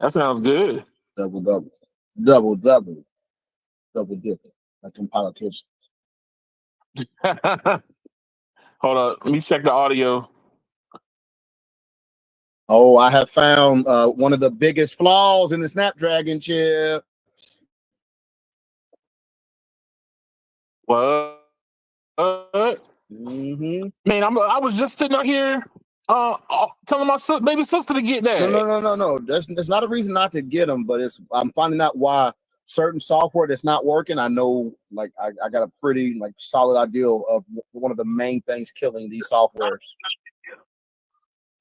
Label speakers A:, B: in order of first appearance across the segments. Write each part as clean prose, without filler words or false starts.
A: That sounds good.
B: Double, double, double dipping, like them politicians.
A: Hold on, let me check the audio.
B: Oh, I have found one of the biggest flaws in the Snapdragon chip.
A: What?
B: Mm-hmm.
A: Man, I was just sitting out here telling my baby sister to get that.
B: No. That's not a reason not to get them, but I'm finding out why certain software that's not working. I know, like I got a pretty like solid idea of one of the main things killing these softwares.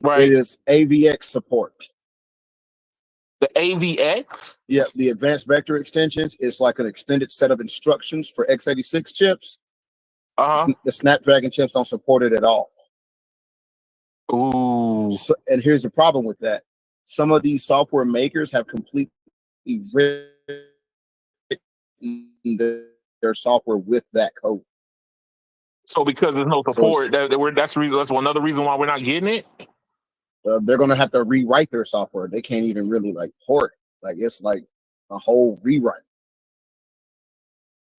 A: Right.
B: It is AVX support.
A: The AVX?
B: Yeah, the advanced vector extensions is like an extended set of instructions for x86 chips. The Snapdragon chips don't support it at all.
A: Ooh.
B: So, and here's the problem with that. Some of these software makers have completely written their software with that code.
A: So because there's no support, that's another reason why we're not getting it?
B: They're going to have to rewrite their software. They can't even really like port it. Like it's like a whole rewrite.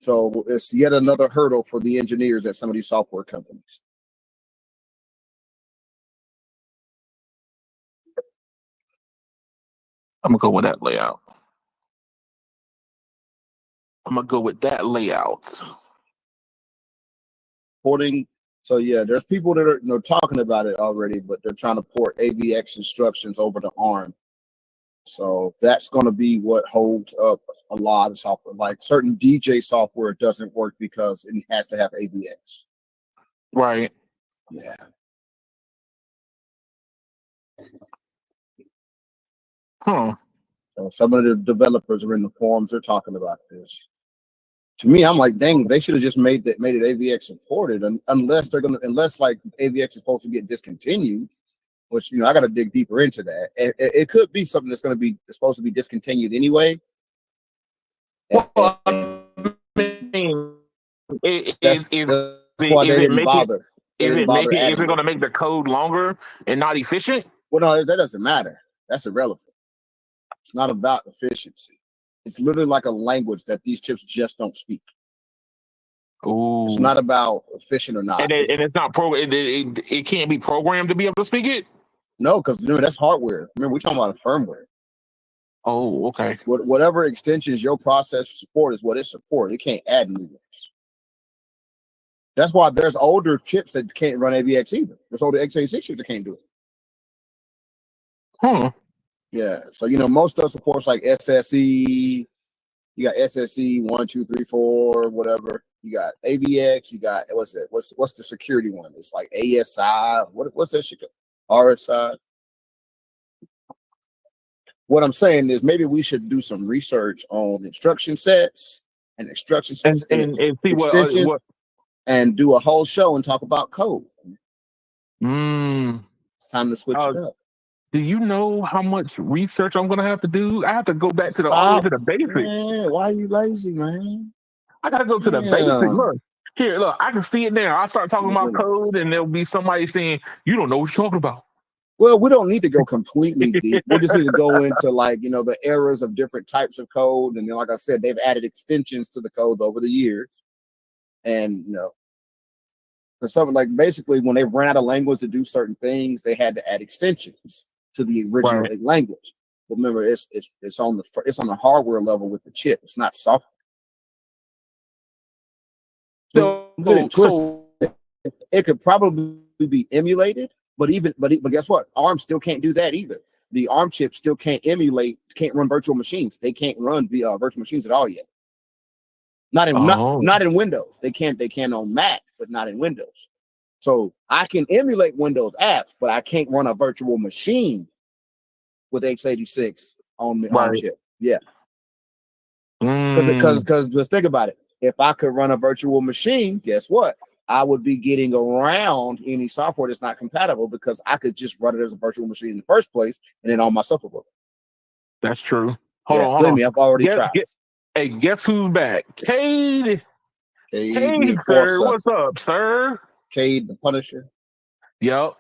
B: So it's yet another hurdle for the engineers at some of these software companies.
A: I'm gonna go with that layout.
B: Porting. So yeah, there's people that are talking about it already, but they're trying to port AVX instructions over to ARM. So that's going to be what holds up a lot of software. Like certain DJ software doesn't work because it has to have AVX.
A: Right.
B: Yeah.
A: Huh.
B: So some of the developers are in the forums. They're talking about this. To me, I'm like, dang, they should have just made it AVX supported, unless like AVX is supposed to get discontinued, which I got to dig deeper into that. It could be something that's supposed to be discontinued anyway.
A: Well,
B: That's why they didn't bother.
A: Is it going to make the code longer and not efficient?
B: Well, no, that doesn't matter. That's irrelevant. It's not about efficiency. It's literally like a language that these chips just don't speak.
A: Ooh.
B: It's not about efficient or not.
A: And it's not it can't be programmed to be able to speak it?
B: No, because that's hardware. Remember, we're talking about a firmware.
A: Oh, okay.
B: Whatever extensions your processor support is what it supports. It can't add new ones. That's why there's older chips that can't run AVX either. There's older x86 chips that can't do it.
A: Huh.
B: Yeah. So most stuff supports like SSE. You got SSE 1, 2, 3, 4, whatever. You got AVX. You got what's the security one? It's like ASI. What's that shit? RSI. What I'm saying is maybe we should do some research on instruction sets and instruction sets
A: and see
B: extensions
A: what
B: and do a whole show and talk about code. It's time to switch it up.
A: Do you know how much research I'm gonna have to do? I have to go back to the basics.
B: Man, why are you lazy, man?
A: I gotta go to the basics. Look, I can see it now. I start talking about code, and there'll be somebody saying, "You don't know what you're talking about."
B: Well, we don't need to go completely deep. We just need to go into the errors of different types of code, and then, like I said, they've added extensions to the code over the years, and for something like basically when they ran out of language to do certain things, they had to add extensions to the original language. But remember, it's on the hardware level with the chip. It's not software. So it could probably be emulated, but guess what? ARM still can't do that either. The ARM chip still can't run virtual machines. They can't run virtual machines at all yet. Not in Windows. They can on Mac, but not in Windows. So I can emulate Windows apps, but I can't run a virtual machine with x86 on the ARM chip. Yeah. Because let's think about it. If I could run a virtual machine, guess what? I would be getting around any software that's not compatible because I could just run it as a virtual machine in the first place, and then all my stuff will work.
A: That's true. Hold on.
B: I've already tried.
A: Hey, guess who's back? Cade, sir. What's up, sir?
B: Cade, the Punisher.
A: Yep.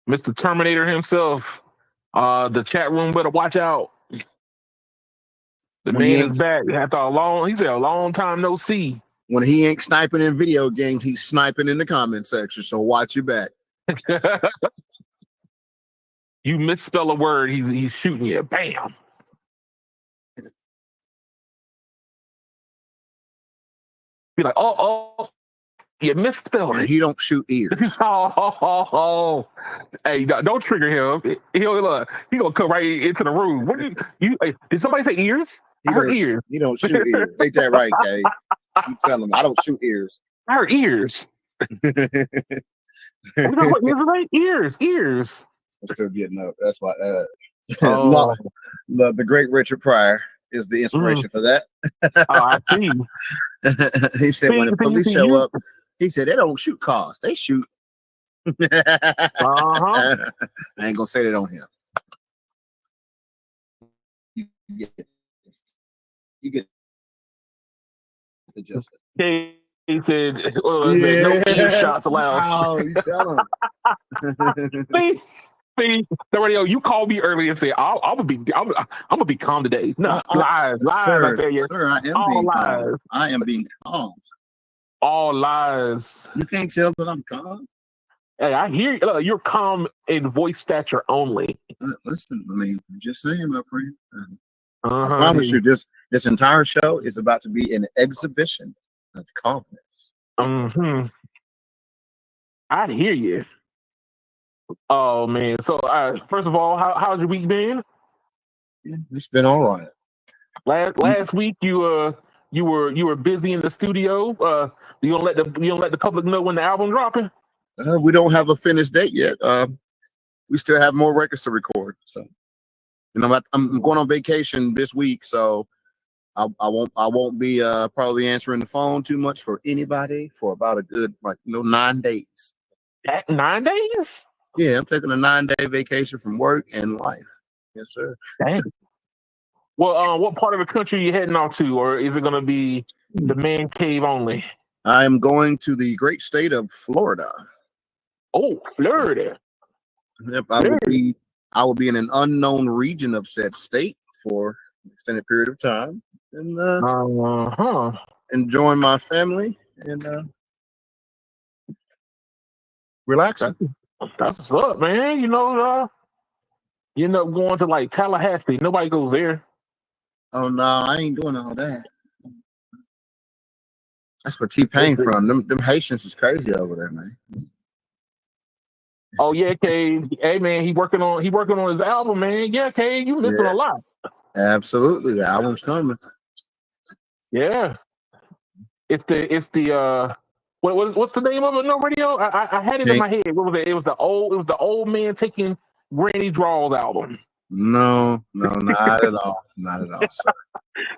A: Mr. Terminator himself. The chat room better watch out. The man is back after a long. He said a long time no see.
B: When he ain't sniping in video games, he's sniping in the comment section. So watch your back.
A: You misspell a word, he's shooting you. Bam. Be like, oh, you misspelled it.
B: He don't shoot ears.
A: Hey, don't trigger him. He'll he gonna come right into the room. What did somebody say ears? I heard ears.
B: He don't shoot ears. Ain't that right, Kay? You tell him I don't shoot ears.
A: I heard ears. Ears.
B: I'm still getting up. That's why. The great Richard Pryor is the inspiration for that.
A: I see.
B: He said when the police show up, he said they don't shoot cars, they shoot. I ain't gonna say that on him. You get adjusted.
A: He said, no ear shots allowed.
B: Oh, you tell him.
A: See, radio, you called me earlier and said, I'm gonna be calm today. No, lies,
B: sir,
A: I tell you.
B: Sir, I am all being lies. Calm. I am being calm.
A: All lies.
B: You can't tell that I'm calm.
A: Hey, I hear you. You're calm in voice stature only.
B: Listen, I mean, I'm just saying, my friend. I promise you, this entire show is about to be an exhibition of calmness.
A: I hear you. Oh man! So first of all, how's your week been?
B: It's been all right.
A: Last week you were busy in the studio. You don't let the public know when the album dropping?
B: We don't have a finished date yet. We still have more records to record. So, I'm going on vacation this week, so I won't be probably answering the phone too much for anybody for about a good 9 days.
A: 9 days?
B: Yeah, I'm taking a 9-day vacation from work and life. Yes, sir.
A: Dang. Well, what part of the country are you heading off to, or is it going to be the man cave only?
B: I am going to the great state of Florida.
A: Oh, Florida.
B: Yep, I will be in an unknown region of said state for an extended period of time, and enjoying my family and relaxing.
A: That's what's up, man. You end up going to like Tallahassee. Nobody goes there.
B: Oh no, I ain't doing all that. That's where T-Pain from. Them Haitians is crazy over there, man.
A: Oh yeah, K. Hey man, he working on his album, man. Yeah, K, you missing a lot.
B: Absolutely, the album's coming.
A: Yeah, it's the what's the name of it? No radio. I had it in my head. What was it? It was the old man taking Granny Draw's album.
B: No, not at all. Not at all, sir.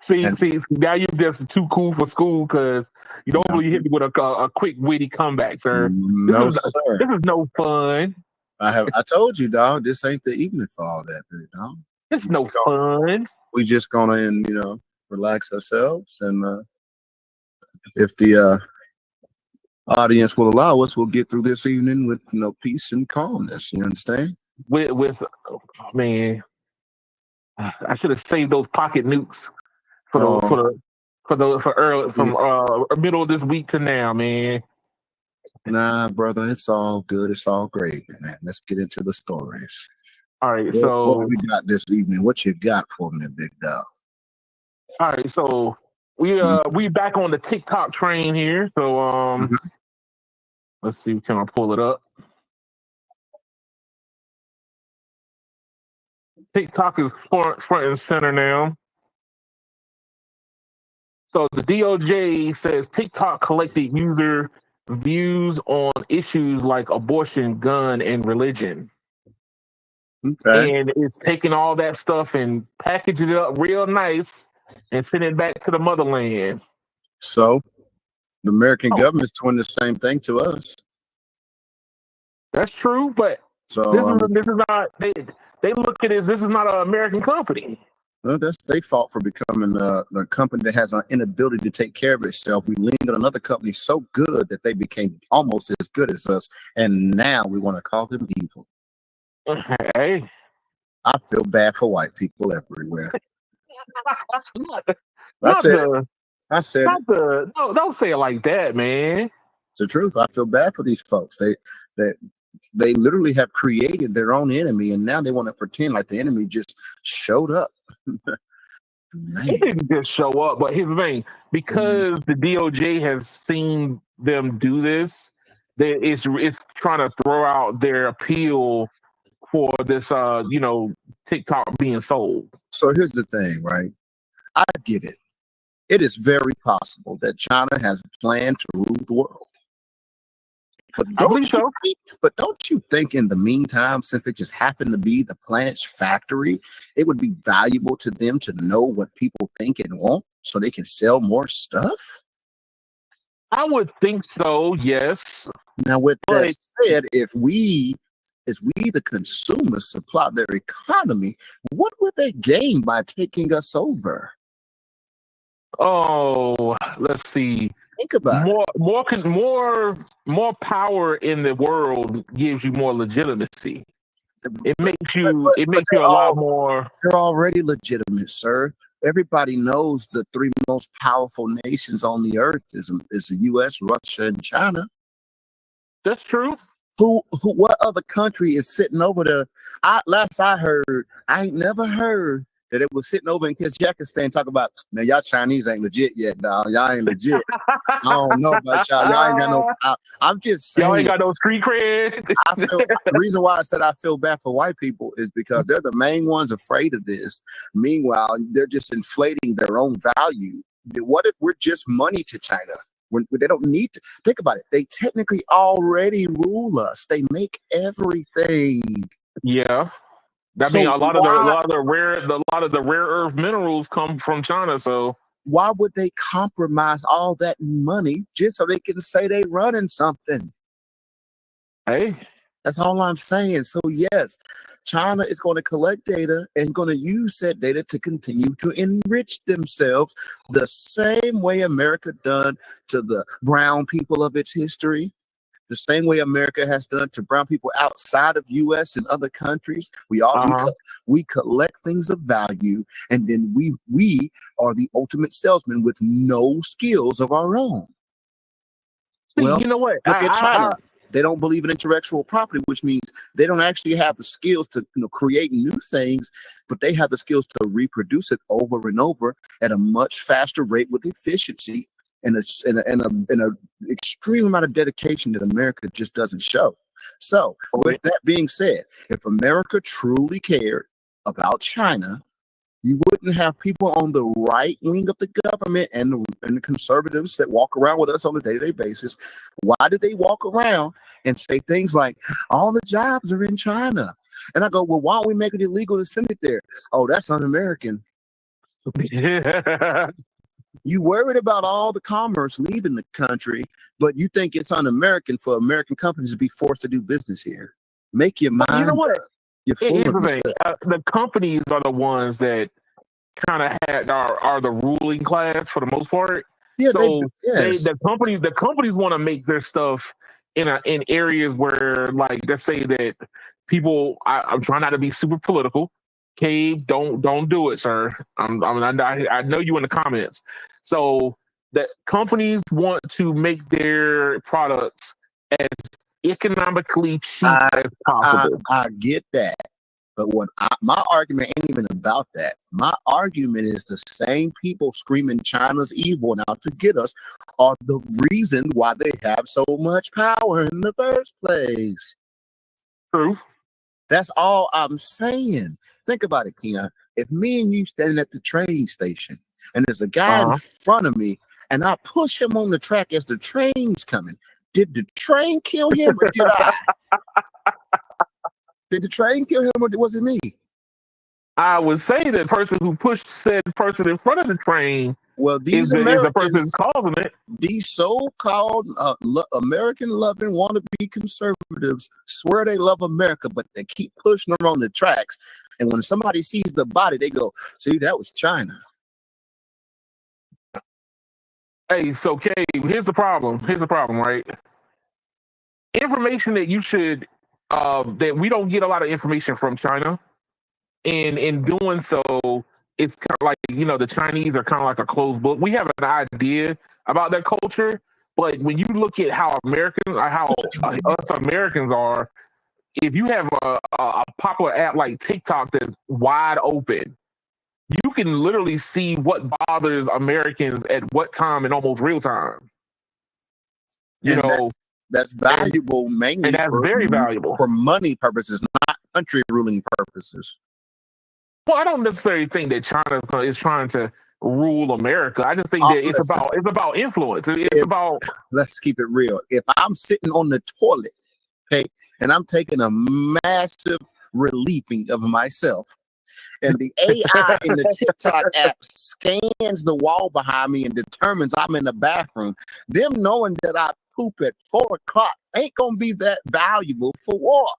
A: See, now you're just too cool for school because you don't really hit me with a quick witty comeback, sir.
B: No, sir.
A: This is no fun.
B: I told you, dog. This ain't the evening for all that, dog.
A: It's no fun.
B: We just gonna relax ourselves, and if the audience will allow us, we'll get through this evening with peace and calmness. You understand?
A: With man, I should have saved those pocket nukes for early from middle of this week to now, man.
B: Nah, brother, it's all good. It's all great, man. Let's get into the stories.
A: All right,
B: what we got this evening? What you got for me, big dog?
A: All right, so we back on the TikTok train here. So let's see, can I pull it up? TikTok is front and center now. So the DOJ says TikTok collected user views on issues like abortion, gun, and religion.
B: Okay.
A: And it's taking all that stuff and packaging it up real nice and sending it back to the motherland.
B: So the American government's doing the same thing to us.
A: That's true, but this is not they look at it as this is not an American company.
B: Well, that's their fault for becoming a company that has an inability to take care of itself. We leaned on another company so good that they became almost as good as us, and now we want to call them evil.
A: Hey,
B: I feel bad for white people everywhere.
A: not,
B: I
A: not
B: said it.
A: the,
B: I said it.
A: not the. No, don't say it like that, man.
B: It's the truth. I feel bad for these folks. They they literally have created their own enemy, and now they want to pretend like the enemy just showed up.
A: It
B: Man.
A: didn't just show up, but here's the thing:
B: Mhm.
A: because the DOJ has seen them do this, it's trying to throw out their appeal for this, TikTok being sold.
B: So here's the thing, right? I get it. It is very possible that China has a plan to rule the world. But
A: I believe so.
B: don't you think in the meantime, since they just happen to be the planet's factory, it would be valuable to them to know what people think and want so they can sell more stuff?
A: I would think so, yes,
B: Now, with that
A: but
B: said, if we the consumers supply their economy, what would they gain by taking us over?
A: oh, let's see.
B: Think about it.
A: More power in the world gives you more legitimacy. It makes you a lot more.
B: They're already legitimate, sir. Everybody knows the three most powerful nations on the earth is the U.S., Russia, and China.
A: That's true.
B: What other country is sitting over there? Last I heard, I ain't never heard that it was sitting over in Kazakhstan talking about, man, y'all Chinese ain't legit yet, dog. Y'all ain't legit. I don't know about y'all. Y'all ain't got no. I'm just
A: Y'all ain't
B: saying.
A: got no street cred.
B: The reason why I said I feel bad for white people is because they're the main ones afraid of this. Meanwhile, they're just inflating their own value. What if we're just money to China? When they don't need to think about it, they technically already rule us. They make everything.
A: Yeah. I mean,
B: So why
A: a lot of the rare earth minerals come from China. So
B: why would they compromise all that money just so they can say they running something?
A: hey,
B: That's all I'm saying. So yes, China is going to collect data and going to use that data to continue to enrich themselves the same way America done to the brown people of its history, the same way America has done to brown people outside of US and other countries.
A: uh-huh.
B: We collect things of value, and then we are the ultimate salesman with no skills of our own.
A: See,
B: Well,
A: you know what?
B: look at China. They don't believe in intellectual property, which means they don't actually have the skills to create new things, but they have the skills to reproduce it over and over at a much faster rate with efficiency and a extreme amount of dedication that America just doesn't show. So, with that being said, if America truly cared about China, you wouldn't have people on the right wing of the government and the conservatives that walk around with us on a day-to-day basis. Why did they walk around and say things like, all the jobs are in China? And I go, well, why don't we make it illegal to send it there? Oh, that's un-American. You worried about all the commerce leaving the country, but you think it's un-American for American companies to be forced to do business here. Make your mind
A: You know what?
B: up. You're full
A: Here's
B: of
A: the thing:
B: yourself.
A: the companies are the ones that kind of are the ruling class for the most part.
B: Yeah,
A: So
B: yes.
A: the companies want to make their stuff in areas where, like, let's say that people. I'm trying not to be super political. Cave, don't do it, sir. I know you in the comments. So that companies want to make their products as economically cheap as possible.
B: I get that. But my argument ain't even about that. My argument is the same people screaming China's evil now to get us are the reason why they have so much power in the first place.
A: True.
B: That's all I'm saying. Think about it, Keon. If me and you standing at the train station and there's a guy in front of me and I push him on the track as the train's coming, did the train kill him or did I? Did the train kill him or was it me?
A: I would say that person who pushed said person in front of the train
B: these
A: is the person who's causing it.
B: These so-called American-loving wannabe conservatives swear they love America, but they keep pushing them on the tracks. And when somebody sees the body, they go, "See, that was China."
A: Hey, so Cave, here's the problem. Right? Information that you should that we don't get a lot of information from China, and in doing so, it's kind of like, the Chinese are kind of like a closed book. We have an idea about their culture, but when you look at how us Americans are, if you have a popular app like TikTok that's wide open, you can literally see what bothers Americans at what time in almost real time.
B: That's valuable mainly,
A: and that's very valuable
B: for money purposes, not country ruling purposes.
A: Well, I don't necessarily think that China is trying to rule America. I just think that it's about influence.
B: Let's keep it real. If I'm sitting on the toilet, okay, and I'm taking a massive relieving of myself, and the AI in the TikTok app scans the wall behind me and determines I'm in the bathroom, them knowing that I poop at 4 o'clock ain't gonna be that valuable for what?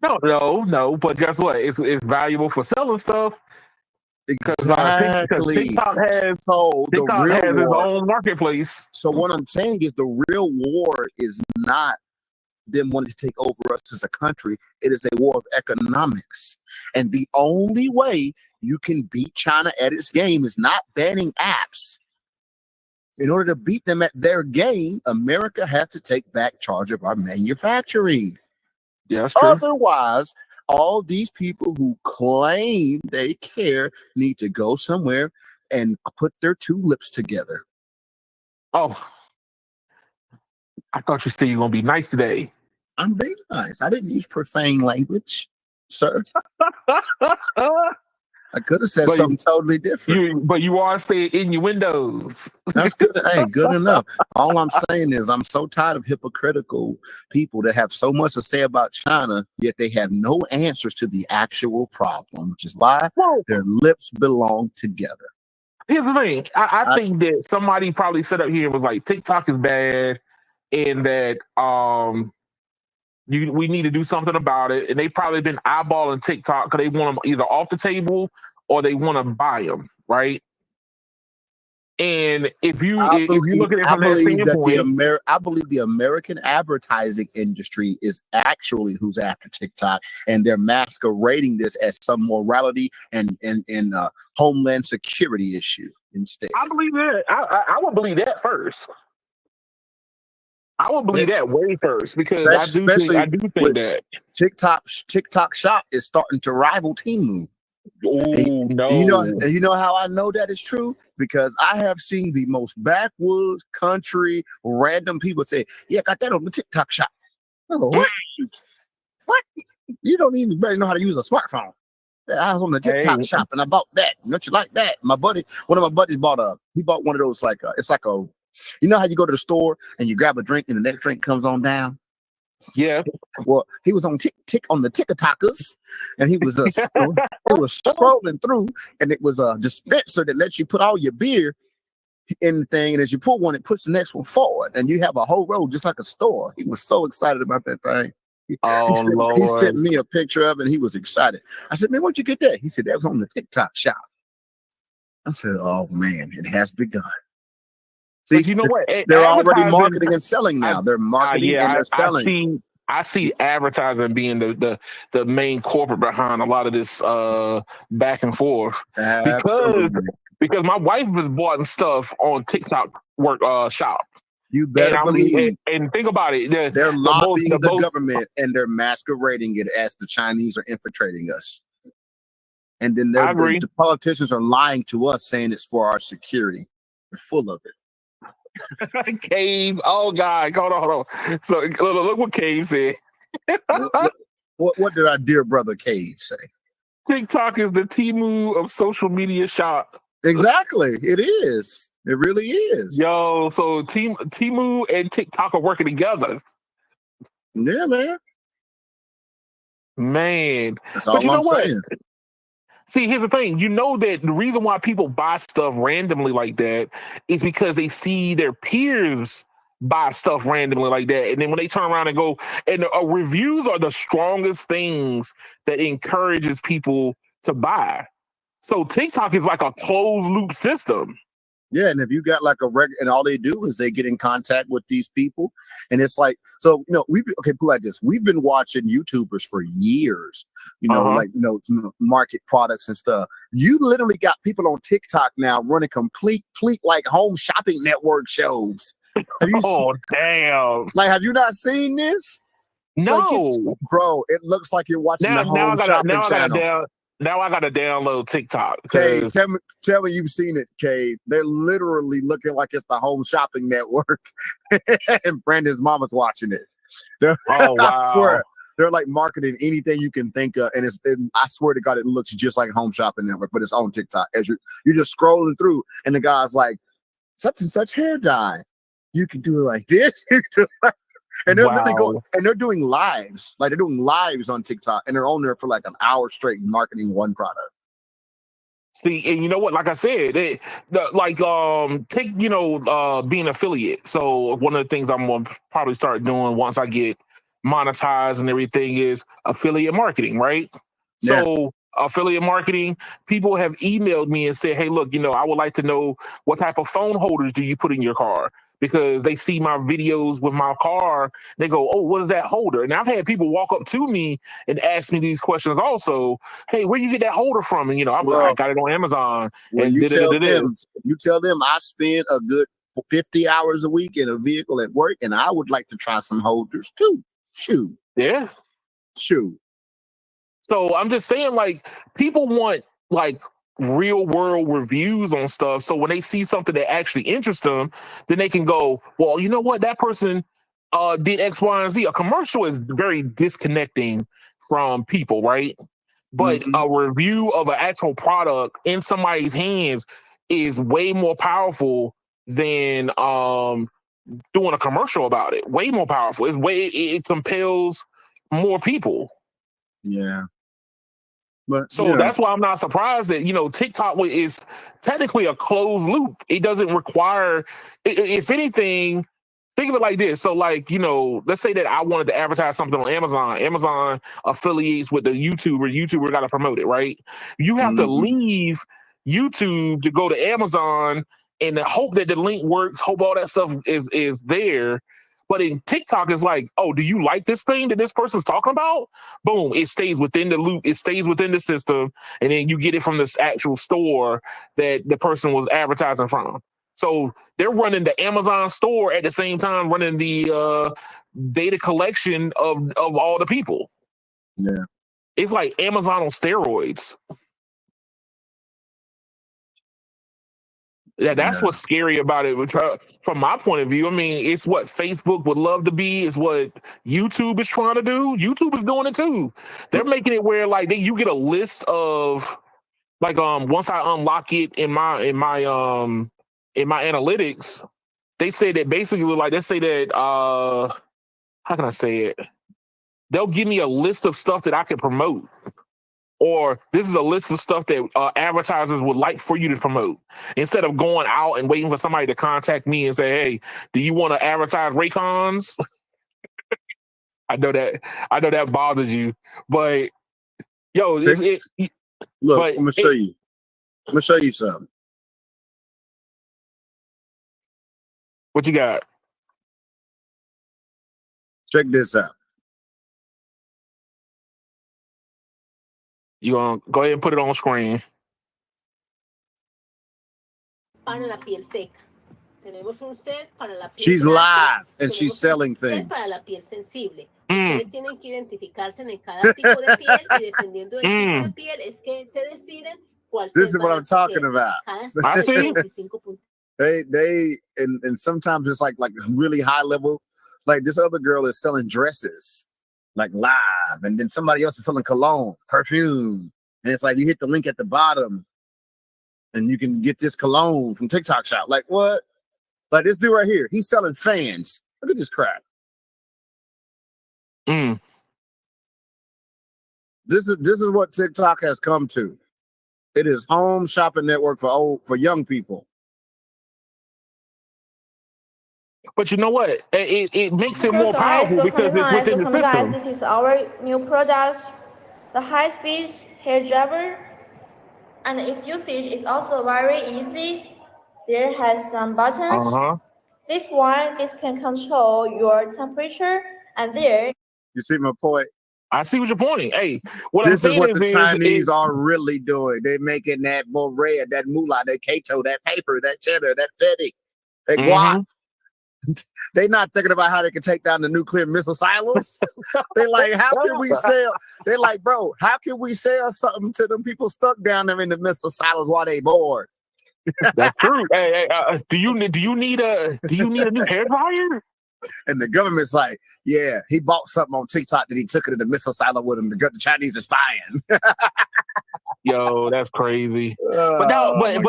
A: No. But guess what? It's valuable for selling stuff.
B: Exactly.
A: TikTok has its own marketplace.
B: So what I'm saying is the real war is not them wanting to take over us as a country. It is a war of economics. And the only way you can beat China at its game is not banning apps. In order to beat them at their game, America has to take back charge of our manufacturing.
A: Yeah, that's true.
B: Otherwise, all these people who claim they care need to go somewhere and put their two lips together.
A: Oh, I thought you said you're going to be nice today.
B: I'm being nice. I didn't use profane language, sir. I could have said something totally different.
A: But you are saying innuendos.
B: That's good. Hey, good enough. All I'm saying is I'm so tired of hypocritical people that have so much to say about China, yet they have no answers to the actual problem, which is why their lips belong together.
A: Here's the thing. I think that somebody probably set up here and was like, TikTok is bad and that we need to do something about it. And they probably been eyeballing TikTok because they want them either off the table or they want to buy them, right? And if you look at it from that standpoint,
B: I believe the American advertising industry is actually who's after TikTok, and they're masquerading this as some morality and homeland security issue instead.
A: I believe that. I would believe that first. I would believe that way first because I do think that
B: TikTok Shop is starting to rival Temu.
A: Oh no!
B: You know how I know that is true? Because I have seen the most backwoods country random people say, "Yeah, I got that on the TikTok Shop." Oh, what? What? You don't even barely know how to use a smartphone. I was on the TikTok Shop and I bought that. Don't you like that? One of my buddies bought one of those it's like a. You know how you go to the store and you grab a drink and the next drink comes on down?
A: Yeah.
B: Well, he was on on the TikTokers, and he was scrolling through, and it was a dispenser that lets you put all your beer in the thing, and as you pull one, it puts the next one forward, and you have a whole row just like a store. He was so excited about that thing. He sent me a picture of it, and he was excited. I said, "Man, where'd you get that?" He said, "That was on the TikTok Shop." I said, "Oh man, it has begun." See,
A: but you know what?
B: They're already marketing and selling now. They're marketing and they're selling.
A: I see advertising being the main corporate behind a lot of this back and forth. Because my wife was bought stuff on TikTok shop.
B: You better believe.
A: And think about it.
B: They're lobbying the government and they're masquerading it as the Chinese are infiltrating us. And then the politicians are lying to us saying it's for our security. They're full of it.
A: Cave. Oh God, hold on. So look what Cave said.
B: What did our dear brother Cave say?
A: TikTok is the Temu of social media shop.
B: Exactly. It is. It really is.
A: Yo, so Temu and TikTok are working together.
B: Yeah, man. That's all I'm saying.
A: See, here's the thing. You know that the reason why people buy stuff randomly like that is because they see their peers buy stuff randomly like that. And then when they turn around and go, and reviews are the strongest things that encourages people to buy. So TikTok is like a closed loop system.
B: Yeah, and if you got like a and all they do is they get in contact with these people, and it's like, so we've okay, put like this. We've been watching YouTubers for years, like to market products and stuff. You literally got people on TikTok now running complete like home shopping network shows. Have you
A: damn.
B: Like, have you not seen this?
A: No,
B: like bro, it looks like you're watching the home shopping channel.
A: Now I gotta download TikTok.
B: Kay, tell me you've seen it, Kay. They're literally looking like it's the home shopping network, and Brandon's mama's watching it.
A: Oh wow!
B: I swear, they're like marketing anything you can think of, and I swear to God, it looks just like home shopping network, but it's on TikTok. As you're just scrolling through, and the guy's like, such and such hair dye. You can do it like this. And they're literally going, and they're doing lives, like they're doing lives on TikTok, and they're on there for like an hour straight marketing one product.
A: See, and you know what? Like I said, take being affiliate. So one of the things I'm gonna probably start doing once I get monetized and everything is affiliate marketing, right?
B: Yeah.
A: So affiliate marketing, people have emailed me and said, hey, look, I would like to know what type of phone holders do you put in your car? Because they see my videos with my car, they go, oh, what is that holder? And I've had people walk up to me and ask me these questions also. Hey, where you get that holder from? And I got it on Amazon.
B: Well,
A: and
B: you tell them I spend a good 50 hours a week in a vehicle at work, and I would like to try some holders too. Shoot.
A: Yeah.
B: Shoot.
A: So I'm just saying, like, people want like real world reviews on stuff. So when they see something that actually interests them, then they can go, well, you know what? That person did X, Y, and Z. A commercial is very disconnecting from people, right? But a review of an actual product in somebody's hands is way more powerful than doing a commercial about it. Way more powerful. It compels more people.
B: Yeah.
A: But that's why I'm not surprised that TikTok is technically a closed loop. It doesn't require, if anything, think of it like this. So let's say that I wanted to advertise something on Amazon. Amazon affiliates with the YouTuber. YouTuber got to promote it, right? You have to leave YouTube to go to Amazon and hope that the link works. Hope all that stuff is there. But in TikTok, it's like, oh, do you like this thing that this person's talking about? Boom, it stays within the loop. It stays within the system. And then you get it from this actual store that the person was advertising from. So they're running the Amazon store at the same time, running the data collection of all the people.
B: Yeah.
A: It's like Amazon on steroids. Yeah, that's what's scary about it. From my point of view, I mean, it's what Facebook would love to be. It's what YouTube is trying to do. YouTube is doing it too. They're making it where you get a list of once I unlock it in my analytics, they say that basically they say that how can I say it? They'll give me a list of stuff that I can promote. Or this is a list of stuff that advertisers would like for you to promote. Instead of going out and waiting for somebody to contact me and say, hey, do you want to advertise Raycons? I know that bothers you. But, yo,
B: look, I'm going to show you. I'm going to show you something.
A: What you got?
B: Check this out.
A: You gonna go ahead and put it on screen.
C: Para la piel seca. Tenemos un set para la piel
B: she's live and she's selling things.
C: Para la piel sensible. Ustedes tienen que identificarse en cada tipo de piel y dependiendo del tipo de piel es que se deciden cuál.
B: This is what I'm talking about.
A: I see.
B: They and sometimes it's like really high level. Like this other girl is selling dresses. Like live, and then somebody else is selling cologne, perfume, and it's like you hit the link at the bottom, and you can get this cologne from TikTok Shop. Like what? Like this dude right here, he's selling fans. Look at this crap. This is what TikTok has come to. It is home shopping network for young people.
A: But you know what? It makes it more powerful because it's within the system.
D: Guys, this is our new product, the high-speed hair dryer, and its usage is also very easy. there has some buttons. This can control your temperature, and there.
B: You see my point?
A: I see what you're pointing. Hey, what
B: this
A: I'm saying
B: is what the Chinese are really doing. They're making that more red, that moolah, that kato, that paper, that cheddar, that fetty, that guac. They're not thinking about how they can take down the nuclear missile silos. They're like, how can we sell? They're like, bro, how can we sell something to them people stuck down there in the missile silos while they bored?
A: That's true. Hey, do you need a new hair dryer?
B: And the government's like, yeah, he bought something on TikTok that he took it in the missile silo with him. The Chinese are spying.
A: Yo, that's crazy. But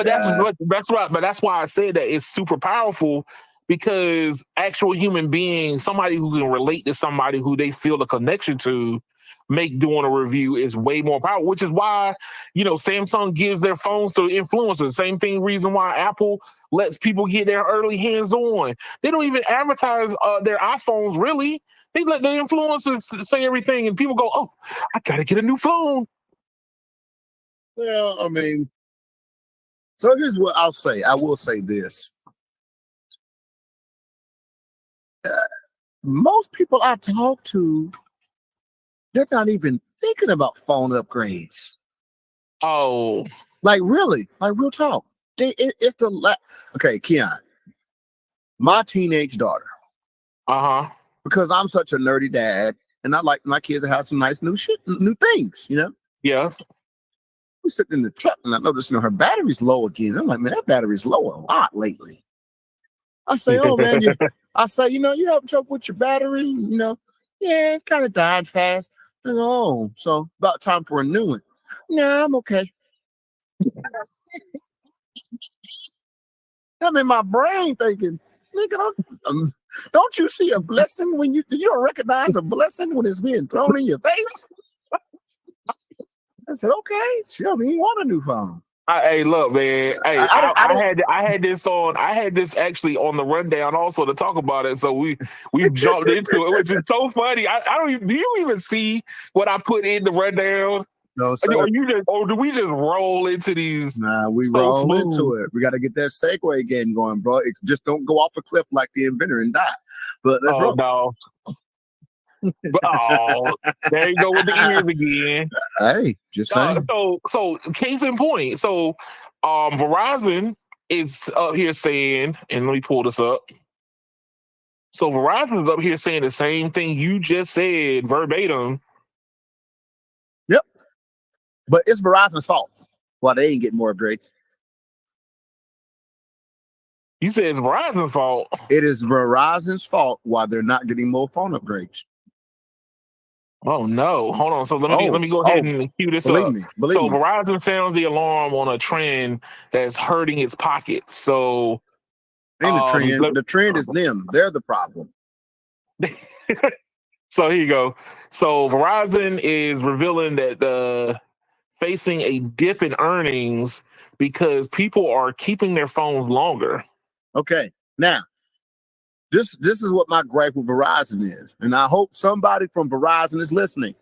A: that's why I said that it's super powerful, because actual human beings, somebody who can relate to somebody who they feel a connection to, doing a review is way more powerful, which is why, Samsung gives their phones to influencers. Same reason why Apple lets people get their early hands on. They don't even advertise their iPhones, really. They let the influencers say everything, and people go, oh, I gotta get a new phone.
B: Well, I mean, so here's what I'll say. I will say this. Most people I talk to, they're not even thinking about phone upgrades.
A: Oh,
B: like really? Like real talk. It's the okay, Keon, my teenage daughter. Because I'm such a nerdy dad, and I like my kids to have some nice new things,
A: Yeah.
B: We sitting in the truck, and I noticed, her battery's low again. I'm like, man, that battery's low a lot lately. I say, oh man, you having trouble with your battery? Yeah, it kind of died fast. I go, oh, so about time for a new one. Nah, I'm okay. I'm in my brain thinking, nigga, don't you see a blessing when you don't recognize a blessing when it's being thrown in your face? I said, okay, she don't even want a new phone.
A: Hey, look, man. Hey, I had this actually on the rundown also to talk about it. So we jumped into it, which is so funny. Do you even see what I put in the rundown?
B: No, sir.
A: Or do we just roll into these?
B: Nah, we roll into it. We got to get that segue game going, bro. It's just don't go off a cliff like the inventor and die. But let's roll.
A: No. There you go with the ears again.
B: Hey, just saying.
A: So case in point. So Verizon is up here saying, and let me pull this up. So Verizon is up here saying the same thing you just said verbatim.
B: Yep. But it's Verizon's fault. Well, they ain't getting more upgrades.
A: You said it's Verizon's fault.
B: It is Verizon's fault why they're not getting more phone upgrades.
A: Oh no! Hold on. So let me go ahead and cue this up.
B: Believe me.
A: Verizon sounds the alarm on a trend that's hurting its pockets. So,
B: ain't the trend. The trend is them. They're the problem.
A: So here you go. So Verizon is revealing that facing a dip in earnings because people are keeping their phones longer.
B: Okay, now. This is what my gripe with Verizon is, and I hope somebody from Verizon is listening.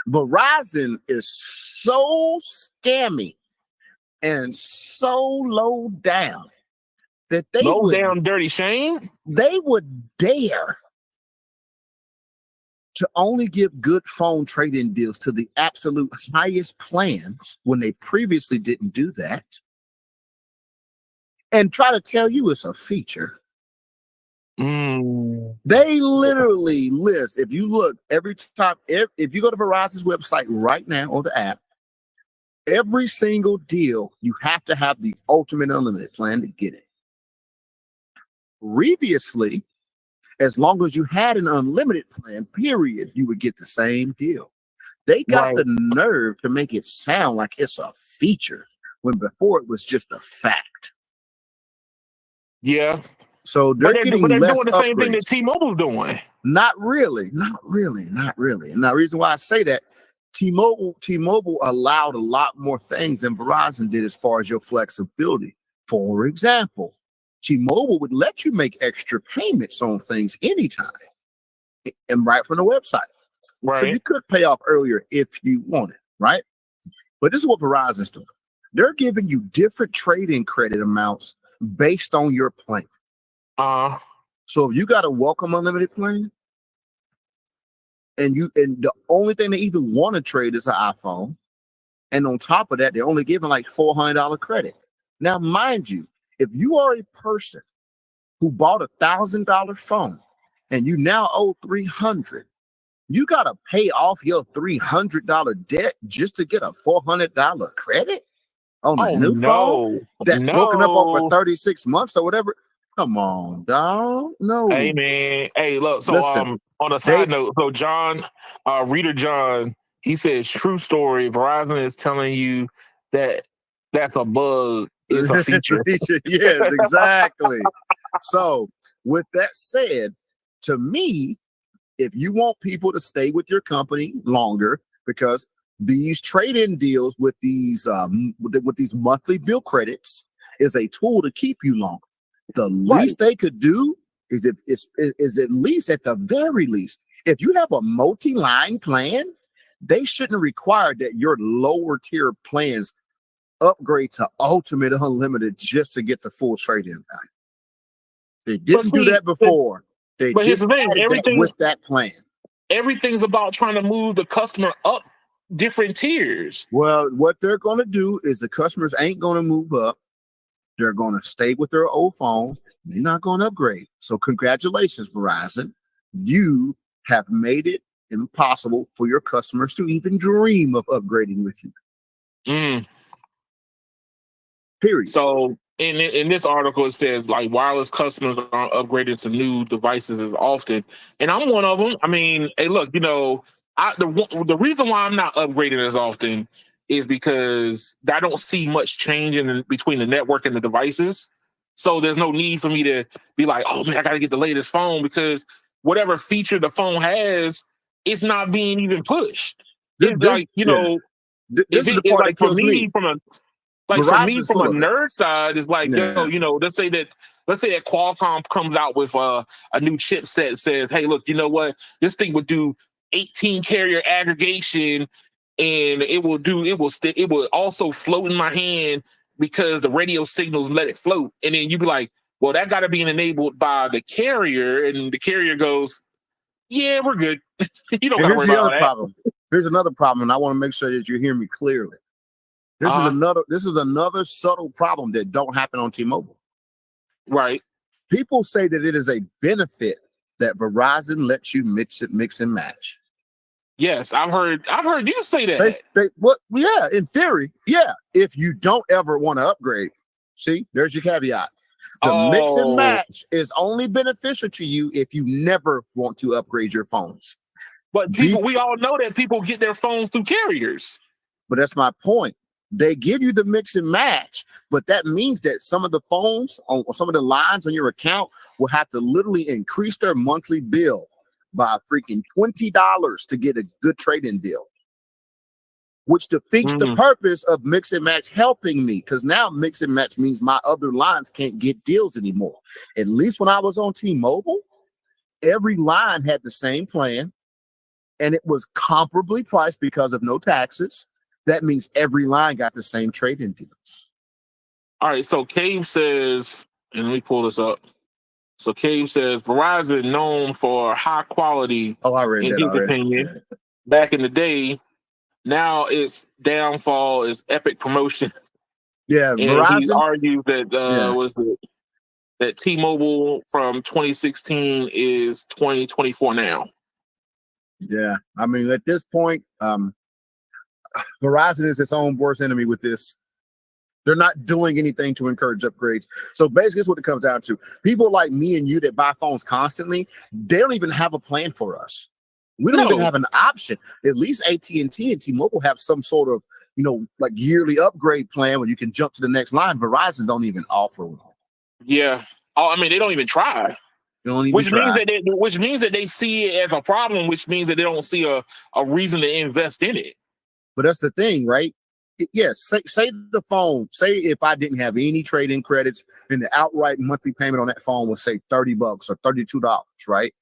B: Verizon is so scammy and so low down that they
A: dirty Shane.
B: They would dare to only give good phone trade-in deals to the absolute highest plans when they previously didn't do that, and try to tell you it's a feature. They literally list, if you look every time, if you go to Verizon's website right now or the app, every single deal, you have to have the ultimate unlimited plan to get it. Previously, as long as you had an unlimited plan, period, you would get the same deal. They got the nerve to make it sound like it's a feature when before it was just a fact.
A: Yeah.
B: So they're getting less
A: doing the same thing that T-Mobile's doing.
B: Not really. And the reason why I say that, T-Mobile allowed a lot more things than Verizon did as far as your flexibility. For example, T-Mobile would let you make extra payments on things anytime, and right from the website. Right. So you could pay off earlier if you wanted, right? But this is what Verizon's doing. They're giving you different trade-in credit amounts based on your plan.
A: Uh,
B: So if you got a welcome unlimited plan, and the only thing they even want to trade is an iPhone, and on top of that, they're only giving like $400 credit. Now, mind you, if you are a person who bought $1,000 phone and you now owe $300, you gotta pay off your $300 debt just to get a $400 credit on a new phone that's broken up over 36 months or whatever. Come on, dog. No.
A: Hey man. Hey, look. So
B: Listen,
A: on a side note, so John, reader John, he says, true story. Verizon is telling you that that's a bug. It's a feature.
B: Yes, exactly. So with that said, to me, if you want people to stay with your company longer, because these trade-in deals with these monthly bill credits is a tool to keep you longer. The least they could do is at least, at the very least, if you have a multi-line plan, they shouldn't require that your lower tier plans upgrade to ultimate unlimited just to get the full trade-in value. They didn't do that before. They just added that with that plan.
A: Everything's about trying to move the customer up different tiers.
B: Well, what they're going to do is the customers ain't going to move up. They're going to stay with their old phones. They're not going to upgrade. So congratulations, Verizon. You have made it impossible for your customers to even dream of upgrading with you. Period.
A: So in this article, it says like wireless customers aren't upgraded to new devices as often. And I'm one of them. I mean, hey, look, you know, the reason why I'm not upgrading as often is because I don't see much change between the network and the devices. So there's no need for me to be like, oh man, I got to get the latest phone, because whatever feature the phone has, it's not being even pushed. It's like, you know,
B: this is the part that kills me.
A: For me, from a nerd side, is like, yo, you know, let's say that Qualcomm comes out with a new chipset that says, hey, look, you know what? This thing would do 18 carrier aggregation, and it will also float in my hand because the radio signals let it float. And then you'd be like, well, that got to be enabled by the carrier. And the carrier goes, yeah, we're good. You don't got to worry about that.
B: Problem. Here's another problem, and I want to make sure that you hear me clearly. This is another subtle problem that don't happen on T-Mobile.
A: Right.
B: People say that it is a benefit that Verizon lets you mix and match.
A: Yes, I've heard you say that.
B: Yeah, in theory, yeah. If you don't ever want to upgrade, see, there's your caveat. The mix and match is only beneficial to you if you never want to upgrade your phones.
A: But we all know that people get their phones through carriers.
B: But that's my point. They give you the mix and match, but that means that some of the phones or some of the lines on your account will have to literally increase their monthly bill by freaking $20 to get a good trade-in deal, which defeats the purpose of mix and match helping me, because now mix and match means my other lines can't get deals anymore. At least when I was on T-Mobile, every line had the same plan, and it was comparably priced because of no taxes. That means every line got the same trade-in deals.
A: All right, so Cave says, and let me pull this up. So Cave says, Verizon known for high quality, in his opinion, back in the day. Now its downfall is epic promotion.
B: Yeah,
A: and
B: Verizon.
A: He argues that that T-Mobile from 2016 is 2024 now.
B: Yeah, I mean, at this point, Verizon is its own worst enemy with this. They're not doing anything to encourage upgrades. So basically, that's what it comes down to. People like me and you that buy phones constantly, they don't even have a plan for us. We don't even have an option. At least AT&T and T-Mobile have some sort of, like yearly upgrade plan where you can jump to the next line. Verizon don't even offer one.
A: Yeah. Oh, I mean, they don't even try. Which means that they see it as a problem, which means that they don't see a reason to invest in it.
B: But that's the thing, right? Yes, say the phone, say if I didn't have any trade-in credits and the outright monthly payment on that phone was say $30 or $32, right?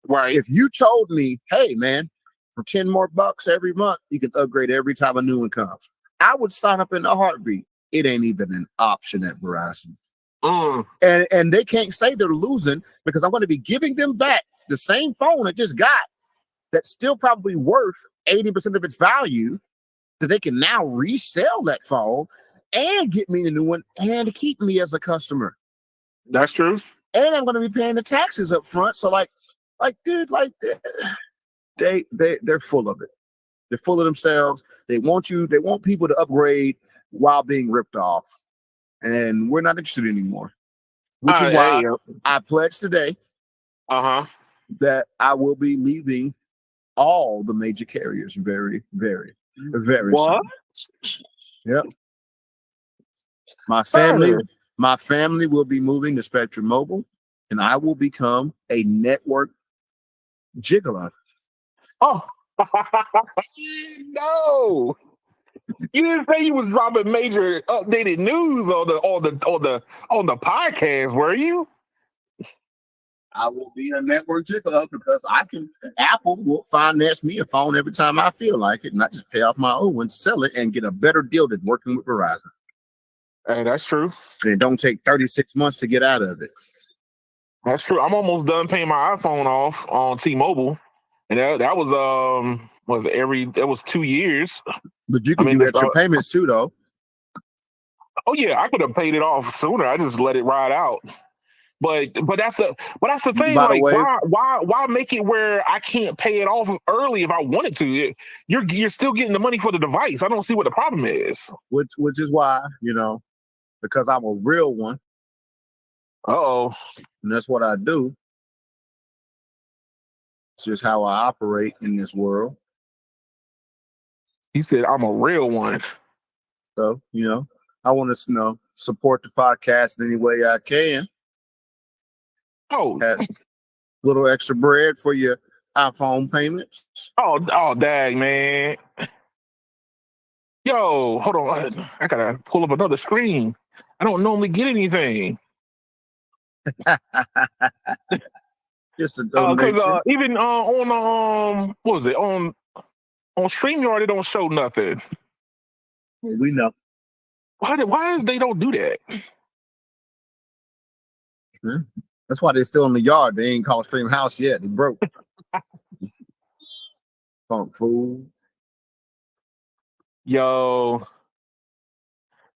A: Right.
B: If you told me, hey man, for 10 more bucks every month, you can upgrade every time a new one comes, I would sign up in a heartbeat. It ain't even an option at Verizon. And they can't say they're losing because I'm going to be giving them back the same phone I just got that's still probably worth 80% of its value, that they can now resell that phone and get me the new one and keep me as a customer.
A: That's true.
B: And I'm going to be paying the taxes up front. So dude, they're full of it. They're full of themselves. They want people to upgrade while being ripped off. And we're not interested anymore. Which is why I pledged today that I will be leaving all the major carriers very, very, very
A: soon.
B: Yep. My family will be moving to Spectrum Mobile, and I will become a network gigolo.
A: Oh no! You didn't say you was dropping major updated news on the podcast, were you?
B: I will be a network gigolo because Apple will finance me a phone every time I feel like it, and I just pay off my own one, sell it, and get a better deal than working with Verizon.
A: Hey, that's true.
B: And it don't take 36 months to get out of it.
A: That's true. I'm almost done paying my iPhone off on T-Mobile, and that was 2 years.
B: But you can do extra payments too, though.
A: Oh yeah, I could have paid it off sooner. I just let it ride out. But that's the thing. Like, why make it where I can't pay it off early if I wanted to? You're still getting the money for the device. I don't see what the problem is.
B: Which is why, because I'm a real one.
A: And
B: that's what I do. It's just how I operate in this world.
A: He said, I'm a real one.
B: So, I want to, support the podcast any way I can. Have a little extra bread for your iPhone payments.
A: Oh, dang, man. Yo, hold on. I gotta pull up another screen. I don't normally get anything.
B: Just a donation.
A: Even on what was it? On StreamYard, it don't show nothing.
B: We know.
A: Why they don't do that?
B: That's why they're still in the yard. They ain't called Stream House yet. They broke. Punk fool.
A: Yo.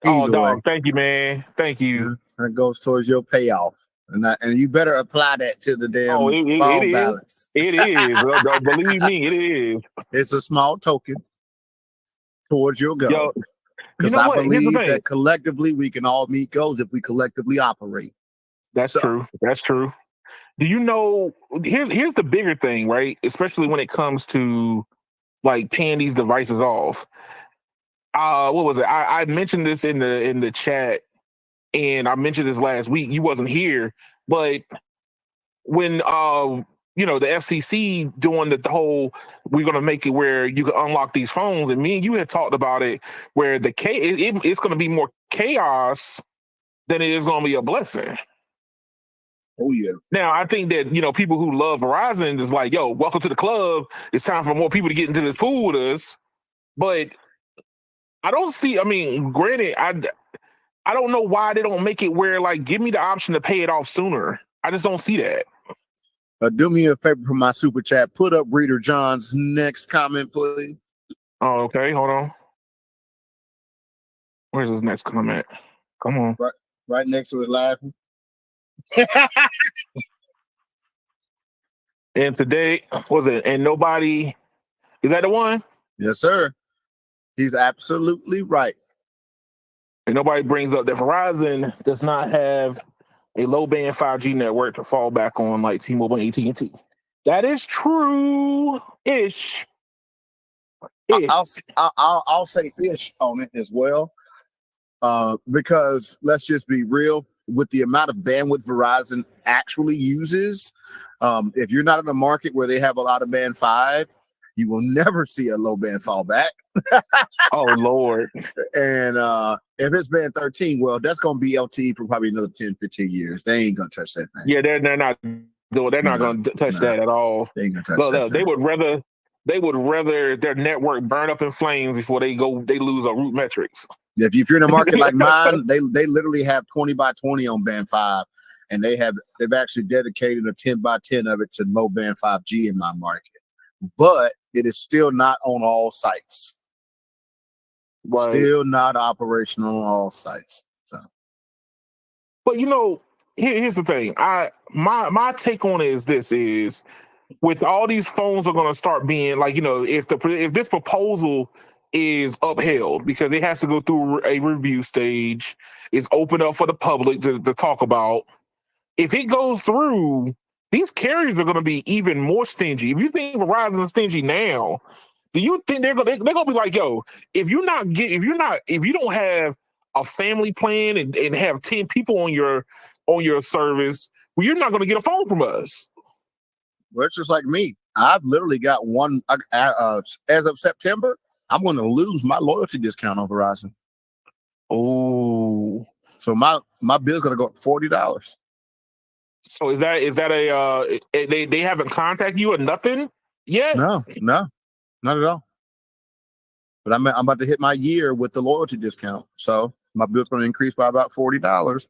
A: Dog. Thank you, man. Thank you.
B: That goes towards your payoff. And you better apply that to the damn ball balance.
A: It is. Believe me, it is.
B: It's a small token towards your goal. Because I believe that collectively we can all meet goals if we collectively operate.
A: That's true. That's true. Do you know? Here's the bigger thing, right? Especially when it comes to like paying these devices off. What was it? I mentioned this in the chat, and I mentioned this last week. You wasn't here, but when the FCC doing the whole, we're gonna make it where you can unlock these phones, and me and you had talked about it, where it's gonna be more chaos than it is gonna be a blessing.
B: Oh yeah.
A: Now I think that people who love Verizon is like, yo, welcome to the club. It's time for more people to get into this pool with us. But I don't see. I mean, granted, I don't know why they don't make it where like give me the option to pay it off sooner. I just don't see that.
B: Do me a favor for my super chat. Put up Reader John's next comment, please.
A: Oh, okay. Hold on. Where's his next comment? Come on.
B: Right next to his laughing.
A: And today was it? And nobody is that the one?
B: Yes, sir. He's absolutely right.
A: And nobody brings up that Verizon does not have a low band 5G network to fall back on like T-Mobile and AT&T. That is true-ish.
B: I'll say ish on it as well. Because let's just be real, with the amount of bandwidth Verizon actually uses, if you're not in a market where they have a lot of band 5, you will never see a low band fall back.
A: Oh Lord.
B: And if it's band 13, well, that's gonna be LTE for probably another 10, 15 years. They ain't gonna touch that thing.
A: Yeah, they're not gonna touch that at all.
B: They ain't gonna touch that.
A: They would rather They would rather their network burn up in flames before they lose a root metrics.
B: If you're in a market like mine, they literally have 20 by 20 on band 5, and they've actually dedicated a 10 by 10 of it to low band 5G in my market. But it is still not on all sites. Right. Still not operational on all sites. So,
A: but here's the thing. My take on it is this: is with all these phones are going to start being like, if this proposal is upheld, because it has to go through a review stage, it's open up for the public to talk about. If it goes through, these carriers are going to be even more stingy. If you think Verizon is stingy now, do you think they're gonna be like, yo, if you don't have a family plan and have 10 people on your service, well, you're not going to get a phone from us.
B: Well, it's just like me. I've literally got one as of September. I'm going to lose my loyalty discount on Verizon.
A: Oh,
B: so my bill's going to go up $40.
A: So is that a they haven't contacted you or nothing yet?
B: No, not at all. But I'm about to hit my year with the loyalty discount, so my bill's going to increase by about $40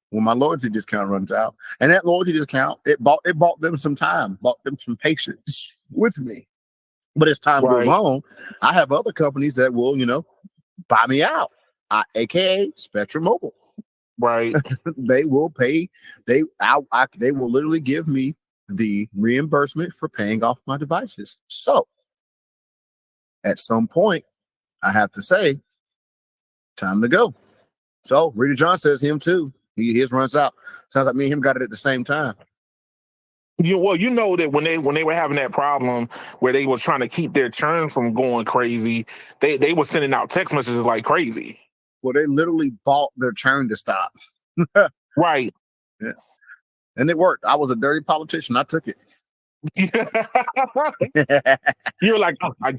B: when my loyalty discount runs out. And that loyalty discount, it bought them some time, bought them some patience with me. But as time goes on, I have other companies that will, buy me out, aka Spectrum Mobile.
A: Right.
B: They will pay. They will literally give me the reimbursement for paying off my devices. So at some point, I have to say, time to go. So Rita John says him too. His runs out. Sounds like me and him got it at the same time.
A: That when they were having that problem where they were trying to keep their churn from going crazy, they were sending out text messages like crazy.
B: Well, they literally bought their churn to stop.
A: Right.
B: Yeah. And it worked. I was a dirty politician. I took it.
A: You're like, oh, I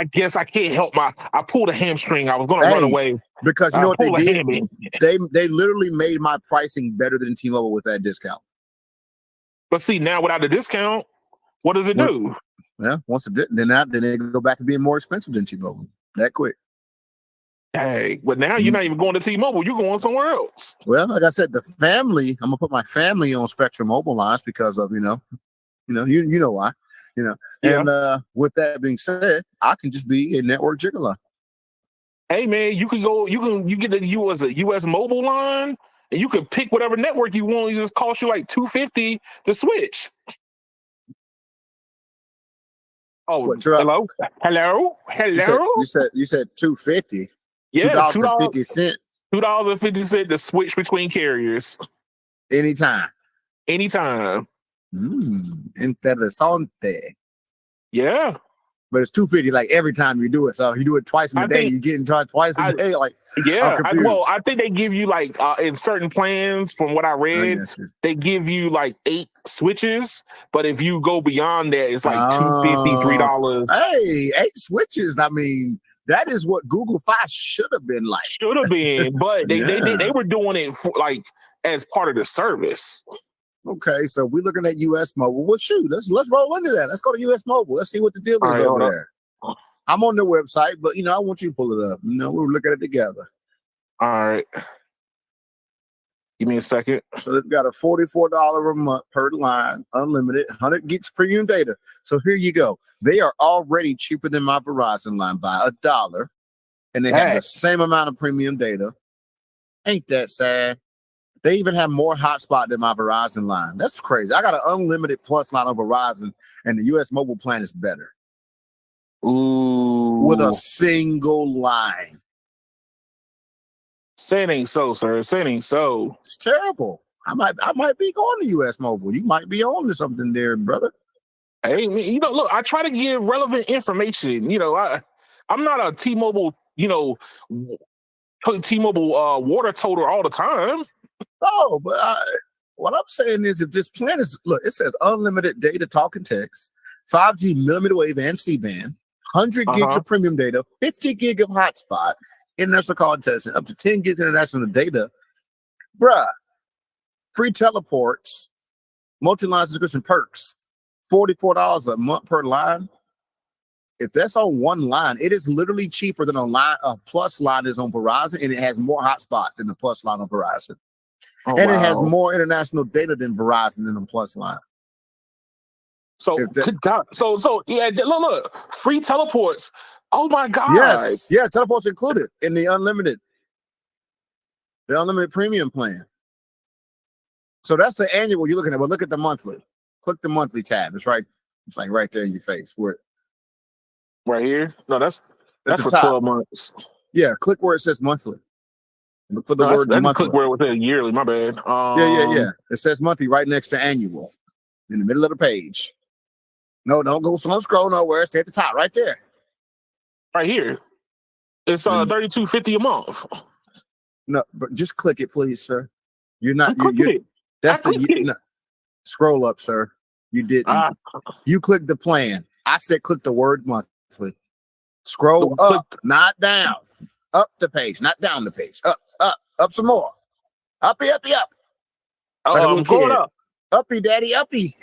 A: guess I can't help I pulled a hamstring. I was going to run away.
B: Because you know what they did? They literally made my pricing better than T-Mobile with that discount.
A: But see, now without the discount, what does it do?
B: Yeah, once it did, then they go back to being more expensive than T-Mobile. That quick.
A: Hey, but now you're not even going to T-Mobile. You're going somewhere else.
B: Well, like I said, the family. I'm gonna put my family on Spectrum Mobile lines because of you know why. Yeah. And with that being said, I can just be a network gigolo.
A: Hey man, you get the US mobile line, and you can pick whatever network you want. It just cost you like $250 to switch. Oh,
B: what,
A: hello.
B: You said $250.
A: Yeah,
B: $2.50.
A: $2.50 to switch between carriers.
B: Anytime. Interesante.
A: Yeah.
B: But it's $250 like every time you do it. So if you do it twice in a day, you're getting charged twice a day. Like,
A: I think they give you like in certain plans, from what I read, they give you like 8 switches. But if you go beyond that, it's like $2.50, $3.
B: Hey, 8 switches. I mean, that is what Google Fi should have been like.
A: Should have been, but they were doing it for, like, as part of the service.
B: Okay, so we're looking at US Mobile. Well, shoot, let's roll into that. Let's go to US Mobile. Let's see what the deal is over there. I'm on their website, but I want you to pull it up. We'll look at it together.
A: All right. Give me a second.
B: So they've got a $44 a month per line, unlimited, 100 gigs premium data. So here you go. They are already cheaper than my Verizon line by $1, and they have the same amount of premium data. Ain't that sad? They even have more hotspot than my Verizon line. That's crazy. I got an unlimited plus line on Verizon, and the US mobile plan is better.
A: Ooh.
B: With a single line.
A: Say it ain't so, sir. Say it ain't so.
B: It's terrible. I might be going to US mobile. You might be on to something there, brother.
A: Hey, look, I try to give relevant information. I'm not a T-Mobile, T-Mobile water toter all the time.
B: Oh, but what I'm saying is, if this plan is, look, it says unlimited data, talk, and text, 5G millimeter wave and C-band, 100 gigs of premium data, 50 gig of hotspot, international call and testing, up to 10 gigs international data, bruh, free teleports, multi-line subscription perks, $44 a month per line. If that's on one line, it is literally cheaper than a plus line is on Verizon, and it has more hotspot than the plus line on Verizon. It has more international data than Verizon in the plus line.
A: So yeah, look, free teleports. Oh my God.
B: Yes, yeah, teleports included in the unlimited premium plan. So that's the annual you're looking at. But look at the monthly. Click the monthly tab. It's right. It's like right there in your face.
A: Right here? No, that's for
B: top.
A: 12 months.
B: Yeah, click where it says monthly. Look for the word monthly.
A: Click where it was yearly. My bad.
B: Yeah. It says monthly right next to annual in the middle of the page. No, don't go scroll nowhere. Stay at the top right there.
A: Right here. It's $32.50 a month.
B: No, but just click it, please, sir. You're not. Scroll up, sir. You didn't. You clicked the plan. I said click the word monthly. Scroll up, not down. Up the page, not down the page. Up some more. Uppy.
A: Oh, I'm going up.
B: Uppy, daddy, uppy.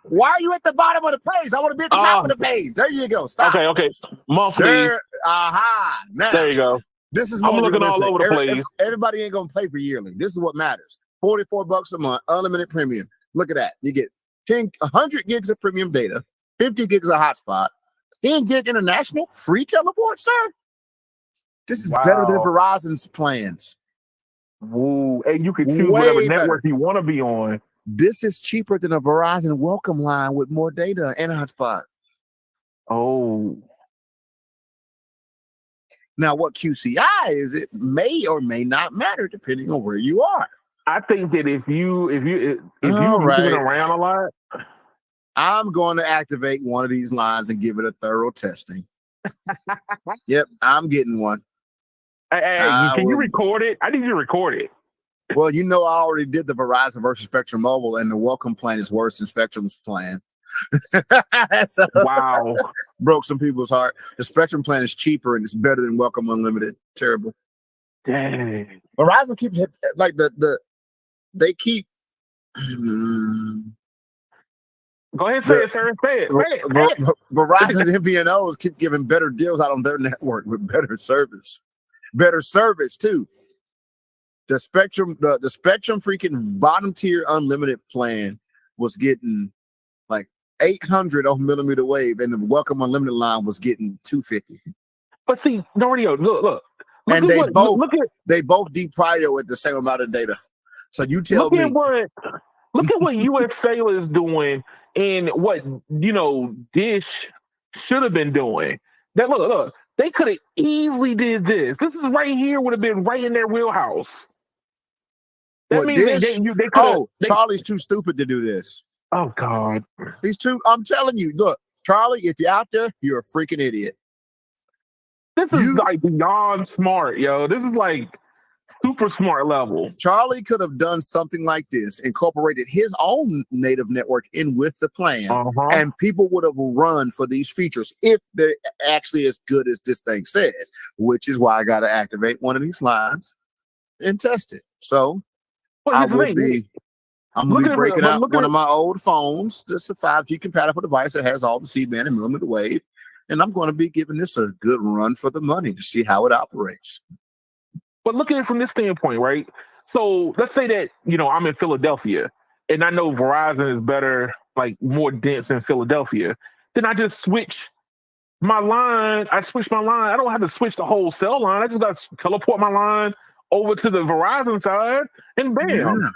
B: Why are you at the bottom of the page? I want to be at the top of the page. There you go. Stop.
A: Okay. Monthly.
B: There, now,
A: there you go.
B: This is more
A: I'm looking all over the place.
B: Everybody ain't gonna pay for yearly. This is what matters. $44 a month, unlimited premium. Look at that. You get 100 gigs of premium data, 50 gigs of hotspot, 10 gig international, free teleport, sir. This is better than Verizon's plans.
A: Woo. And you can choose whatever network you want to be on.
B: This is cheaper than a Verizon welcome line with more data and hotspot.
A: Oh.
B: Now, what QCI is, it may or may not matter depending on where you are.
A: I think that if you moving around a lot,
B: I'm going to activate one of these lines and give it a thorough testing. Yep, I'm getting one.
A: Hey, can you record it? I need you to record it.
B: Well, I already did the Verizon versus Spectrum Mobile, and the welcome plan is worse than Spectrum's plan. So,
A: wow.
B: Broke some people's heart. The Spectrum plan is cheaper and it's better than Welcome Unlimited. Terrible.
A: Dang.
B: Verizon keeps like they keep.
A: Go ahead, say it, sir. Say it.
B: Verizon's MVNOs keep giving better deals out on their network with better service. Better service too. The Spectrum freaking bottom tier unlimited plan was getting like 800 on millimeter wave, and the Welcome Unlimited line was getting 250.
A: But see, Nordio, look.
B: And they both deep prio at the same amount of data. So you tell me.
A: Look at what US Cellular is doing and what Dish should have been doing. That look, they could have easily did this. This is right here would have been right in their wheelhouse. That means they could.
B: Charlie's too stupid to do this.
A: Oh God,
B: he's too. I'm telling you, look, Charlie, if you're out there, you're a freaking idiot.
A: This is like beyond smart, yo. This is like super smart level.
B: Charlie could have done something like this, incorporated his own native network in with the plan, and people would have run for these features if they're actually as good as this thing says, which is why I got to activate one of these lines and test it. So I'm going to be breaking out one of my old phones, just a 5G compatible device that has all the C-band and millimeter wave, and I'm going to be giving this a good run for the money to see how it operates.
A: But look at it from this standpoint, right? So let's say that, I'm in Philadelphia and I know Verizon is better, like more dense in Philadelphia. Then I just switch my line. I don't have to switch the whole cell line. I just got to teleport my line over to the Verizon side and bam.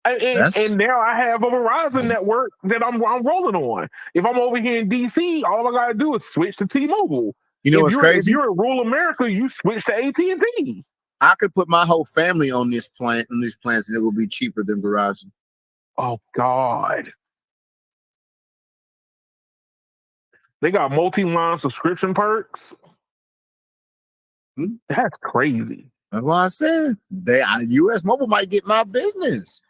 A: Yeah. And now I have a Verizon network that I'm rolling on. If I'm over here in DC, all I got to do is switch to T-Mobile.
B: What's crazy?
A: If you're in rural America, you switch to AT&T.
B: I could put my whole family on these plans, and it will be cheaper than Verizon.
A: Oh God! They got multi-line subscription perks. That's crazy.
B: That's why I said US Mobile might get my business.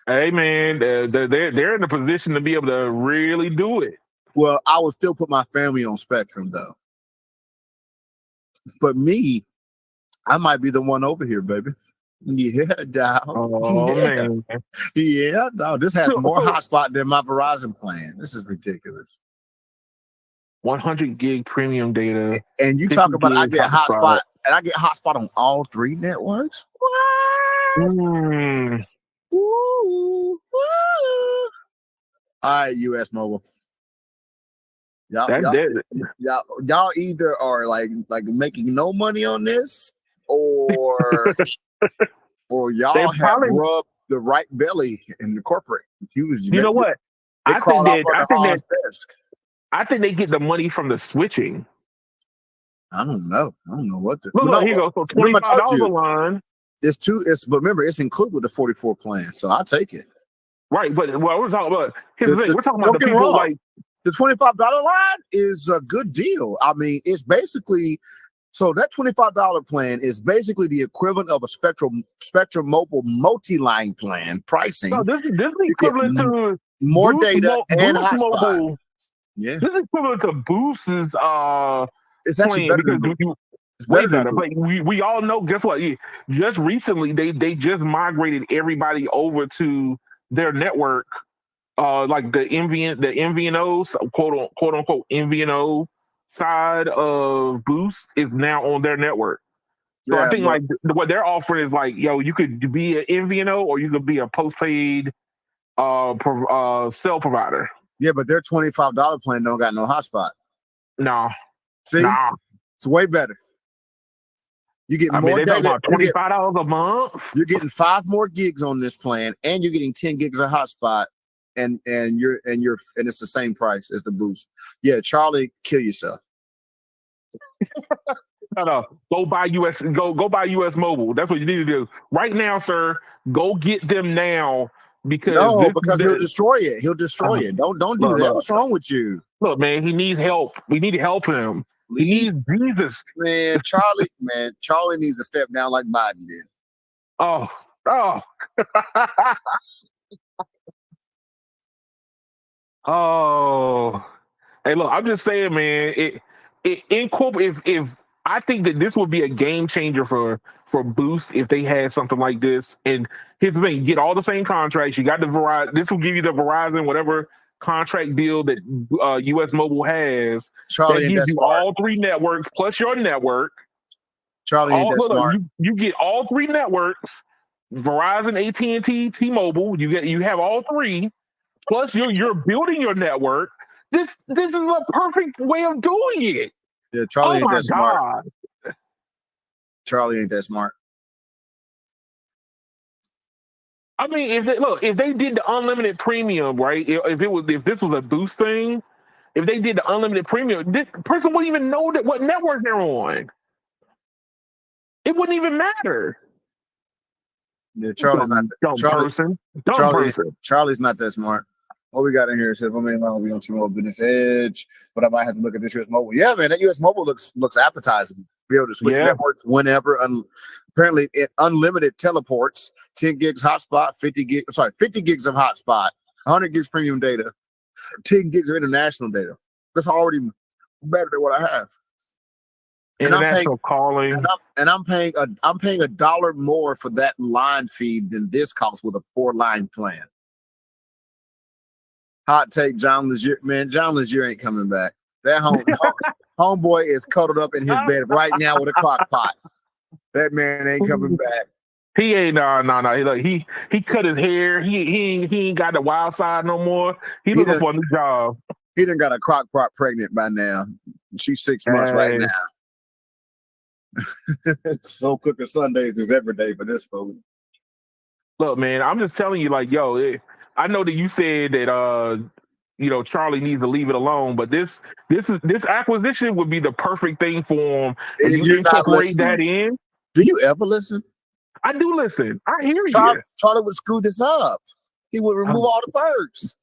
A: Hey man, they're in a position to be able to really do it.
B: Well, I would still put my family on Spectrum though. But me, I might be the one over here, baby. Yeah, dog.
A: Oh man.
B: Yeah, dog. This has more hotspot than my Verizon plan. This is ridiculous.
A: 100 gig premium data.
B: And you talk about I get hotspot, and I get hotspot on all 3 networks. What?
A: Mm.
B: Woo, woo. All right, US Mobile. Y'all either are like making no money on this, or or y'all have rubbed the right belly in the corporate.
A: You know what? I think they get the money from the switching.
B: I don't know what to.
A: Look, here you go. So $25 a line.
B: But remember, it's included with the 44 plan, so I'll take it.
A: Right, but we're talking about. Here's the thing. We're talking about the people like.
B: The $25 line is a good deal. I mean, it's basically that $25 plan is basically the equivalent of a Spectrum Mobile multi-line plan pricing.
A: No, this is equivalent to
B: more data and hotspot. Yeah,
A: this is equivalent to Boost's
B: it's actually better than Boost.
A: It's way better. But we all know. Guess what? Just recently, they just migrated everybody over to their network. Like the MVNO, quote unquote MVNO side of Boost is now on their network. So I think like what they're offering is like, yo, you could be an MVNO or you could be a postpaid cell provider.
B: Yeah, but their $25 plan don't got no hotspot.
A: No.
B: See? Nah. It's way better. You get more data.
A: About $25 a month.
B: You're getting 5 more gigs on this plan, and you're getting 10 gigs of hotspot. And it's the same price as the Boost. Yeah, Charlie, kill yourself.
A: No. Go buy US Mobile. That's what you need to do. Right now, sir. Go get them now because
B: he'll destroy it. He'll destroy it. Don't do that. What's wrong with you?
A: Look, man, he needs help. We need to help him. He needs Jesus.
B: Man, Charlie needs to step down like Biden did.
A: Oh. Oh, hey, look, I'm just saying, man. If I think that this would be a game changer for Boost if they had something like this. And here's the thing: you get all the same contracts. You got the Verizon. This will give you the Verizon whatever contract deal that US Mobile has.
B: Charlie,
A: that gives you all 3 networks plus your network.
B: Charlie, ain't that smart.
A: You get all 3 networks: Verizon, AT&T, T-Mobile. You have all 3. Plus, you're building your network. This is a perfect way of doing it.
B: Yeah, Charlie ain't that smart. Charlie ain't that smart.
A: I mean, if they did the unlimited premium, right? If this was a Boost thing, if they did the unlimited premium, this person wouldn't even know what network they're on. It wouldn't even matter.
B: Yeah, Charlie's not that smart. What we got in here says, we on T-Mobile Business Edge, but I might have to look at this US Mobile. Yeah, man, that US Mobile looks appetizing. Be able to switch networks whenever. Apparently, it unlimited teleports, 10 gigs hotspot, 50 gigs of hotspot, 100 gigs premium data, 10 gigs of international data. That's already better than what I have.
A: International calling,
B: and I'm paying $1 more for that line feed than this costs with a 4-line plan. Hot take, John Legier. Man, John Legier ain't coming back. That homeboy is cuddled up in his bed right now with a crock pot. That man ain't coming back.
A: He ain't no. He cut his hair. He ain't got the wild side no more. He looking for a new job.
B: He done got a crock pot pregnant by now. She's 6 months right now. So cooking Sundays is every day for this fool.
A: Look, man, I'm just telling you, like, I know that you said that Charlie needs to leave it alone, but this acquisition would be the perfect thing for him. If you incorporate that in.
B: Do you ever listen?
A: I do listen. I hear you.
B: Charlie would screw this up. He would remove all the perks.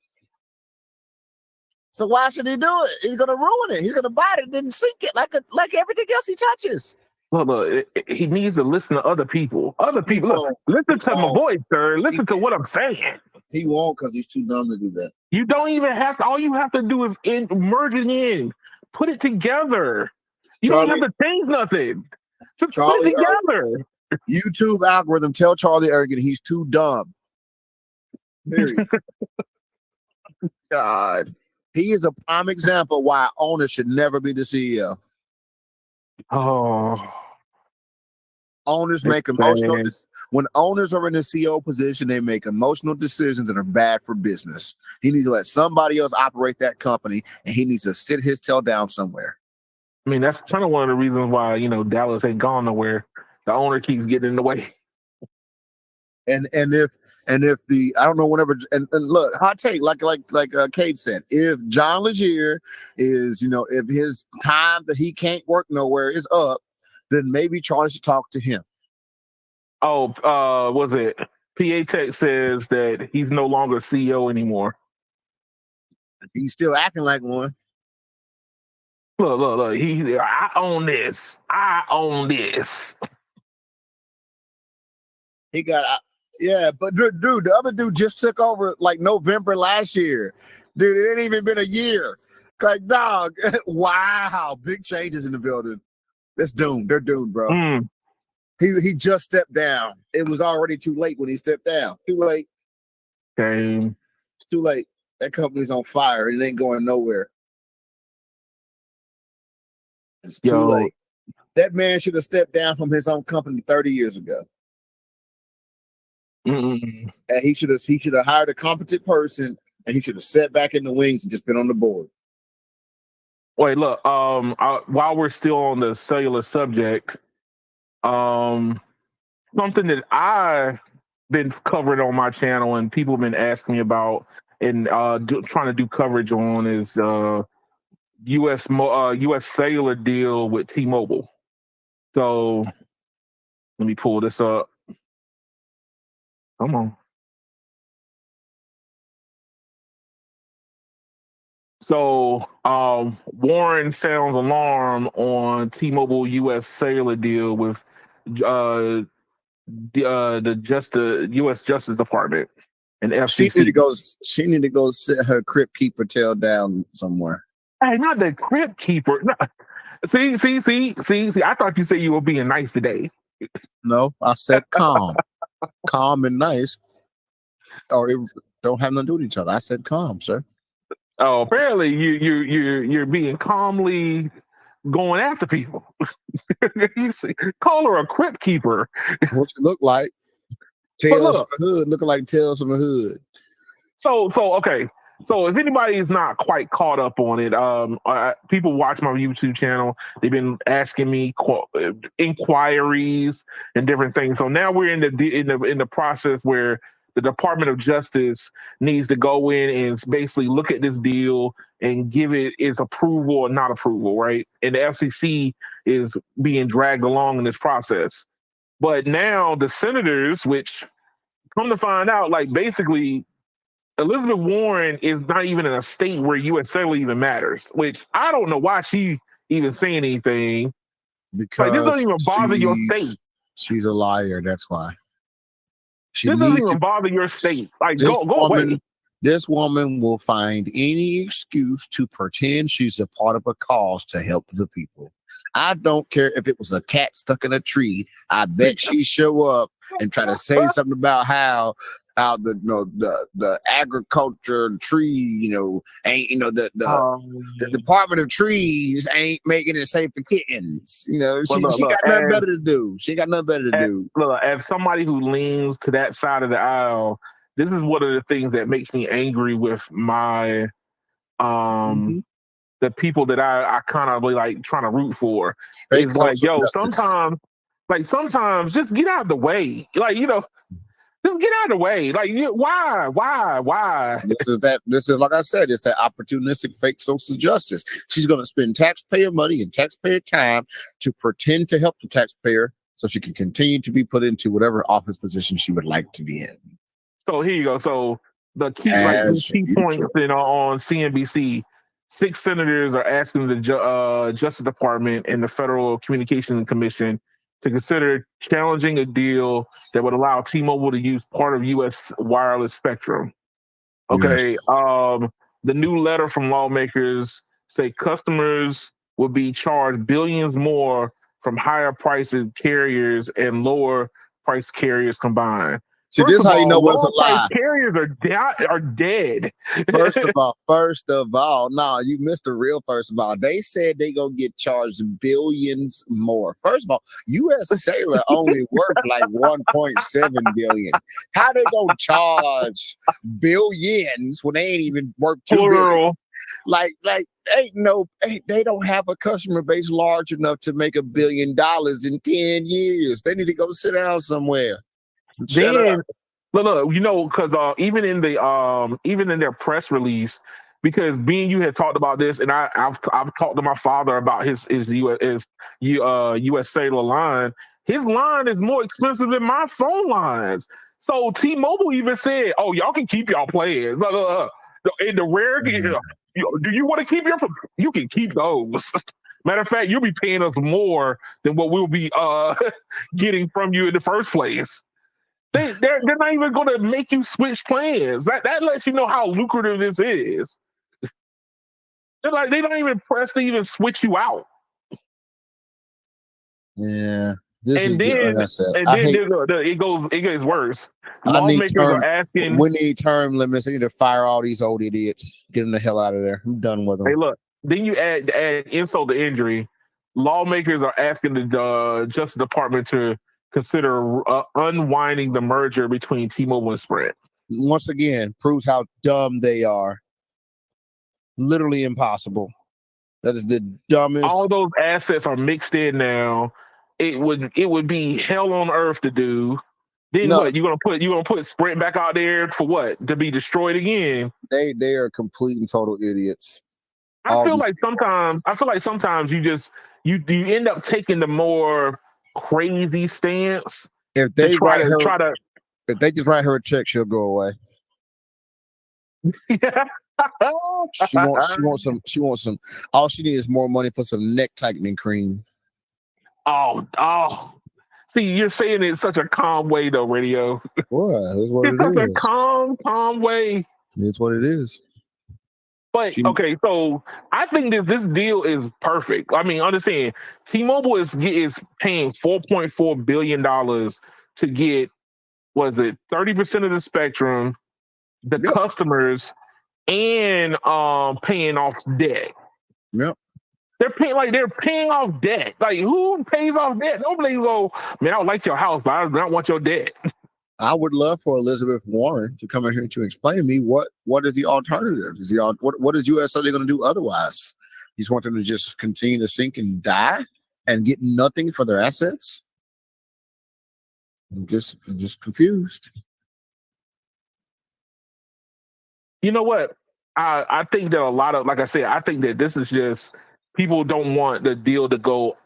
B: So why should he do it? He's gonna ruin it. He's gonna bite it and then sink it like everything else he touches.
A: Look, he needs to listen to other people. Look, listen to my voice, sir. Listen to what I'm saying.
B: He won't because he's too dumb to do that.
A: You don't even have to. All you have to do is merge it in. Put it together. You don't have to change nothing. Just put it together.
B: YouTube algorithm tell Charlie Ergen he's too dumb. Period.
A: God.
B: He is a prime example why owners should never be the CEO.
A: Oh.
B: Owners make emotional when owners are in the CEO position, they make emotional decisions that are bad for business. He needs to let somebody else operate that company, and he needs to sit his tail down somewhere.
A: I mean, that's kind of one of the reasons why, Dallas ain't gone nowhere. The owner keeps getting in the way.
B: And if the I don't know whenever and look, hot take, like Kate said, if John Legier is, if his time that he can't work nowhere is up, then maybe Charlie should talk to him.
A: Oh, was it PA Tech says that he's no longer CEO anymore.
B: He's still acting like one.
A: Look. I own this.
B: He got, but dude, the other dude just took over like November last year. Dude, it ain't even been a year. Like, dog, wow, big changes in the building. That's doomed. They're doomed, bro. He just stepped down. It was already too late when he stepped down. Too late.
A: Damn.
B: It's too late. That company's on fire. It ain't going nowhere. It's too late. That man should have stepped down from his own company 30 years ago. And he should have hired a competent person, and he should have sat back in the wings and just been on the board.
A: Wait, look. While we're still on the cellular subject, something that I've been covering on my channel and people have been asking me about and trying to do coverage on is U.S. cellular deal with T-Mobile. So let me pull this up. Come on. So Warren sounds alarm on T-Mobile U.S. cellular deal with the U.S. Justice Department and FCC.
B: She need to go sit her crypt keeper tail down somewhere.
A: Hey, not the crypt keeper. No. See. I thought you said you were being nice today.
B: No, I said calm, calm and nice, or it don't have nothing to do with each other. I said calm, sir.
A: Oh, apparently you're being calmly going after people. You see, call her a crypt keeper.
B: What you look like? Tales from the hood, looking like Tales from the Hood.
A: So okay. So if anybody is not quite caught up on it, people watch my YouTube channel. They've been asking me inquiries and different things. So now we're in the process where the Department of Justice needs to go in and basically look at this deal and give it its approval or not approval, right? And the FCC is being dragged along in this process. But now the senators, which come to find out, like basically Elizabeth Warren is not even in a state where U.S. Cellular even matters, which I don't know why she even saying anything.
B: Because
A: this doesn't even bother your state.
B: She's a liar. That's why.
A: This doesn't even bother your state. Like, go away.
B: This woman will find any excuse to pretend she's a part of a cause to help the people. I don't care if it was a cat stuck in a tree. I bet she show up and try to say something about how the agriculture tree, ain't, the Department of Trees ain't making it safe for kittens. She got nothing better to do. She got nothing better to do.
A: Look, as somebody who leans to that side of the aisle, this is one of the things that makes me angry with my the people that I kind of like trying to root for. It's like, sometimes just get out of the way. Just get out of the way. Like, why?
B: This is like I said, it's that opportunistic fake social justice. She's going to spend taxpayer money and taxpayer time to pretend to help the taxpayer so she can continue to be put into whatever office position she would like to be in.
A: So here you go. So the key points on CNBC, 6 senators are asking the Justice Department and the Federal Communications Commission to consider challenging a deal that would allow T-Mobile to use part of U.S. wireless spectrum. Okay. Yes. The new letter from lawmakers say customers will be charged billions more from higher prices carriers and lower price carriers combined.
B: See, this is how you know what's a
A: lower price
B: lie.
A: carriers are dead.
B: First of all, no, you missed the real first of all. They said they gonna get charged billions more. First of all, U.S. Sailor only worth like 1.7 billion. How they gonna charge billions when they ain't even worth 2 billion? Like they don't have a customer base large enough to make $1 billion in 10 years. They need to go sit down somewhere.
A: Then look, you know, because even in their press release, because you had talked about this, and I've talked to my father about his U.S. Cellular line. His line is more expensive than my phone lines. So T-Mobile even said, "Oh, y'all can keep y'all plans." In the rare, do you want to keep your? You can keep those. Matter of fact, you'll be paying us more than what we'll be getting from you in the first place. They're not even going to make you switch plans. That lets you know how lucrative this is. They don't even press to even switch you out.
B: Yeah.
A: It gets worse. Lawmakers are asking.
B: We need term limits. They need to fire all these old idiots. Get them the hell out of there. I'm done with them.
A: Hey, look. Then you add insult to injury. Lawmakers are asking the Justice Department to consider unwinding the merger between T-Mobile and Sprint.
B: Once again, proves how dumb they are. Literally impossible. That is the dumbest.
A: All those assets are mixed in now. It would be hell on earth to do. Then what? You're gonna put Sprint back out there for what? To be destroyed again?
B: They are complete and total idiots.
A: I feel like sometimes you end up taking the more crazy stance.
B: If they just write her a check, she'll go away. She wants some. All she needs is more money for some neck tightening cream.
A: Oh. See, you're saying it in such a calm way, though, Radio.
B: What? It's what it is.
A: Such a calm way.
B: It's what it is.
A: But okay, so I think that this deal is perfect. I mean, understand, T-Mobile is paying $4.4 billion to get, 30% of the spectrum, the customers, and paying off debt.
B: Yep.
A: They're paying off debt. Like, who pays off debt? Nobody go, man, I like your house, but I don't want your debt.
B: I would love for Elizabeth Warren to come in here to explain to me what is the alternative? What is US going to do otherwise? You just want them to just continue to sink and die and get nothing for their assets? I'm just confused.
A: You know what? I think that a lot of, like I said, I think that this is just people don't want the deal to go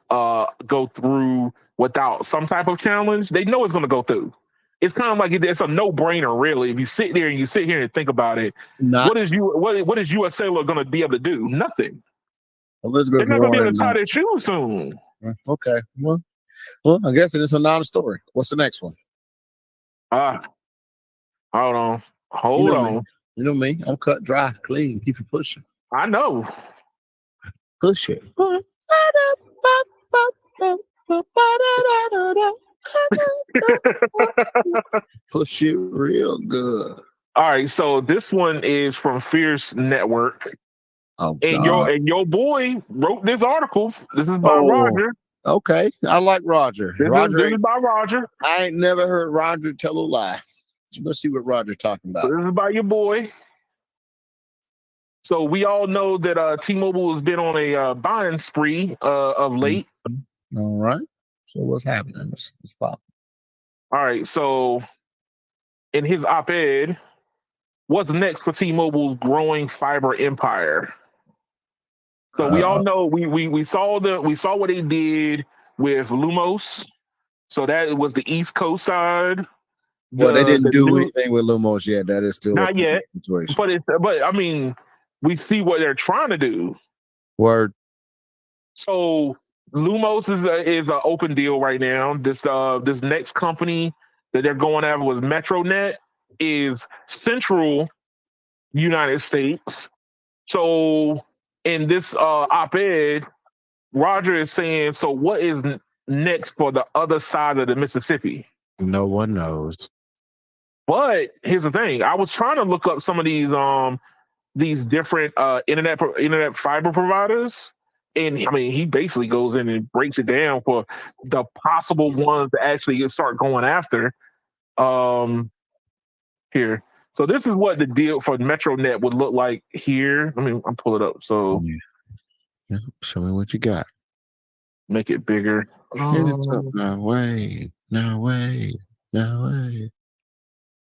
A: through without some type of challenge. They know it's going to go through. It's kind of like it's a no-brainer, really. If you sit here and think about it, what is US Cellular going to be able to do? Nothing.
B: Elizabeth,
A: they're not going to be able to tie their shoes soon.
B: Okay, well, I guess it is a non-story. What's the next one?
A: Hold on. Hold on.
B: You know me. I'm cut dry, clean. Keep it pushing.
A: I know.
B: Push it. Push it real good.
A: All right, so this one is from Fierce Network.
B: Oh,
A: and your boy wrote this article. This is by Roger.
B: Okay, I like Roger.
A: This is by Roger.
B: I ain't never heard Roger tell a lie. Let's see what Roger's talking about.
A: So this is by your boy. So we all know that T-Mobile has been on a buying spree of late.
B: All right. So what's happening? Let's pop.
A: All right. So in his op-ed, what's next for T-Mobile's growing fiber empire? So we all know we saw what they did with Lumos. So that was the East Coast side.
B: Well, they didn't do anything with Lumos yet. That is still
A: not yet. Situation. But I mean, we see what they're trying to do.
B: Word.
A: So Lumos is an open deal right now. This next company that they're going after with MetroNet is Central United States. So in this op-ed, Roger is saying, so what is next for the other side of the Mississippi?
E: No one knows.
A: But here's the thing: I was trying to look up some of these different internet fiber providers, and I mean, he basically goes in and breaks it down for the possible ones to actually start going after. Here, so this is what the deal for MetroNet would look like here. I'll pull it up. So,
E: yeah. Show me what you got.
A: Make it bigger.
E: No way.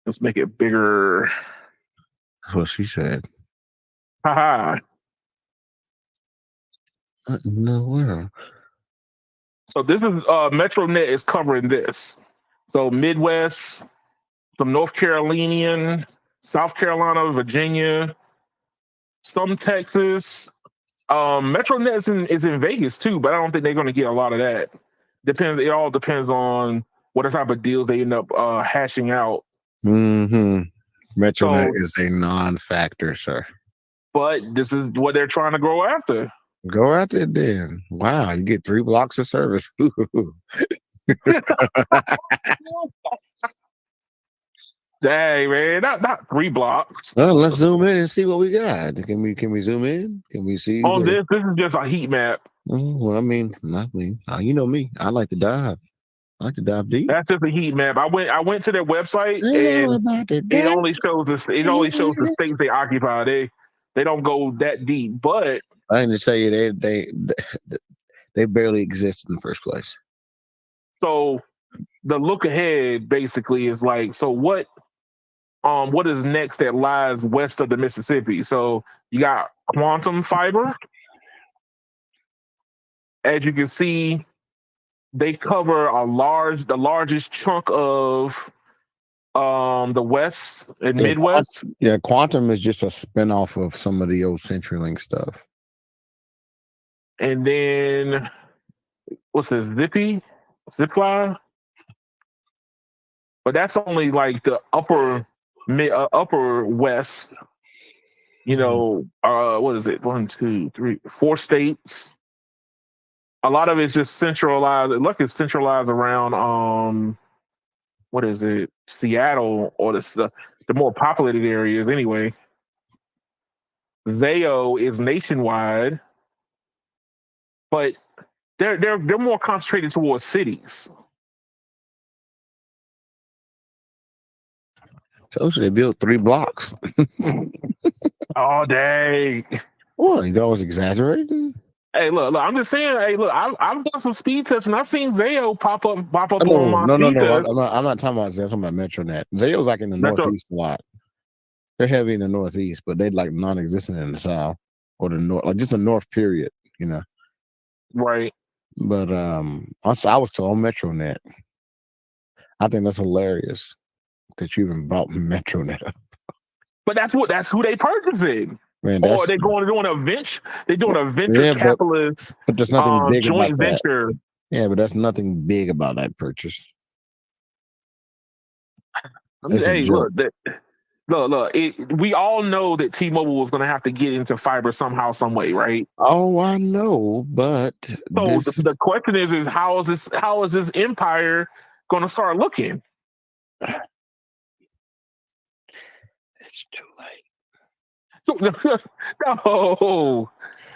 A: Let's make it bigger.
E: That's what she said.
A: Haha.
E: No world.
A: So this is MetroNet is covering this. So Midwest, some North Carolinian, South Carolina, Virginia, some Texas. MetroNet is in Vegas too, but I don't think they're going to get a lot of that. It all depends on what type of deals they end up hashing out.
E: Mm-hmm. MetroNet is a non-factor, sir.
A: But this is what they're trying to grow after.
E: Go out there then. Wow, you get 3 blocks of service.
A: Dang, man, not 3 blocks.
E: Well, let's zoom in and see what we got. Can we zoom in? Can we see?
A: On this is just a heat map.
E: Well, you know me. I like to dive. I like to dive deep.
A: That's just a heat map. I went to their website and it only shows the states they occupy. They don't go that deep. But
E: I need to tell you, they barely exist in the first place.
A: So the look ahead basically is like, so what is next that lies west of the Mississippi? So you got Quantum Fiber. As you can see, they cover the largest chunk of the West and Midwest.
E: Quantum is just a spinoff of some of the old CenturyLink stuff.
A: And then what's this? Zipline? But that's only like the upper West. You know, what is it? 1, 2, 3, 4 states. A lot of it's just centralized. Luckily, it's centralized around what is it? Seattle or the more populated areas. Anyway, Zayo is nationwide, but they're more concentrated towards cities.
E: So they built 3 blocks.
A: Oh, dang.
E: Well, he's always exaggerating.
A: Hey, look, I'm just saying, I've done some speed tests and I've seen Zayo pop up on my speed test.
E: I'm not talking about Zayo, I'm talking about MetroNet. Zayo's like in the Northeast a lot. They're heavy in the Northeast, but they like non-existent in the South or the North, like just a North period, you know.
A: Right.
E: But also I was told MetroNet. I think that's hilarious that you even brought MetroNet up.
A: But that's who they purchasing.
E: Man,
A: or they're doing a venture capitalist
E: but there's nothing big
A: joint
E: about
A: venture.
E: That. Yeah, but that's nothing big about that purchase.
A: Hey, look, we all know that T-Mobile was going to have to get into fiber somehow, some way, right?
E: Oh, I know, but
A: so the question is how is this empire going to start looking?
E: It's too late.
A: No,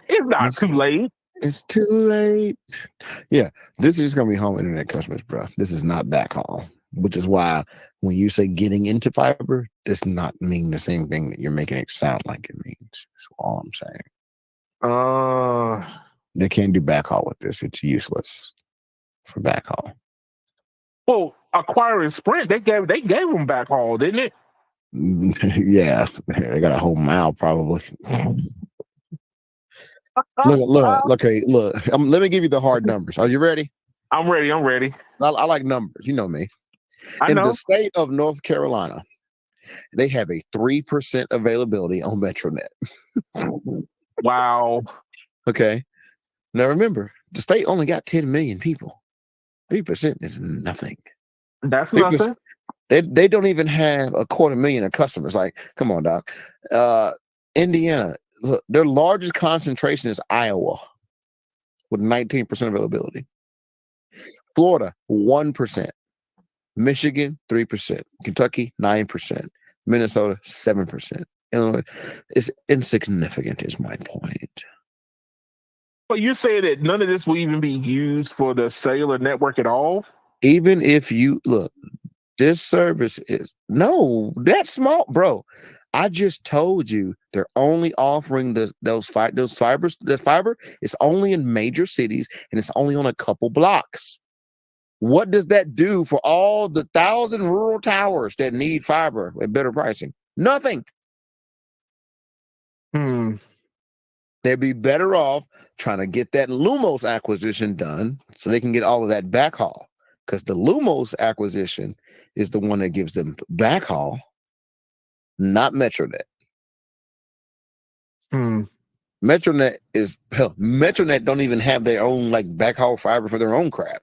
A: it's not too late.
E: It's too late. Yeah, this is going to be home internet customers, bro. This is not backhaul, which is why when you say getting into fiber, does not mean the same thing that you're making it sound like it means. That's all I'm saying. They can't do backhaul with this. It's useless for backhaul.
A: Well, acquiring Sprint, they gave them backhaul, didn't it?
E: Yeah, they got a whole mile probably. Look. Let me give you the hard numbers. Are you ready?
A: I'm ready.
E: I like numbers. You know me.
A: I know.
E: The state of North Carolina, they have a 3% availability on MetroNet.
A: Wow.
E: Okay. Now remember, the state only got 10 million people. 3% is nothing.
A: That's nothing.
E: They don't even have 250,000 of customers. Like, come on, doc. Indiana, look, their largest concentration is Iowa with 19% availability. Florida, 1%. Michigan, 3%. Kentucky, 9%. Minnesota, 7%. Illinois, it's insignificant, is my point.
A: But you say that none of this will even be used for the cellular network at all?
E: Even if you look, this service is no, that's small, bro. I just told you they're only offering those fibers. The fiber is only in major cities and it's only on a couple blocks. What does that do for all the 1,000 rural towers that need fiber at better pricing? Nothing. They'd be better off trying to get that Lumos acquisition done so they can get all of that backhaul. Because the Lumos acquisition is the one that gives them backhaul, not Metronet. Metronet is hell. Metronet don't even have their own like backhaul fiber for their own crap.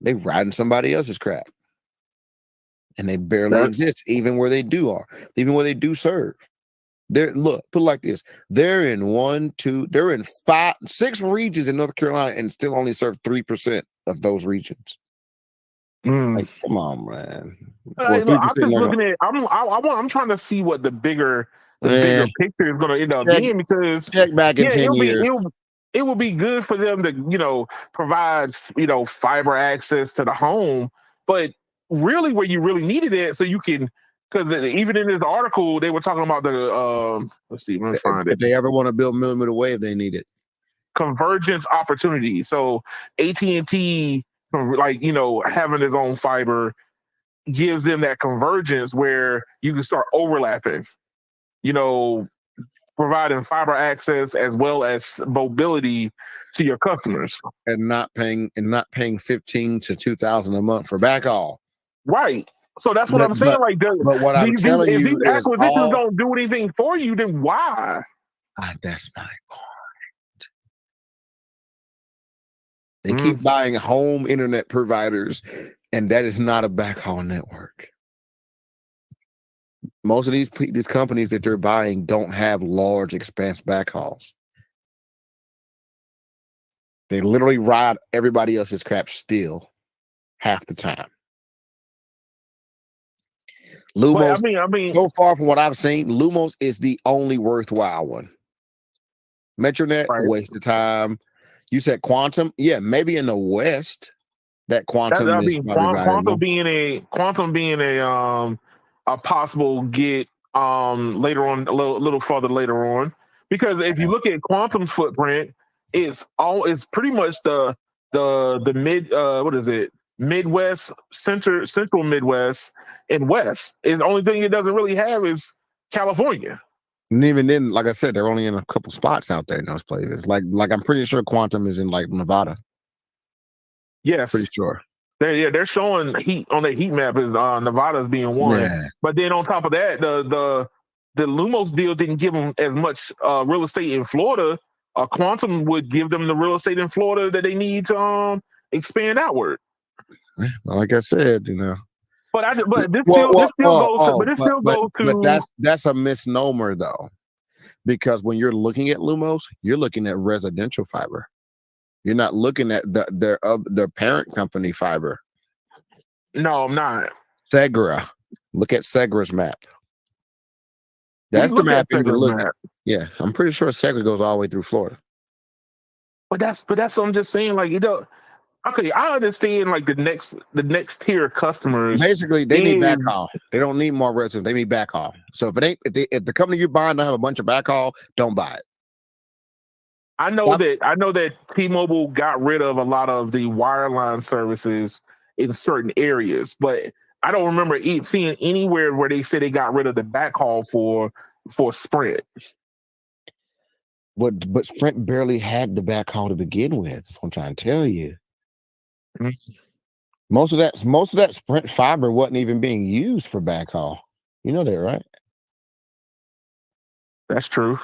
E: They riding somebody else's crap, and they barely exist, even where they do serve. They're put it like this: they're in 6 regions in North Carolina, and still only serve 3% of those regions. Like, come on, man.
A: I'm just looking at. I'm trying to see what the bigger picture is going to end up being, because
E: check back in 10 years.
A: It will be good for them to provide fiber access to the home, but really where you really needed it, so you can, because even in this article they were talking about the let's see, let me find it.
E: If they ever want to build millimeter wave, they need it.
A: Convergence opportunity. So AT&T, having its own fiber gives them that convergence where you can start overlapping, providing fiber access as well as mobility to your customers,
E: and not paying $15 to $2,000 a month for backhaul.
A: Right. So that's what I'm saying.
E: But what I'm telling you
A: these
E: is
A: acquisitions don't do anything for you, then why?
E: That's my point. They keep buying home internet providers, and that is not a backhaul network. Most of these companies that they're buying don't have large expanse backhauls. They literally ride everybody else's crap still half the time. Lumos,
A: I mean,
E: so far from what I've seen, Lumos is the only worthwhile one. Metronet, waste of time. You said Quantum, yeah, maybe in the West. That Quantum is
A: Quantum being a possible get later on, a little further later on, because if you look at Quantum's footprint, it's pretty much the Midwest, central Midwest and West. And the only thing it doesn't really have is California.
E: And even then, like I said, they're only in a couple spots out there in those places. Like I'm pretty sure Quantum is in like Nevada.
A: Yes,
E: pretty sure.
A: They're showing heat on the heat map is Nevada's being one. Yeah. But then on top of that, the Lumos deal didn't give them as much real estate in Florida. Quantum would give them the real estate in Florida that they need to expand outward.
E: Like I said,
A: But this still goes to.
E: But that's a misnomer though, because when you're looking at Lumos, you're looking at residential fiber. You're not looking at their parent company fiber.
A: No, I'm not.
E: Segra. Look at Segra's map. That's the map you can look at. Yeah, I'm pretty sure Segra goes all the way through Florida.
A: But that's what I'm just saying. Like, okay, I understand. Like the next tier of customers.
E: Basically, they need backhaul. They don't need more residents. They need backhaul. So if the company you're buying don't have a bunch of backhaul, don't buy it.
A: I know that T-Mobile got rid of a lot of the wireline services in certain areas, but I don't remember seeing anywhere where they said they got rid of the backhaul for Sprint.
E: But Sprint barely had the backhaul to begin with. That's what I'm trying to tell you. Mm-hmm. Most of that Sprint fiber wasn't even being used for backhaul. You know that, right?
A: That's true.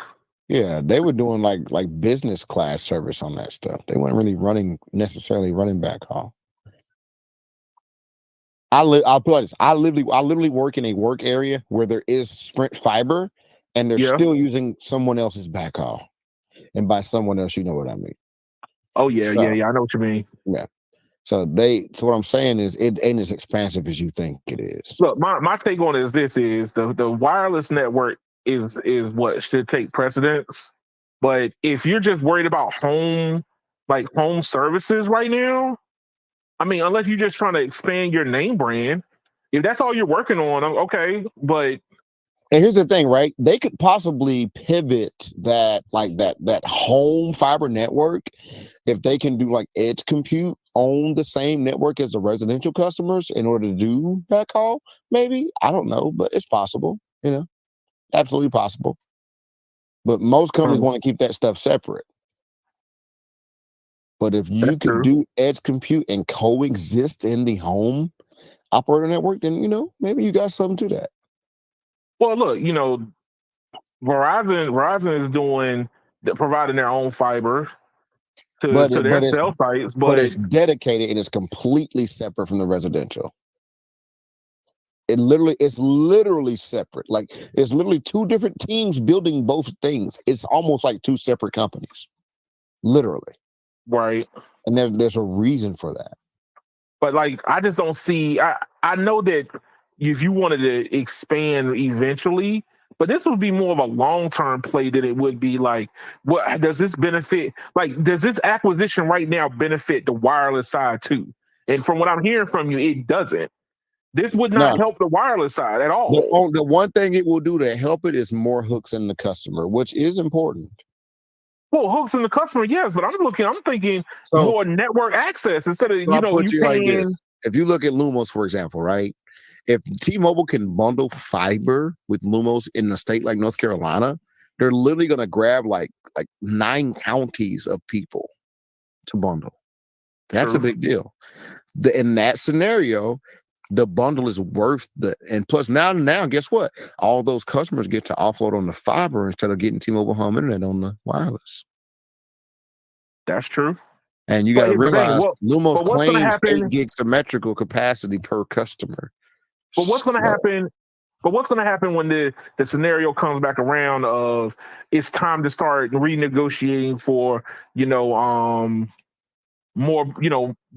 E: Yeah, they were doing like business class service on that stuff. They weren't really necessarily running backhaul. I'll put this. I literally work in a work area where there is Sprint fiber, and they're still using someone else's backhaul. And by someone else, you know what I mean.
A: Oh yeah, yeah. I know what you mean.
E: Yeah. So what I'm saying is it ain't as expansive as you think it is.
A: Look, my take on it is this: is the wireless network is what should take precedence. But if you're just worried about home services right now, I mean, unless you're just trying to expand your name brand, if that's all you're working on, okay. But
E: and here's the thing, right? They could possibly pivot that home fiber network if they can do like edge compute on the same network as the residential customers in order to do backhaul. Maybe, I don't know, but it's possible. Absolutely possible. But most companies want to keep that stuff separate. But if you could do edge compute and coexist in the home operator network, then maybe you got something to that.
A: Well, look, Verizon is providing their own fiber to their cell sites,
E: but it's dedicated and it's completely separate from the residential. It's literally separate. Like it's literally two different teams building both things. It's almost like two separate companies, literally.
A: Right.
E: And there's a reason for that.
A: But like, I just don't see. I know that if you wanted to expand eventually, but this would be more of a long-term play than it would be like, what does this benefit? Like, does this acquisition right now benefit the wireless side too? And from what I'm hearing from you, it doesn't. This would not help the wireless side at all.
E: The one thing it will do to help it is more hooks in the customer, which is important.
A: Well, hooks in the customer, yes, but I'm thinking more network access instead of you paying.
E: Like this. If you look at Lumos, for example, right? If T-Mobile can bundle fiber with Lumos in a state like North Carolina, they're literally going to grab like 9 counties of people to bundle. That's a big deal. In that scenario, the bundle is worth and plus now guess what? All those customers get to offload on the fiber instead of getting T-Mobile home internet on the wireless.
A: That's true.
E: And you got to realize Lumos claims 8 gig symmetrical capacity per customer.
A: But what's going to happen? But what's going to happen when the scenario comes back around of it's time to start renegotiating for more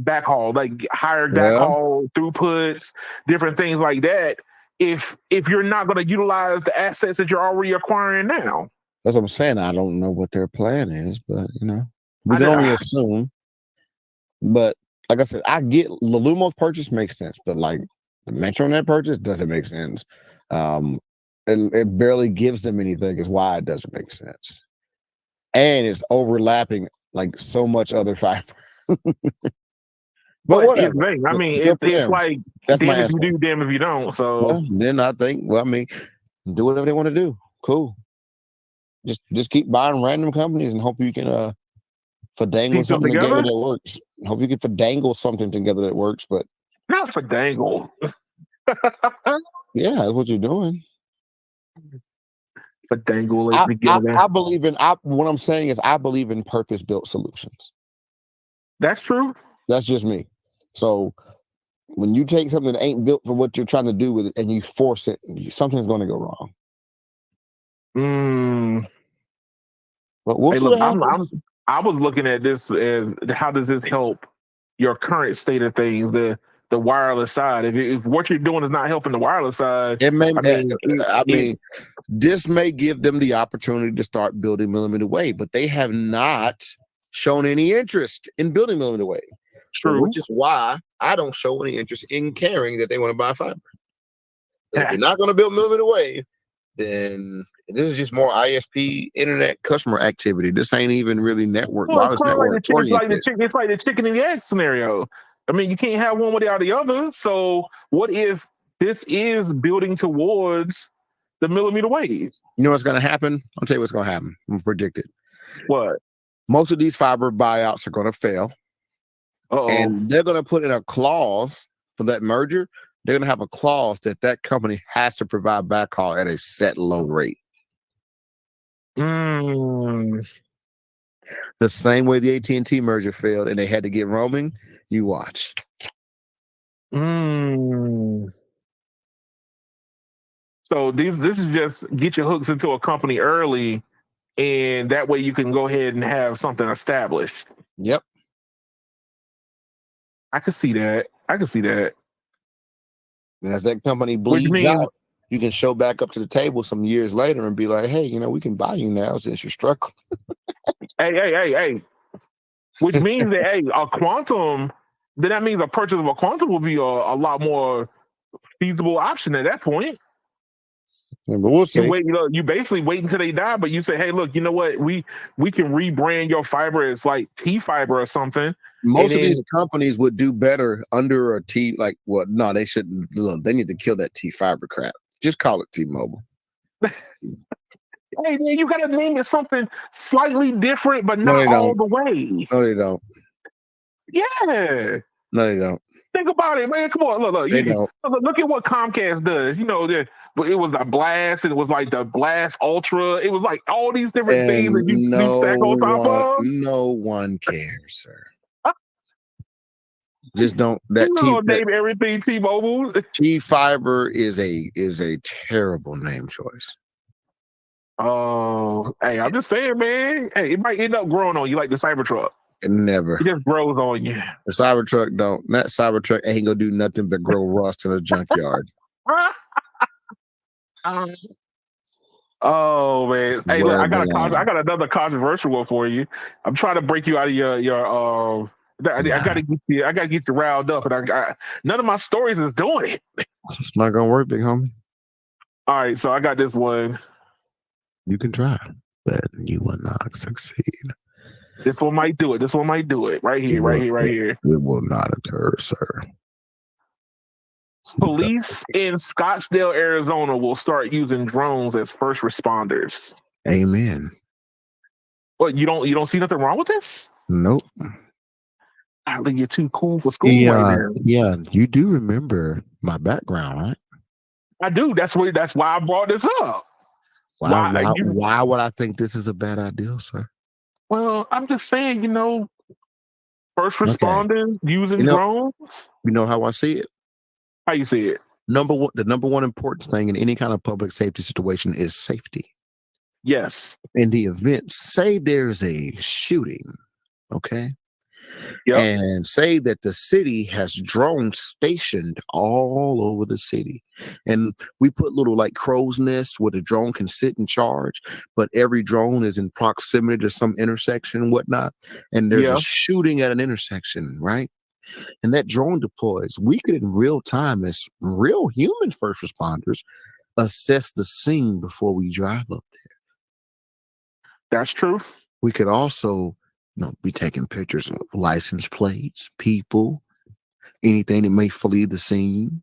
A: backhaul, like higher backhaul throughputs, different things like that. If you're not going to utilize the assets that you're already acquiring now,
E: that's what I'm saying. I don't know what their plan is, but we can only assume. But like I said, I get the Lumos purchase makes sense, but like the MetroNet purchase doesn't make sense. And it barely gives them anything is why it doesn't make sense. And it's overlapping like so much other fiber. But whatever.
A: I mean, it's like damn if you do, damn if you don't. So
E: then I think, do whatever they want to do. Cool. Just keep buying random companies and hope you can finagle something together that works. Hope you can finagle something together that works, but
A: not finagle.
E: Yeah, that's what you're doing.
A: Finagle it together.
E: I believe in. What I'm saying is, I believe in purpose-built solutions.
A: That's true.
E: That's just me. So when you take something that ain't built for what you're trying to do with it and you force it, something's going to go wrong. But we'll see.
A: I was looking at this as how does this help your current state of things, the wireless side. If what you're doing is not helping the wireless side,
E: this may give them the opportunity to start building millimeter wave, but they have not shown any interest in building millimeter wave.
A: True.
E: Which is why I don't show any interest in caring that they want to buy fiber. If you're not going to build millimeter wave, then this is just more ISP internet customer activity. This ain't even really network.
A: Well, it's like the chicken and the egg scenario. I mean, you can't have one without the other. So what if this is building towards the millimeter waves?
E: You know what's going to happen? I'll tell you what's going to happen. I'm predicted.
A: What?
E: Most of these fiber buyouts are going to fail. And they're going to put in a clause for that merger. They're going to have a clause that company has to provide backhaul at a set low rate. The same way the AT&T merger failed and they had to get roaming. You watch.
A: So this is just get your hooks into a company early, and that way you can go ahead and have something established.
E: Yep.
A: I can see that. I can see that.
E: And as that company
A: Which
E: bleeds
A: means,
E: out, you can show back up to the table some years later and be like, hey, we can buy you now since you're struggling.
A: hey. Which means that, hey, a quantum, then that means a purchase of a quantum will be a lot more feasible option at that point.
E: Yeah, but we'll see.
A: You wait, you basically wait until they die, but you say, hey, look, you know what? We can rebrand your fiber as like T fiber or something.
E: Most of these companies would do better under a T, like, well, no, they shouldn't. Look, they need to kill that T fiber crap. Just call it T-Mobile.
A: Hey, man, you got to name it something slightly different, but not all the way.
E: No, they don't.
A: Yeah.
E: No, they don't.
A: Think about it, man. Come on, look at what Comcast does. It was a Blast, and it was like the Blast Ultra. It was like all these different things that you stack on top of.
E: No one cares, sir. Just don't.
A: Name everything T-Mobile.
E: T-Fiber is a terrible name choice.
A: Oh, hey, I'm just saying, man. Hey, it might end up growing on you like the Cybertruck.
E: Never.
A: It just grows on you.
E: The Cybertruck don't. That Cybertruck ain't gonna do nothing but grow rust in a junkyard.
A: Oh man! Hey, look, I got another controversial one for you. I'm trying to break you out of your. I gotta get you riled up, and none of my stories is doing it.
E: It's not gonna work, big homie.
A: All right, so I got this one.
E: You can try, but you will not succeed.
A: This one might do it. Right here.
E: It will not occur, sir.
A: Police in Scottsdale, Arizona will start using drones as first responders.
E: Amen.
A: What, you don't see nothing wrong with this?
E: Nope.
A: I think you're too cool for school right now.
E: Yeah, you do remember my background, right?
A: I do. That's why I brought this up.
E: Why would I think this is a bad idea, sir?
A: Well, I'm just saying, first responders using drones.
E: You know how I see it?
A: How you see it?
E: The number one important thing in any kind of public safety situation is safety.
A: Yes.
E: In the event, say there's a shooting, okay?
A: Yep.
E: And say that the city has drones stationed all over the city. And we put little like crow's nests where the drone can sit and charge, but every drone is in proximity to some intersection and whatnot. And there's a shooting at an intersection, right? And that drone deploys. We could in real time, as real human first responders, assess the scene before we drive up there.
A: That's true.
E: We could also be taking pictures of license plates, people, anything that may flee the scene.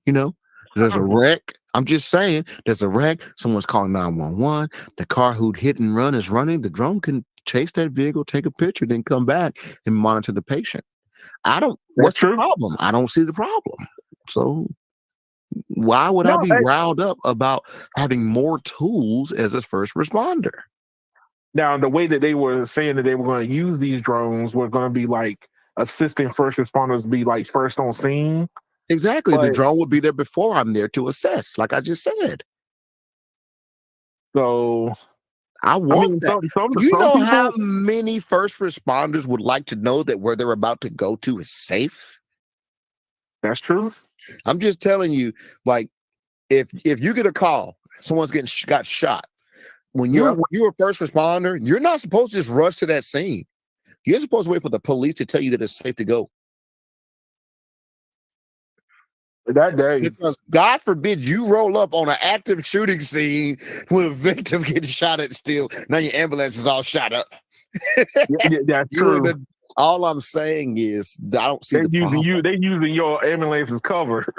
E: There's a wreck. I'm just saying, there's a wreck. Someone's calling 911. The car who hit and run is running. The drone can chase that vehicle, take a picture, then come back and monitor the patient. What's the problem? I don't see the problem. So why would I be riled up about having more tools as a first responder?
A: Now, the way that they were saying that they were going to use these drones were going to be like assisting first responders be like first on scene.
E: Exactly. The drone would be there before I'm there to assess, like I just said.
A: So
E: I want that. How many first responders would like to know that where they're about to go to is safe?
A: That's true.
E: I'm just telling you, like, if you get a call, someone's got shot. When you're a first responder, you're not supposed to just rush to that scene. You're supposed to wait for the police to tell you that it's safe to go.
A: That day,
E: because God forbid you roll up on an active shooting scene when a victim gets shot at still. Now your ambulance is all shot up.
A: That's true.
E: All I'm saying is I don't see the problem.
A: They using your ambulance as cover.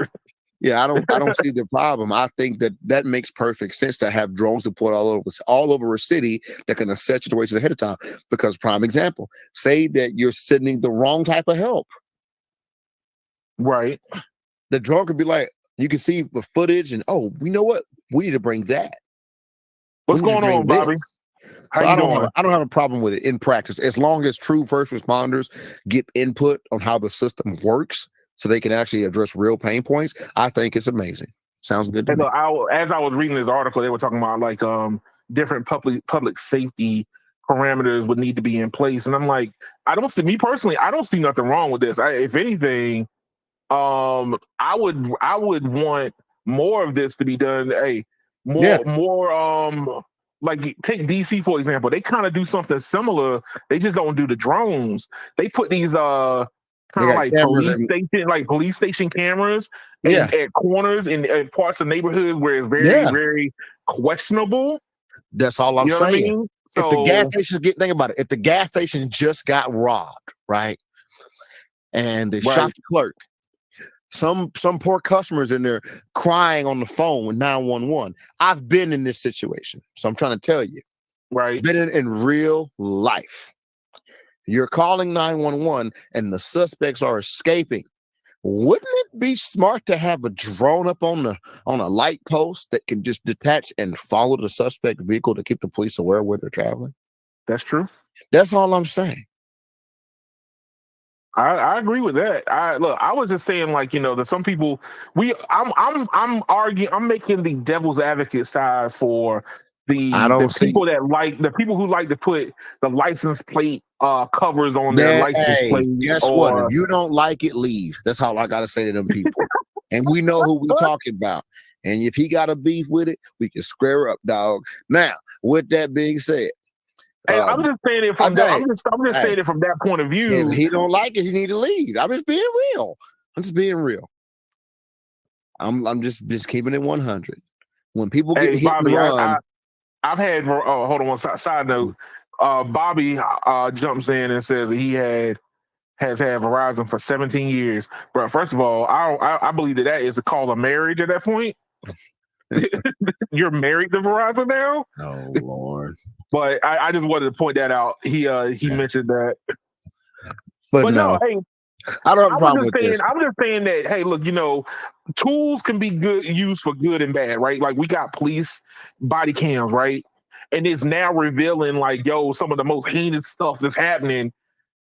E: Yeah, I don't see the problem. I think that makes perfect sense to have drones deployed all over a city that can assess situations ahead of time. Because prime example, say that you're sending the wrong type of help.
A: Right.
E: The drone could be like, you can see the footage and you know what? We need to bring that.
A: What's going on, Bobby?
E: So I don't have a problem with it in practice, as long as true first responders get input on how the system works, so they can actually address real pain points. I think it's amazing. Sounds good to me.
A: As I was reading this article, they were talking about like different public safety parameters would need to be in place, and I'm like, I don't see nothing wrong with this. If anything, I would want more of this to be done. Hey,
E: Yeah.
A: more like take DC for example. They kind of do something similar. They just don't do the drones. They put these kind
E: They
A: of
E: got
A: like
E: cameras and
A: police station cameras
E: yeah,
A: at corners in parts of neighborhoods where it's very,
E: yeah.
A: very questionable.
E: That's all I'm
A: You know what I
E: saying.
A: mean?
E: If the gas
A: So
E: station think about it, if the gas station just got robbed, right? And they shot
A: right,
E: the clerk, some poor customers in there crying on the phone with 911. I've been in this situation, so I'm trying to tell you,
A: right.
E: been in real life. You're calling 911 and the suspects are escaping. Wouldn't it be smart to have a drone up on a light post that can just detach and follow the suspect vehicle to keep the police aware where they're traveling?
A: That's true.
E: That's all I'm saying.
A: I agree with that. I was just saying, like, that some people I'm arguing, I'm making the devil's advocate side for
E: I
A: the
E: don't see
A: people the people who like to put the license plate covers on their
E: that.
A: license
E: Hey,
A: plate
E: guess what? If
A: or
E: you don't like it, leave. That's all I gotta say to them people. And we know who we talking about. And if he got a beef with it, we can square up, dog. Now, with that being said,
A: hey, I'm just saying it from that. I'm just saying it from that point of view.
E: If he don't like it, he need to leave. I'm just being real. I'm just being real. I'm just keeping it 100. When people get hit
A: Bobby,
E: and run,
A: I've had hold on one side note. Bobby jumps in and says that he has had Verizon for 17 years. But first of all, I believe that is a call of marriage at that point. You're married to Verizon now.
E: oh Lord.
A: But I just wanted to point that out. He mentioned that.
E: But
A: no,
E: no,
A: hey,
E: I don't have a problem with this.
A: I'm just saying that, hey, look, tools can be used for good and bad, right? Like we got police body cams, right? And it's now revealing like, yo, some of the most heinous stuff that's happening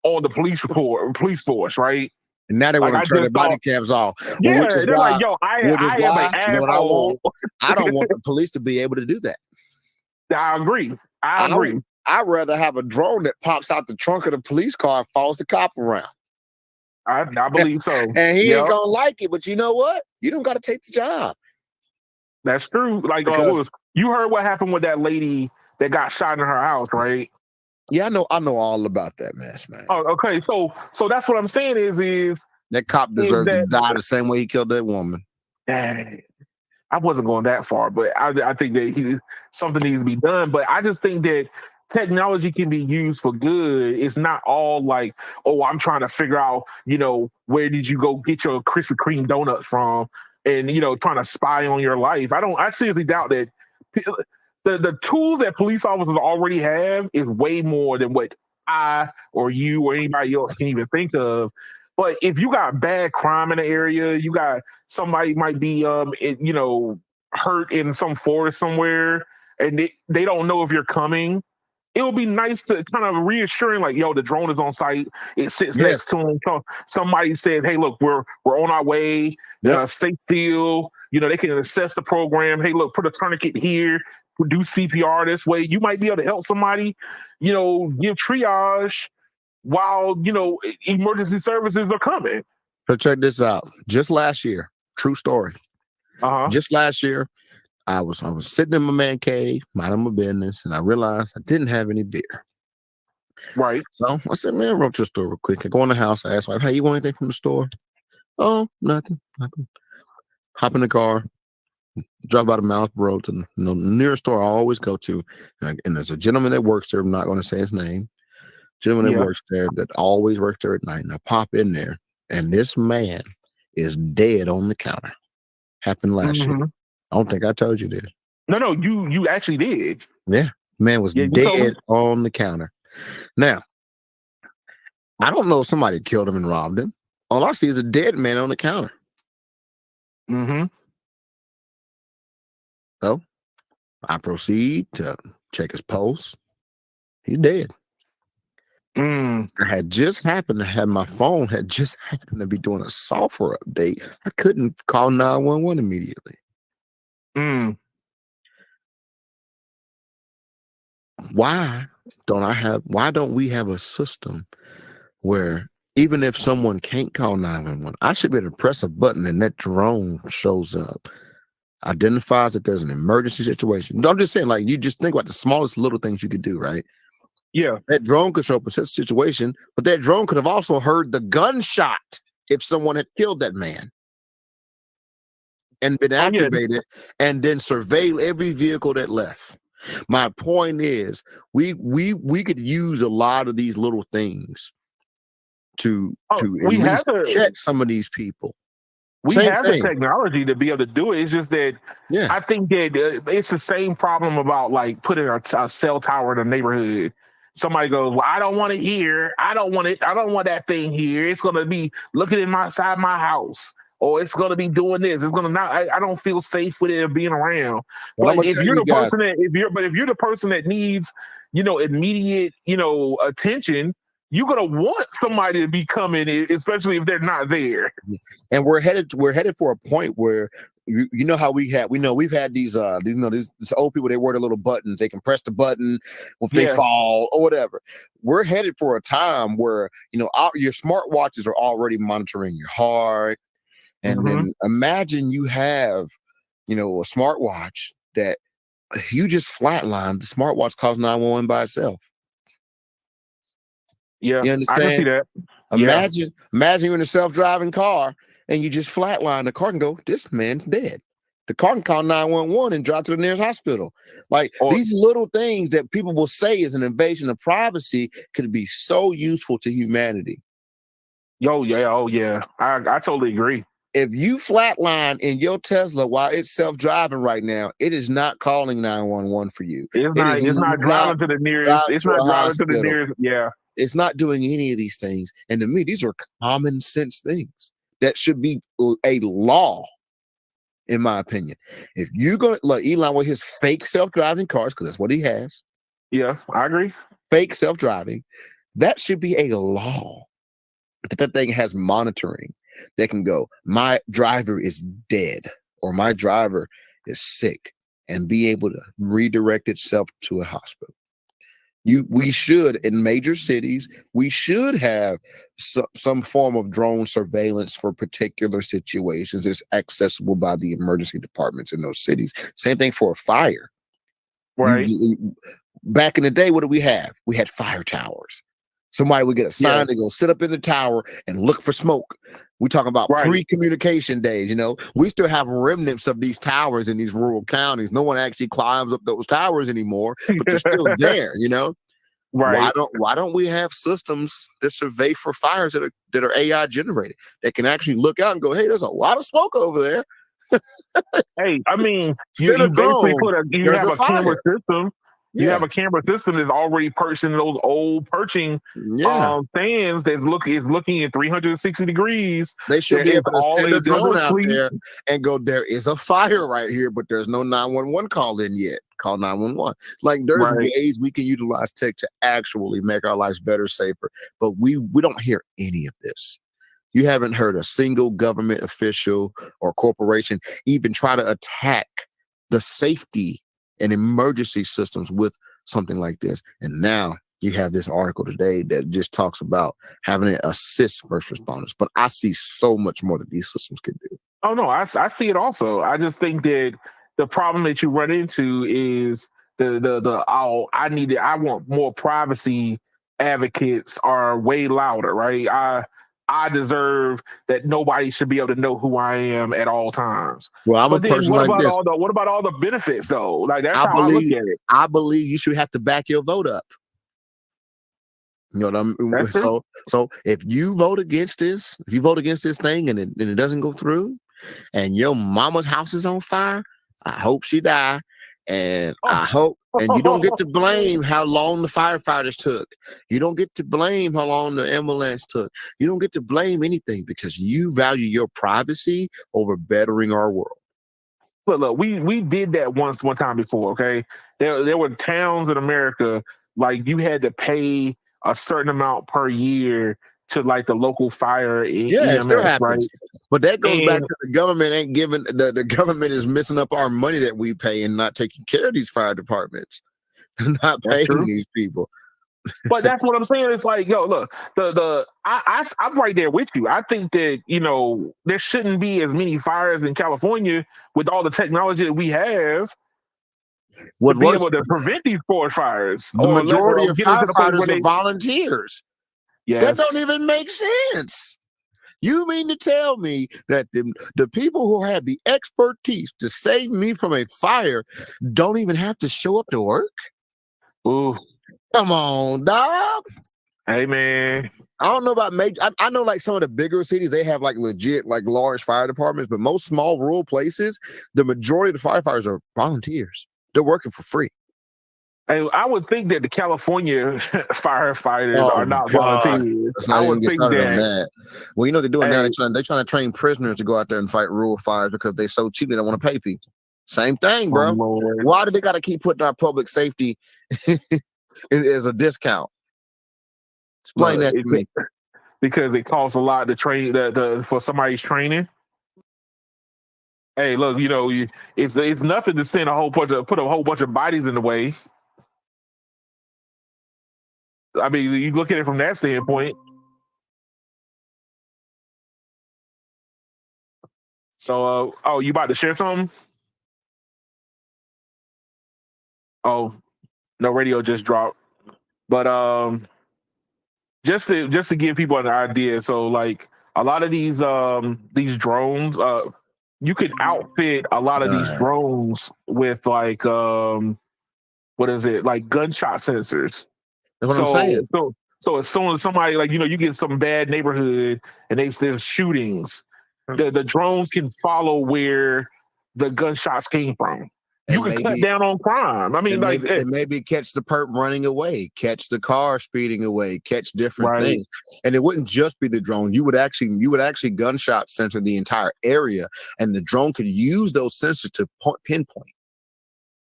A: on the police force, right?
E: And now they
A: Like
E: want to turn their body cams off.
A: Yeah,
E: Which is
A: they're
E: why,
A: like, yo, I am an
E: you know what I want?
A: asshole.
E: I don't want the police to be able to do that.
A: I agree.
E: I'd rather have a drone that pops out the trunk of the police car and follows the cop around.
A: I believe so.
E: And he ain't gonna like it, but you know what? You don't got to take the job.
A: That's true. Like, you heard what happened with that lady that got shot in her house, right?
E: Yeah, I know all about that mess, man.
A: Oh, okay. So that's what I'm saying is
E: that cop deserves to die the same way he killed that woman.
A: I wasn't going that far, but I think that something needs to be done. But I just think that technology can be used for good. It's not all like, oh, I'm trying to figure out, where did you go get your Krispy Kreme donuts from, and trying to spy on your life. I seriously doubt that the tools that police officers already have is way more than what I or you or anybody else can even think of. But if you got bad crime in the area, you got somebody might be hurt in some forest somewhere, and they don't know if you're coming. It would be nice to kind of reassuring, like, yo, the drone is on site. It sits next to him. Somebody said, hey, look, we're on our way. Stay still. They can assess the program. Hey, look, put a tourniquet here. Do CPR this way. You might be able to help somebody, give triage while, emergency services are coming.
E: So check this out. Just last year, true story. Just last year, I was sitting in my man cave, minding my business, and I realized I didn't have any beer.
A: Right.
E: So I said, man, run to the store real quick. I go in the house, I ask my wife, hey, you want anything from the store? Oh, nothing. Hop in the car, drive out of Mouthboro to the nearest store I always go to. And there's a gentleman that works there. I'm not going to say his name. Gentleman that works there that always works there at night. And I pop in there, and this man is dead on the counter. Happened last year. I don't think I told you this.
A: No, you actually did.
E: Yeah, man was dead on the counter. Now, I don't know if somebody killed him and robbed him. All I see is a dead man on the counter. So I proceed to check his pulse. He's dead. I had just happened to have my phone had just happened to be doing a software update. I couldn't call 911 immediately. Why don't we have a system where even if someone can't call 911, I should be able to press a button and that drone shows up, identifies that there's an emergency situation. No, I'm just saying, like, you just think about the smallest little things you could do, right?
A: Yeah.
E: That drone could show up in such a situation, but that drone could have also heard the gunshot if someone had killed that man and been activated and then surveil every vehicle that left. My point is, we could use a lot of these little things to at least catch some of these people.
A: We have the technology to be able to do it. It's just that I think that it's the same problem about like putting a cell tower in a neighborhood. Somebody goes, well, I don't want it here. I don't want it. I don't want that thing here. It's going to be looking inside my house, or it's going to be doing this. It's going to not. I don't feel safe with it being around.
E: Well,
A: but if you're the person that if you're the person that needs, immediate, attention, you're gonna want somebody to be coming, especially if they're not there.
E: And we're headed for a point where you know how we've had these old people. They wear the little buttons. They can press the button if they fall or whatever. We're headed for a time where your smartwatches are already monitoring your heart, and then imagine you have a smartwatch that you just flatline. The smartwatch calls 911 by itself.
A: Yeah,
E: you understand?
A: I can see that.
E: Imagine you're in a self-driving car and you just flatline. The car can go, this man's dead. The car can call 911 and drive to the nearest hospital. Like these little things that people will say is an invasion of privacy could be so useful to humanity.
A: I totally agree.
E: If you flatline in your Tesla while it's self-driving right now, it is not calling 911 for you.
A: It's not driving to the nearest. It's not driving to the nearest. Yeah.
E: It's not doing any of these things. And to me, these are common sense things that should be a law, in my opinion. If you're going to, like Elon with his fake self-driving cars, because that's what he has.
A: Yeah, I agree.
E: Fake self-driving, that should be a law. That thing has monitoring that can go, my driver is dead or my driver is sick, and be able to redirect itself to a hospital. We should, in major cities, we should have some form of drone surveillance for particular situations that's accessible by the emergency departments in those cities. Same thing for a fire.
A: Right.
E: Back in the day, what did we have? We had fire towers. Somebody would get a sign to go sit up in the tower and look for smoke. We talk about pre-communication days. We still have remnants of these towers in these rural counties. No one actually climbs up those towers anymore, but they're still there. Right? Why don't we have systems that survey for fires that are AI generated, that can actually look out and go, hey, there's a lot of smoke over there.
A: Hey, I mean, you basically have a camera system. You have a camera system that's already perched in those old perching stands that is looking at 360 degrees.
E: They should be able to send a drone out there and go, there is a fire right here, but there's no 911 call in yet. Call 911. Like, there's ways we can utilize tech to actually make our lives better, safer. But we don't hear any of this. You haven't heard a single government official or corporation even try to attack the safety and emergency systems with something like this. And now you have this article today that just talks about having it assist first responders. But I see so much more that these systems can do.
A: Oh no, I see it also. I just think that the problem that you run into is I want more privacy advocates are way louder, right? I deserve that nobody should be able to know who I am at all times.
E: Well, I'm a person like this.
A: What about all the benefits though? Like, that's how I look at it.
E: I believe you should have to back your vote up. You know what I mean? So if you vote against this, thing and it doesn't go through, and your mama's house is on fire, I hope she die. And I hope, and you don't get to blame how long the firefighters took. You don't get to blame how long the ambulance took. You don't get to blame anything, because you value your privacy over bettering our world.
A: But look, we did that one time before. Okay, there were towns in America, like, you had to pay a certain amount per year to, like, the local fire.
E: It still happens, right? But that goes back to the government ain't giving. The government is messing up our money that we pay and not taking care of these fire departments. They're not paying these people.
A: But that's what I'm saying. It's like, yo, look, I'm right there with you. I think that, you know, there shouldn't be as many fires in California with all the technology that we have to be able to prevent these forest fires.
B: The majority of
A: get into the place where
B: firefighters are volunteers.
A: Yes.
B: That don't even make sense. You mean to tell me that the people who have the expertise to save me from a fire don't even have to show up to work?
A: Ooh.
B: Come on, dog.
A: Hey, man.
B: I don't know about major. I know like some of the bigger cities, they have like legit, like large fire departments, but most small rural places, the majority of the firefighters are volunteers. They're working for free.
A: I would think that the California firefighters are not volunteers.
B: I would think that. Well, you know what they're doing now? They're trying to train prisoners to go out there and fight rural fires because they're so cheap they don't want to pay people. Same thing, bro. Why do they got to keep putting our public safety as a discount? Explain that to me.
A: Because it costs a lot to train for somebody's training. Hey, look, you know, it's nothing to send put a whole bunch of bodies in the way. I mean, you look at it from that standpoint. So, you about to share something? Oh, no, radio just dropped. But just to give people an idea, so like a lot of these drones, you could outfit a lot of these drones with like what is it, like gunshot sensors.
B: That's what I'm saying.
A: So as soon as somebody, like, you know, you get some bad neighborhood and there's shootings, the drones can follow where the gunshots came from. You can cut down on crime. I mean,
B: maybe catch the perp running away, catch the car speeding away, catch different things. And it wouldn't just be the drone. You would actually gunshot center the entire area, and the drone could use those sensors to pinpoint.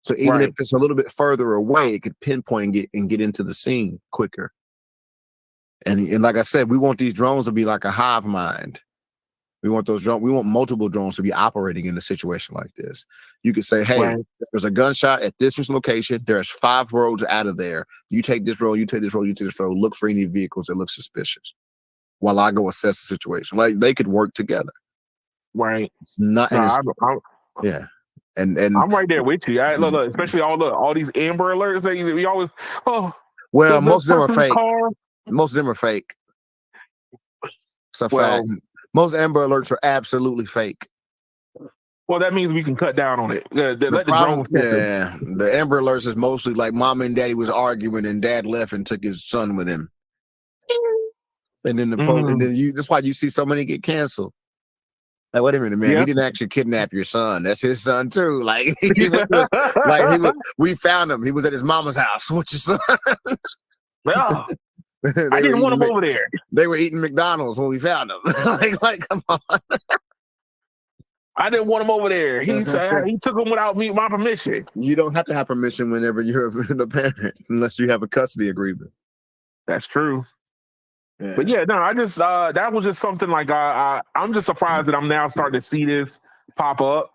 B: So even if it's a little bit further away, it could pinpoint and get into the scene quicker. And like I said, we want these drones to be like a hive mind. We want multiple drones to be operating in a situation like this. You could say, hey, there's a gunshot at this location. There's 5 roads out of there. You take this road, you take this road, you take this road. Look for any vehicles that look suspicious while I go assess the situation. Like, they could work together.
A: Right.
B: Yeah. And
A: I'm right there with you. Look, especially all these Amber Alerts that we always.
B: Well, most of them are fake. Most of them are fake. It's a fact. Most Amber Alerts are absolutely fake.
A: Well, that means we can cut down on it. The
B: Amber Alerts is mostly like mom and daddy was arguing and dad left and took his son with him. And then that's why you see so many get canceled. Like, wait a minute, man. He didn't actually kidnap your son. That's his son too. Like, we found him. He was at his mama's house with your son.
A: Well, I didn't want him over there.
B: They were eating McDonald's when we found them. like, come on.
A: I didn't want him over there. He took him without my permission.
B: You don't have to have permission whenever you're the parent, unless you have a custody agreement.
A: That's true. Yeah. But yeah, no, I just that was just something like I'm just surprised that I'm now starting to see this pop up.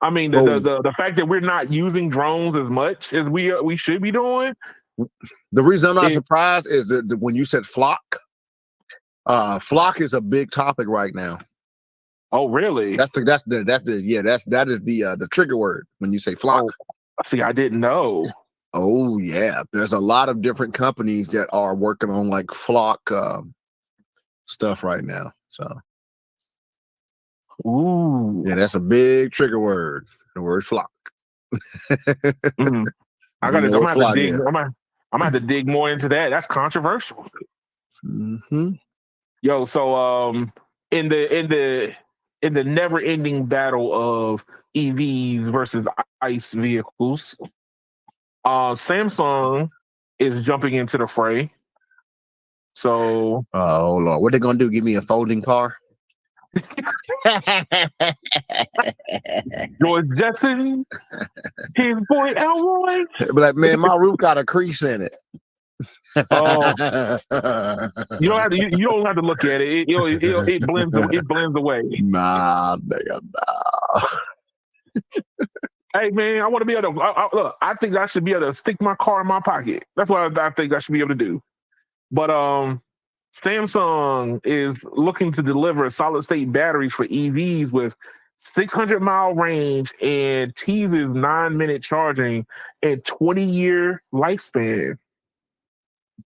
A: I mean, the fact that we're not using drones as much as we should be doing.
B: The reason I'm not surprised is that when you said flock is a big topic right now.
A: Oh, really?
B: That is the trigger word when you say flock.
A: Oh, see, I didn't know.
B: Oh yeah, there's a lot of different companies that are working on like flock stuff right now. So, yeah, that's a big trigger word. The word flock.
A: I'm gonna have to dig more into that. That's controversial.
B: Mm-hmm.
A: Yo, so in the never-ending battle of EVs versus ICE vehicles, Samsung is jumping into the fray. So,
B: oh Lord, what they gonna do? Give me a folding car?
A: George Jetson, his boy Elroy.
B: But like, man, my roof got a crease in it.
A: You don't have to look at it. It blends away.
B: Nah, nigga, nah.
A: Hey man, I want to be able to look. I think I should be able to stick my car in my pocket. That's what I think I should be able to do. But Samsung is looking to deliver solid state batteries for EVs with 600-mile range and teases 9-minute charging and 20-year lifespan.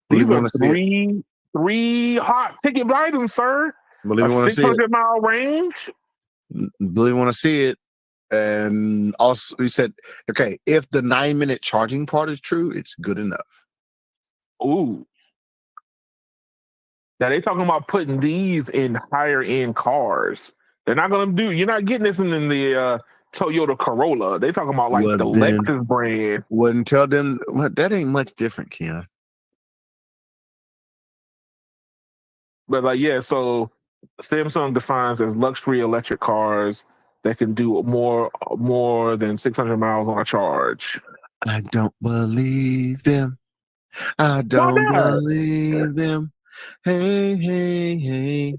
E: Believe
A: These
E: you
A: are
E: want to see it.
A: three hot ticket items, sir.
E: Believe
A: A
E: you want to see it.
A: 600-mile range.
E: Believe you want to see it. And also, he said, okay, if the 9-minute charging part is true, it's good enough.
A: Ooh. Now they talking about putting these in higher end cars. They're not gonna do. You're not getting this in the Toyota Corolla. They talking about like the Lexus brand.
E: Wouldn't tell them that ain't much different, Keon.
A: But like, yeah, so Samsung defines as luxury electric cars that can do more than 600 miles on a charge.
E: I don't believe them. I
A: Why
E: don't
A: not?
E: believe them. Hey, hey, hey.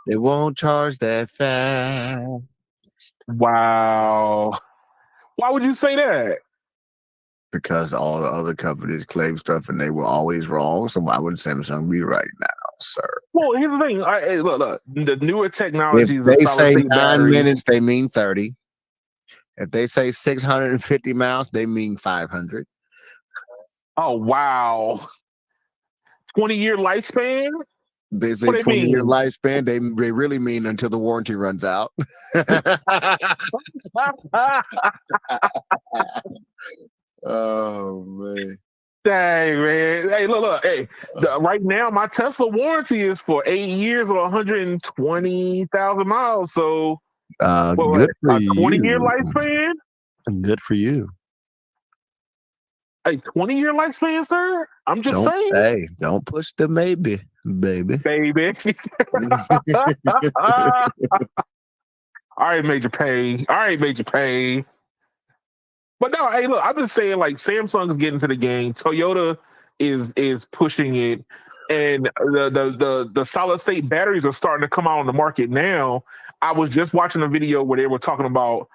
E: They won't charge that fast.
A: Wow. Why would you say that?
E: Because all the other companies claim stuff and they were always wrong. So why would Samsung be right now, sir?
A: Well, here's the thing. Hey, look. The newer technologies.
E: If they say 9
A: battery,
E: minutes, they mean 30. If they say 650 miles, they mean 500.
A: Oh wow. 20-year lifespan?
E: They say 20-year lifespan. They really mean until the warranty runs out. Oh man.
A: Dang, man. Hey, look. Hey, right now my Tesla warranty is for 8 years or 120,000 miles. So
E: good for
A: a 20-year
E: you.
A: lifespan?
E: Good for you.
A: A 20-year lifespan, sir? I'm just saying.
E: Hey, don't push the maybe, baby.
A: All right, Major Pay. But no, hey, look, I've been saying like Samsung is getting to the game. Toyota is pushing it, and the solid state batteries are starting to come out on the market now. I was just watching a video where they were talking about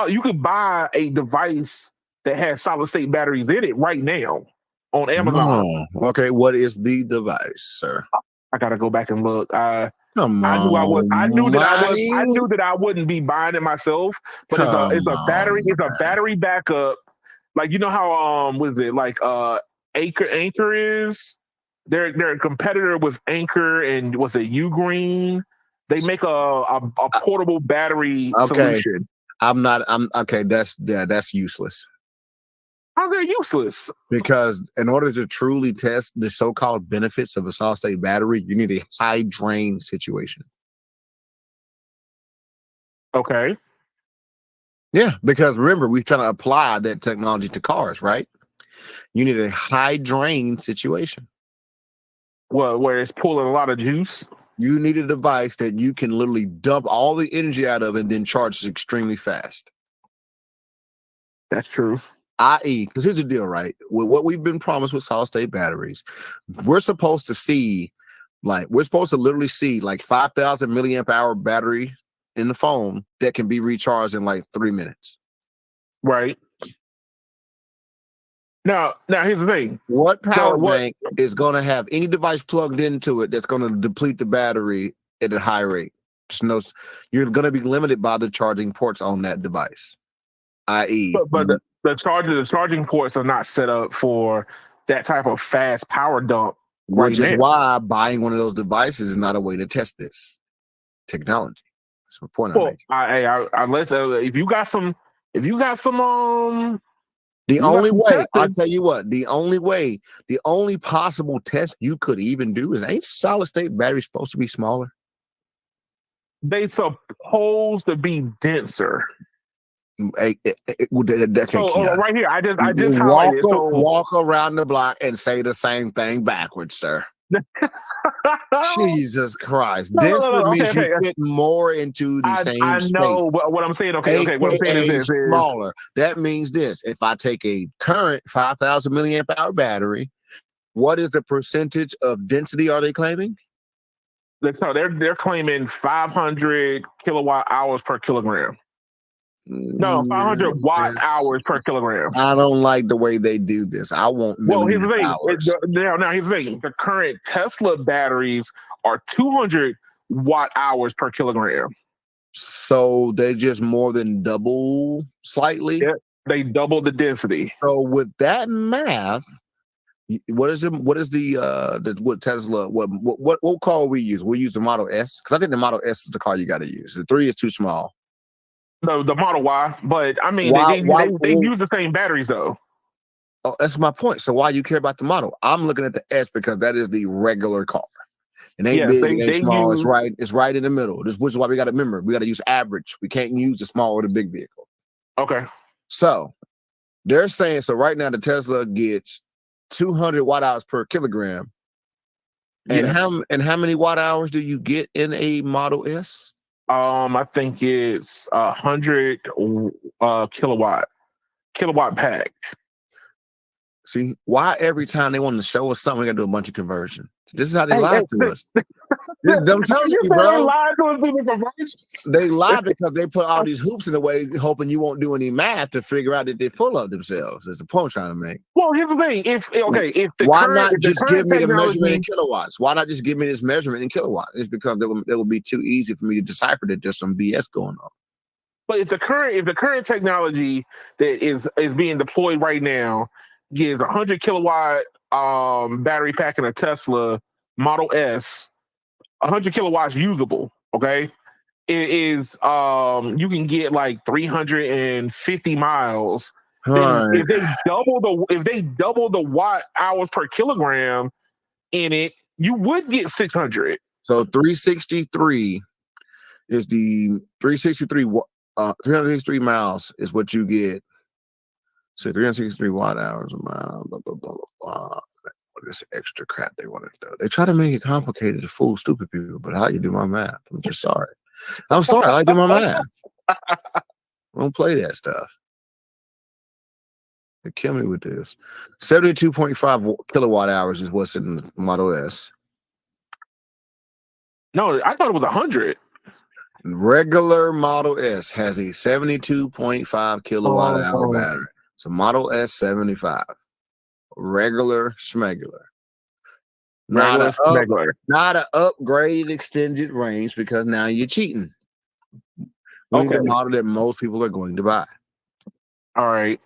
A: you could buy a device that has solid state batteries in it right now on Amazon.
E: Oh, okay, what is the device, sir?
A: I gotta go back and look.
E: Come on,
A: I knew that I wouldn't be buying it myself, but it's a battery backup. Like you know how what is it like Anchor is? They're a competitor with Anchor and was it Ugreen? They make a portable battery solution.
E: I'm okay. That's useless.
A: How's that useless?
E: Because in order to truly test the so-called benefits of a solid-state battery, you need a high drain situation.
A: Okay.
E: Yeah, because remember, we're trying to apply that technology to cars, right? You need a high drain situation.
A: Well, where it's pulling a lot of juice.
E: You need a device that you can literally dump all the energy out of and then charge extremely fast.
A: That's true.
E: I.e., because here's the deal, right? With what we've been promised with solid-state batteries, we're supposed to literally see like 5,000 milliamp hour battery in the phone that can be recharged in like 3 minutes.
A: Right. Now here's the thing.
E: What power bank is going to have any device plugged into it that's going to deplete the battery at a high rate? You're going to be limited by the charging ports on that device. I.e.,
A: but the charging ports are not set up for that type of fast power dump.
E: Which is why buying one of those devices is not a way to test this technology. That's the point I'm making.
A: If you got some
E: the only way, I'll tell you what, the only possible test you could even do is, ain't solid state batteries supposed to be smaller?
A: They supposed to be denser.
E: Okay,
A: right here, I just highlighted.
E: Walk around the block and say the same thing backwards, sir. Jesus Christ. Denser means you fit more into the same space.
A: I know, but what I'm saying, what I'm saying is
E: smaller. That means this. If I take a current 5,000 milliamp hour battery, what is the percentage of density are they claiming?
A: They're claiming 500 kilowatt hours per kilogram. No, 500 watt hours per kilogram.
E: I don't like the way they do this. I want million hours.
A: Now here's the thing. The current Tesla batteries are 200 watt hours per kilogram.
E: So they just more than double slightly.
A: Yeah, they double the density.
E: So with that math, what is what Tesla what car we use? We use the Model S because I think the Model S is the car you got to use. The 3 is too small.
A: No, the Model Y, but I mean they use the same batteries though.
E: Oh, that's my point. So why you care about the Model? I'm looking at the S because that is the regular car. It ain't big, it ain't small. It's right in the middle. Which is why we got to remember we got to use average. We can't use the small or the big vehicle.
A: Okay.
E: So they're saying right now the Tesla gets 200 watt hours per kilogram. And how many watt hours do you get in a Model S?
A: I think it's 100 kilowatt pack.
E: See, why every time they want to show us something, we got to do a bunch of conversion. This is how they lie to us. I'm telling you, bro. They lie because they put all these hoops in the way, hoping you won't do any math to figure out that they're full of themselves. That's the point I'm trying to make.
A: Well, here's the thing.
E: Why not just give me the measurement in kilowatts? Why not just give me this measurement in kilowatts? It's because it will be too easy for me to decipher that there's some BS going on.
A: But if the current technology that is being deployed right now gives 100 kilowatt battery pack in a Tesla Model S, 100 kilowatts usable, okay? It is you can get like 350 miles.
E: Right.
A: If they double the watt hours per kilogram in it, you would get 600.
E: So 363 is the 363 miles is what you get. So 363 watt hours a mile, blah, blah, blah, blah. What is extra crap they want to do? They try to make it complicated to fool stupid people, but how you do my math? I'm just sorry. I'm sorry. I do my math. I don't play that stuff. They kill me with this. 72.5 kilowatt hours is what's in the Model S.
A: No, I thought it was 100.
E: Regular Model S has a 72.5 kilowatt hour battery. So Model S 75. Regular schmegular. Not an upgraded extended range because now you're cheating. The model that most people are going to buy.
A: All right.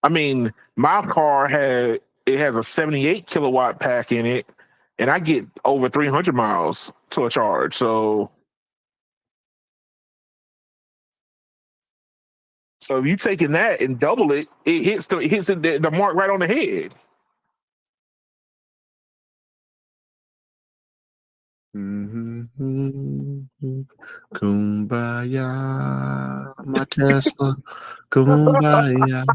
A: I mean, my car has a 78 kilowatt pack in it, and I get over 300 miles to a charge. So if you taking that and double it, it hits the mark right on the head.
E: Kumbaya, my Tesla. Kumbaya.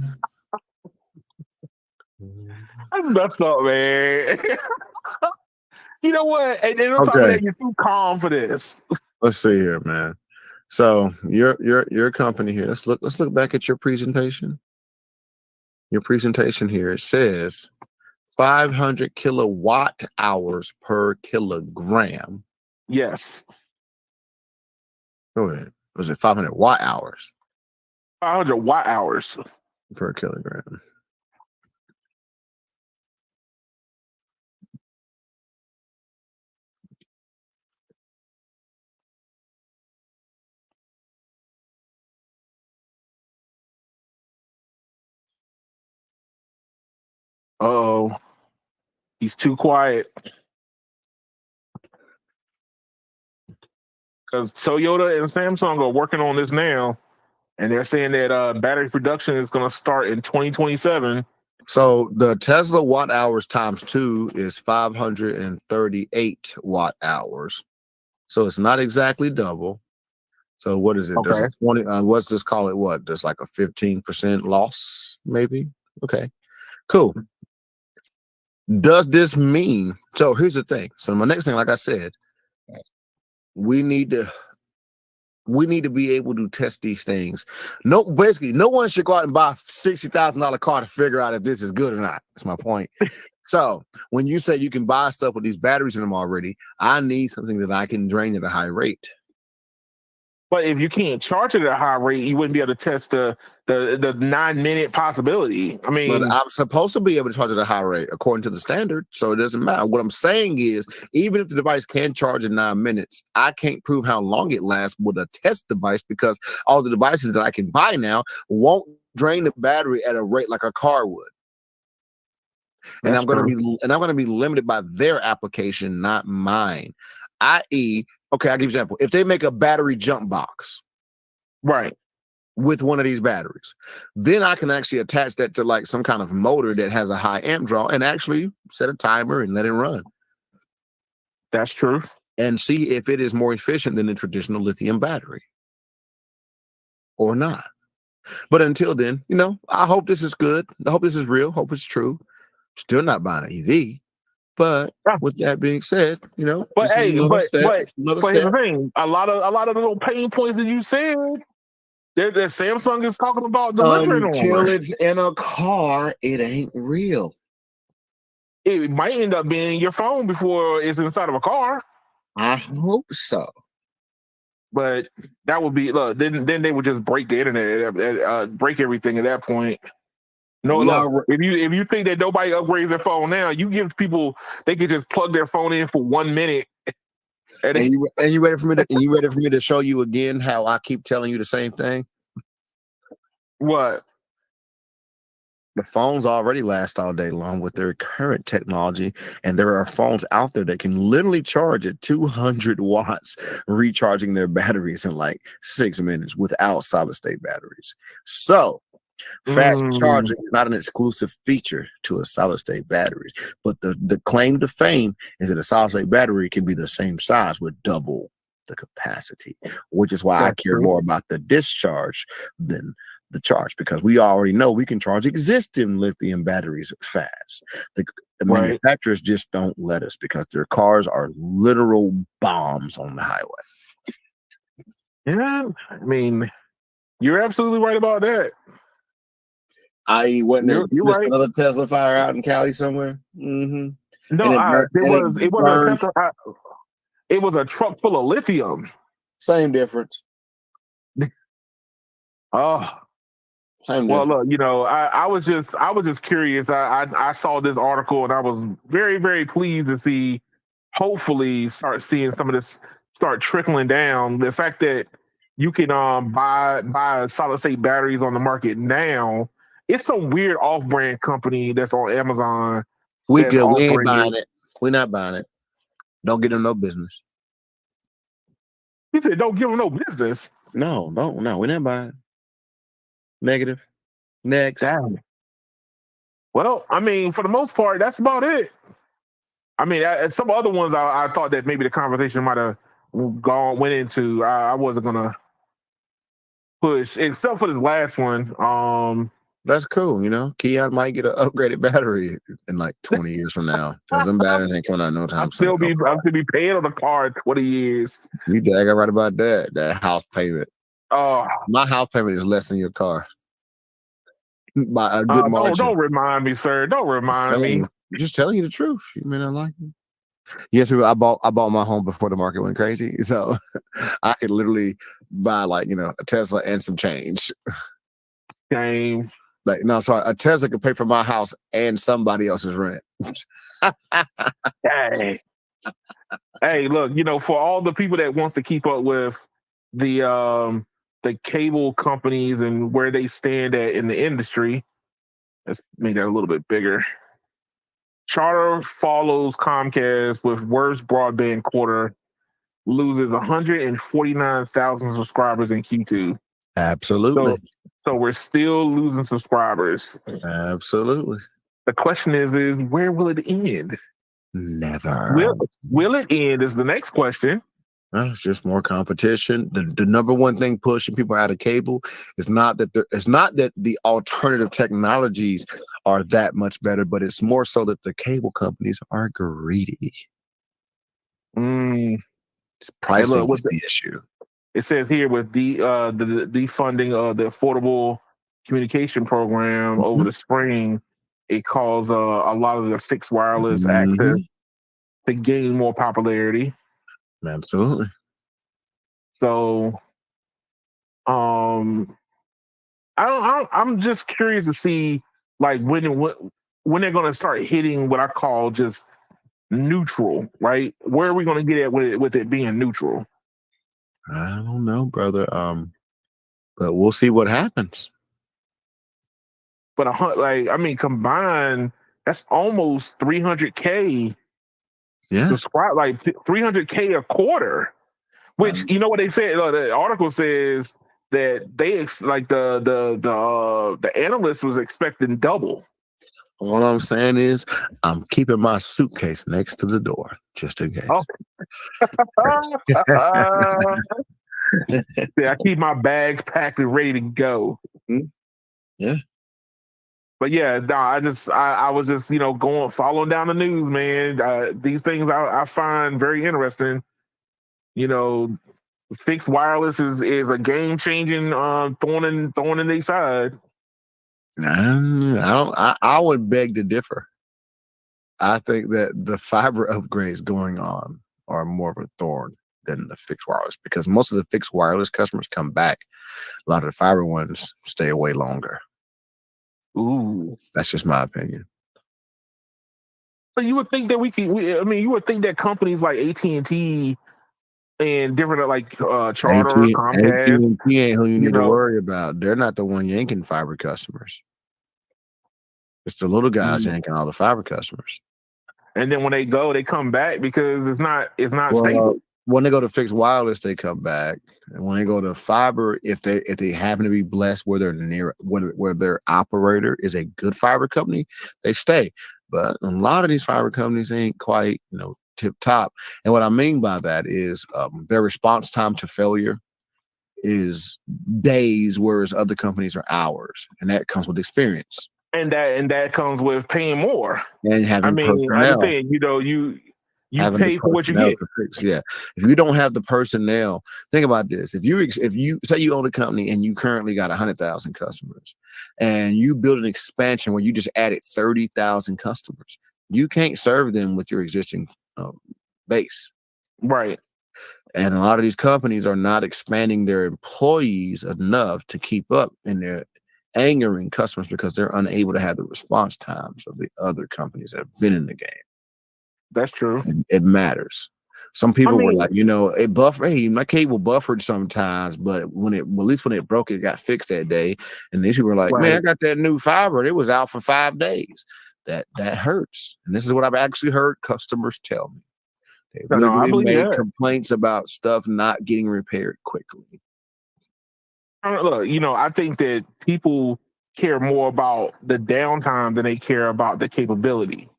A: That's messed up, man. You know what? And then on top of that, you're too calm for this.
E: Let's see here, man. So your company here. Let's look back at your presentation. Your presentation here, it says 500 kilowatt hours per kilogram.
A: Yes.
E: Go ahead. Was it 500 watt hours?
A: 500 watt hours
E: per kilogram.
A: Uh-oh. He's too quiet. Because Toyota and Samsung are working on this now, and they're saying that battery production is going to start in 2027.
E: So the Tesla watt hours times 2 is 538 watt hours. So it's not exactly double. So what is it?
A: Okay.
E: There's a 20. Let's just call it what? There's like a 15% loss, maybe. Okay, cool. Does this mean? So here's the thing. So my next thing, like I said, we need to be able to test these things. Basically, no one should go out and buy a $60,000 car to figure out if this is good or not. That's my point. So when you say you can buy stuff with these batteries in them already, I need something that I can drain at a high rate.
A: But if you can't charge it at a high rate, you wouldn't be able to test the 9-minute possibility. I mean,
E: but I'm supposed to be able to charge at a high rate according to the standard, so it doesn't matter. What I'm saying is, even if the device can charge in 9 minutes, I can't prove how long it lasts with a test device because all the devices that I can buy now won't drain the battery at a rate like a car would. And I'm going to be limited by their application, not mine. I.e., okay, I'll give you an example. If they make a battery jump box,
A: right,
E: with one of these batteries, then I can actually attach that to like some kind of motor that has a high amp draw and actually set a timer and let it run.
A: That's true.
E: And see if it is more efficient than the traditional lithium battery or not. But until then, I hope this is good. I hope this is real. Hope it's true. Still not buying an EV. But with that being said,
A: but
E: this
A: hey,
E: is another step.
A: But here's the thing: a lot of the little pain points that you said, that Samsung is talking about delivering
E: until it's in a car, it ain't real.
A: It might end up being in your phone before it's inside of a car.
E: I hope so.
A: But that would be then they would just break the internet, break everything at that point. No, look, if you think that nobody upgrades their phone now, you give people, they can just plug their phone in for 1 minute.
E: And you ready for me to show you again how I keep telling you the same thing?
A: What?
E: The phones already last all day long with their current technology, and there are phones out there that can literally charge at 200 watts, recharging their batteries in like 6 minutes without solid state batteries. So fast charging is not an exclusive feature to a solid state battery, but the claim to fame is that a solid state battery can be the same size with double the capacity, which is why I care more about the discharge than the charge, because we already know we can charge existing lithium batteries fast. The manufacturers just don't let us because their cars are literal bombs on the highway.
A: Yeah, I mean, you're absolutely right about that.
E: Wasn't there just another Tesla fire out in Cali somewhere? Mm-hmm.
A: No, it was a truck full of lithium.
E: Same difference.
A: Oh. Well, look, I was just curious. I saw this article and I was very, very pleased to see, hopefully start seeing some of this start trickling down. The fact that you can buy solid state batteries on the market now. It's some weird off-brand company that's on Amazon.
E: We good. We ain't buying it. We're not buying it. Don't give them no business.
A: He said, "Don't give them no business."
E: No, we're not buying it. Negative. Next.
A: Damn. Well, I mean, for the most part, that's about it. I mean, some other ones I thought that maybe the conversation might have went into. I wasn't gonna push, except for this last one.
E: That's cool. Keon might get an upgraded battery in like 20 years from now. Because them batteries ain't coming out no time soon.
A: I'll still be paying on the car in 20 years.
E: You daggone right about that. That house payment.
A: Oh,
E: my house payment is less than your car. By a good margin.
A: Don't remind me, sir. Don't remind me.
E: Just telling you the truth. You may not like it. Yes, I bought my home before the market went crazy. So I could literally buy a Tesla and some change.
A: Game.
E: A Tesla could pay for my house and somebody else's rent.
A: Hey, look, for all the people that wants to keep up with the cable companies and where they stand at in the industry, let's make that a little bit bigger. Charter follows Comcast with worst broadband quarter, loses 149,000 subscribers in Q2.
E: Absolutely.
A: So we're still losing subscribers.
E: Absolutely.
A: The question is where will it end?
E: Never.
A: Will it end is the next question.
E: It's just more competition. The number one thing pushing people out of cable is not that the alternative technologies are that much better, but it's more so that the cable companies are greedy. It's pricing is the issue.
A: It says here with the defunding of the Affordable Communication Program over the spring, it caused a lot of the fixed wireless
E: Mhm.
A: access to gain more popularity.
E: Absolutely.
A: So, I'm just curious to see like when they're gonna start hitting what I call just neutral, right? Where are we gonna get at with it being neutral?
E: I don't know, brother. But we'll see what happens.
A: But like I mean, combined, that's almost 300K
E: Yeah.
A: subscribe, like 300K a quarter. Which you know what they said? The article says that like the analyst was expecting double.
E: All I'm saying is I'm keeping my suitcase next to the door just in case.
A: Oh. Yeah, I keep my bags packed and ready to go.
E: Yeah.
A: But yeah, no, I was just following down the news, man. These things I find very interesting. Fixed wireless is a game changing thorn in their side.
E: I would beg to differ. I think that the fiber upgrades going on are more of a thorn than the fixed wireless because most of the fixed wireless customers come back. A lot of the fiber ones stay away longer.
A: Ooh,
E: that's just my opinion.
A: But you would think that you would think that companies like AT&T and different like Charter, Comcast,
E: AT&T ain't who you need to worry about. They're not the one yanking fiber customers. It's the little guys yanking all the fiber customers.
A: And then when they go, they come back because it's not stable.
E: When they go to fixed wireless, they come back. And when they go to fiber, if they happen to be blessed where they're near where their operator is a good fiber company, they stay. But a lot of these fiber companies ain't quite, tip top. And what I mean by that is their response time to failure is days, whereas other companies are hours, and that comes with experience.
A: And that comes with paying more
E: and having personnel.
A: I'm just saying, you pay for what you get.
E: Yeah. If you don't have the personnel, think about this. If you say you own a company and you currently got 100,000 customers and you build an expansion where you just added 30,000 customers, you can't serve them with your existing base.
A: Right.
E: And a lot of these companies are not expanding their employees enough to keep up, and they're angering customers because they're unable to have the response times of the other companies that have been in the game.
A: That's true.
E: It matters. Some people were like, it buffered. Hey, my cable buffered sometimes, but at least when it broke, it got fixed that day. And these people were like, man, I got that new fiber. It was out for 5 days. That hurts. And this is what I've actually heard customers tell me. They literally made complaints about stuff not getting repaired quickly.
A: Look, I think that people care more about the downtime than they care about the capability.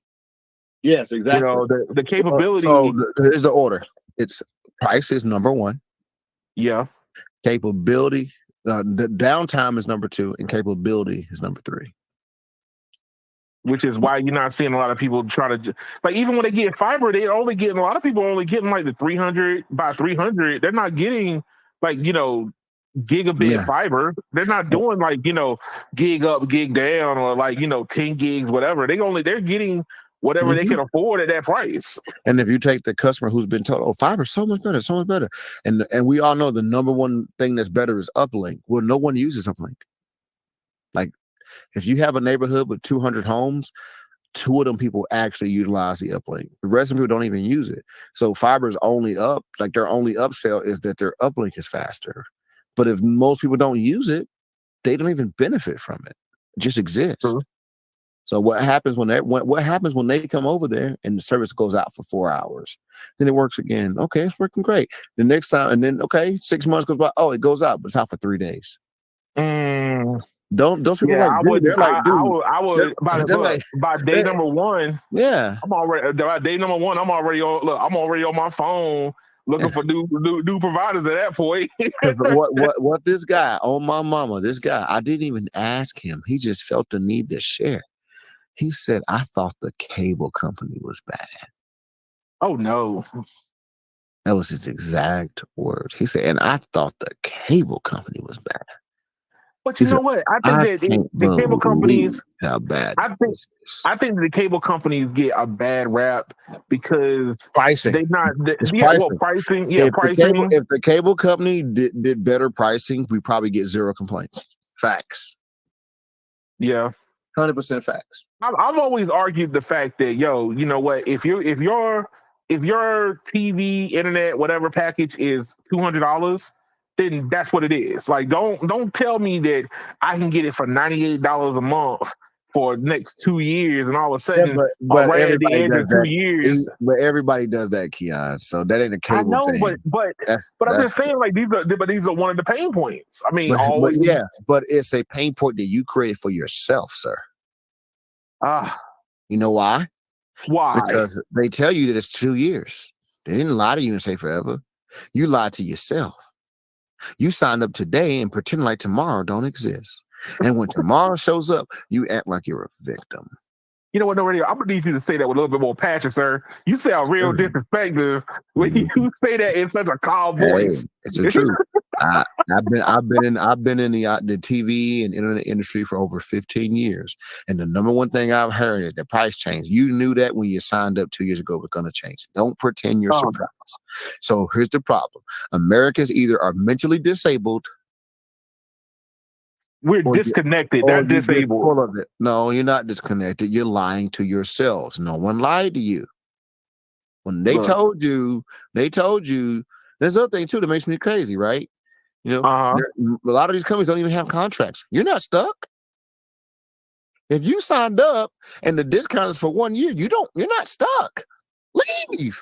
E: Yes, exactly.
A: The capability.
E: So here's the order. It's price is number one.
A: Yeah.
E: Capability. The downtime is number 2, and capability is number 3.
A: Which is why you're not seeing a lot of people try to, like, even when they get fiber, a lot of people are only getting like the 300 by 300. They're not getting like, gigabit fiber. They're not doing like, gig up, gig down, or like, 10 gigs, whatever. They're getting whatever they can afford at that price.
E: And if you take the customer who's been told, fiber's so much better. And we all know the number one thing that's better is uplink. Well, no one uses uplink. Like, if you have a neighborhood with 200 homes, 2 of them people actually utilize the uplink. The rest of them people don't even use it. So fiber's only up, like their only upsell is that their uplink is faster. But if most people don't use it, they don't even benefit from it. It just exists.
A: True.
E: So what happens when they come over there and the service goes out for 4 hours? Then it works again. Okay, it's working great. The next time, and then 6 months goes by. Oh, it goes out, but it's out for 3 days. Don't those people
A: I would by day number one.
E: Yeah,
A: I'm already by day number one. I'm already on my phone looking for new providers at that point.
E: what this guy, oh my mama, this guy, I didn't even ask him. He just felt the need to share. He said, I thought the cable company was bad.
A: Oh no.
E: That was his exact words. He said, and I thought the cable company was bad.
A: But you know what? I think that the cable companies,
E: how bad
A: I think the cable companies get a bad rap because
E: pricing.
A: They not, pricing. Yeah,
E: if
A: pricing.
E: If the cable company did better pricing, we probably get zero complaints. Facts.
A: Yeah,
E: 100% facts.
A: I've always argued the fact that you know what? If your TV, internet, whatever package is $200, then that's what it is. Like, don't tell me that I can get it for $98 a month for the next 2 years, and all of a sudden,
E: but
A: right at the end of 2 years.
E: But everybody does that, Keon. So that ain't a cable thing.
A: But I'm just saying, like, these are one of the pain points. I mean,
E: but it's a pain point that you created for yourself, sir. You know why?
A: Why?
E: Because they tell you that it's 2 years. They didn't lie to you and say forever. You lied to yourself. You signed up today and pretend like tomorrow don't exist. And when tomorrow shows up, you act like you're a victim.
A: You know what, no radio? I'm gonna need you to say that with a little bit more passion, sir. You sound real disrespectful when you say that in such a calm voice.
E: It's the truth. I've been in the TV and internet industry for over 15 years, and the number one thing I've heard is the price change. You knew that when you signed up 2 years ago, it was going to change. Don't pretend you're surprised. So here's the problem: Americans either are mentally disabled.
A: We're disconnected, not disabled.
E: Full of it. No, you're not disconnected. You're lying to yourselves. No one lied to you. When they told you, there's other thing too that makes me crazy, right? You know, a lot of these companies don't even have contracts. You're not stuck. If you signed up and the discount is for 1 year, you're not stuck. Leave.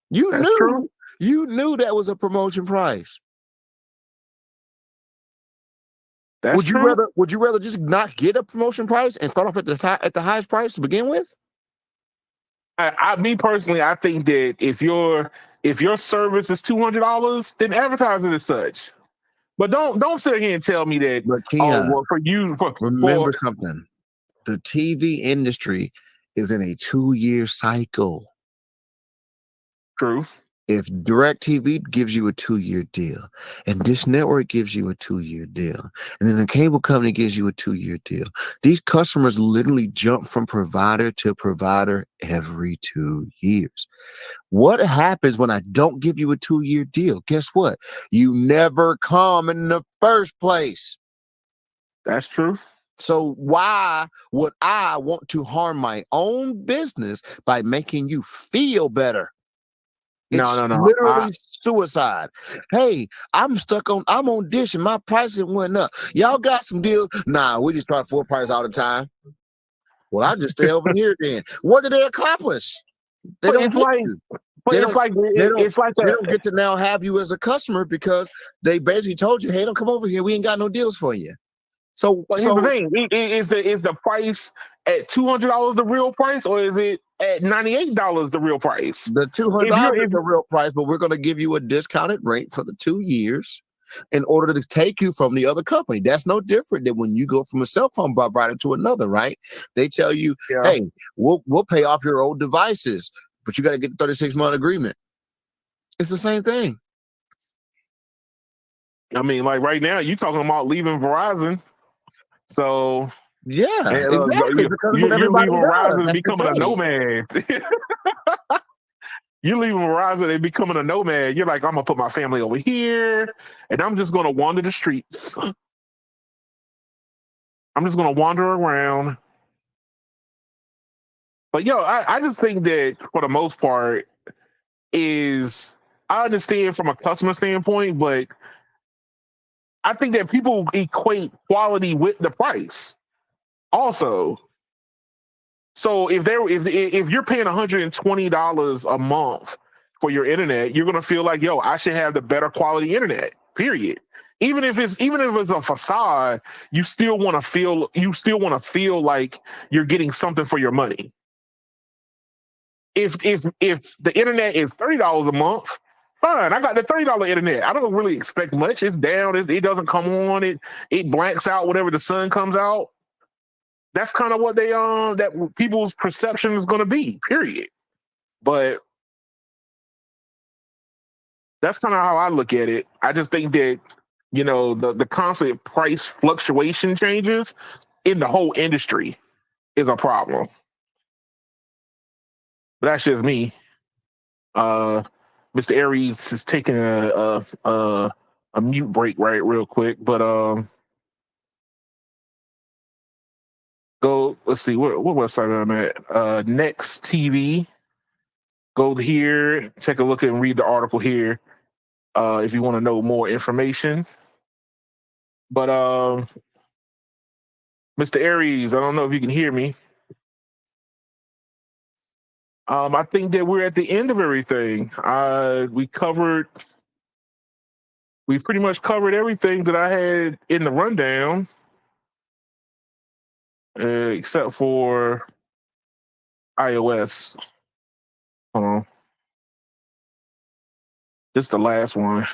E: You knew that was a promotion price. Would you rather just not get a promotion price and start off at the highest price to begin with?
A: Me personally, I think that if your service is $200, then advertise it as such. But don't sit here and tell me that.
E: Remember something: the TV industry is in a 2-year cycle.
A: True.
E: If DirecTV gives you a 2-year deal, and Dish Network gives you a 2-year deal, and then the cable company gives you a 2-year deal, these customers literally jump from provider to provider every 2 years. What happens when I don't give you a 2-year deal? Guess what? You never come in the first place.
A: That's true.
E: So why would I want to harm my own business by making you feel better? It's literally suicide. Hey, I'm on Dish and my prices went up. Y'all got some deals? Nah, we just try full price all the time. Well, I just stay over here then. What did they accomplish? They don't get to now have you as a customer because they basically told you, hey, don't come over here. We ain't got no deals for you. So
A: here's the thing: is the price at $200 the real price, or is it at $98 the real price?
E: The $200 is the real price, but we're going to give you a discounted rate for the 2 years in order to take you from the other company. That's no different than when you go from a cell phone provider to another, right? They tell you, hey, we'll pay off your old devices, but you got to get the 36-month agreement. It's the same thing.
A: I mean, like right now, you talking about leaving Verizon. So
E: exactly.
A: You're leaving Verizon and becoming a nomad. You're leaving Verizon and becoming a nomad. You're like, I'm gonna put my family over here, and I'm just gonna wander the streets. I'm just gonna wander around. But I just think that for the most part, I understand from a customer standpoint, but I think that people equate quality with the price also. So if you're paying $120 a month for your internet, you're gonna feel like, I should have the better quality internet, period. Even if it's a facade, you still want to feel like you're getting something for your money. If the internet is $30 a month, fine, I got the $30 internet. I don't really expect much. It's down. It doesn't come on. It blanks out whenever the sun comes out. That's kind of what that people's perception is going to be. Period. But that's kind of how I look at it. I just think that the constant price fluctuation changes in the whole industry is a problem. But that's just me. Mr. Aries is taking a mute break real quick, but let's see what website I'm at. Next TV. Go here, take a look and read the article here if you want to know more information. But Mr. Aries, I don't know if you can hear me. I think that we're at the end of everything. We pretty much covered everything that I had in the rundown, except for iOS. Hold on. This is the last one.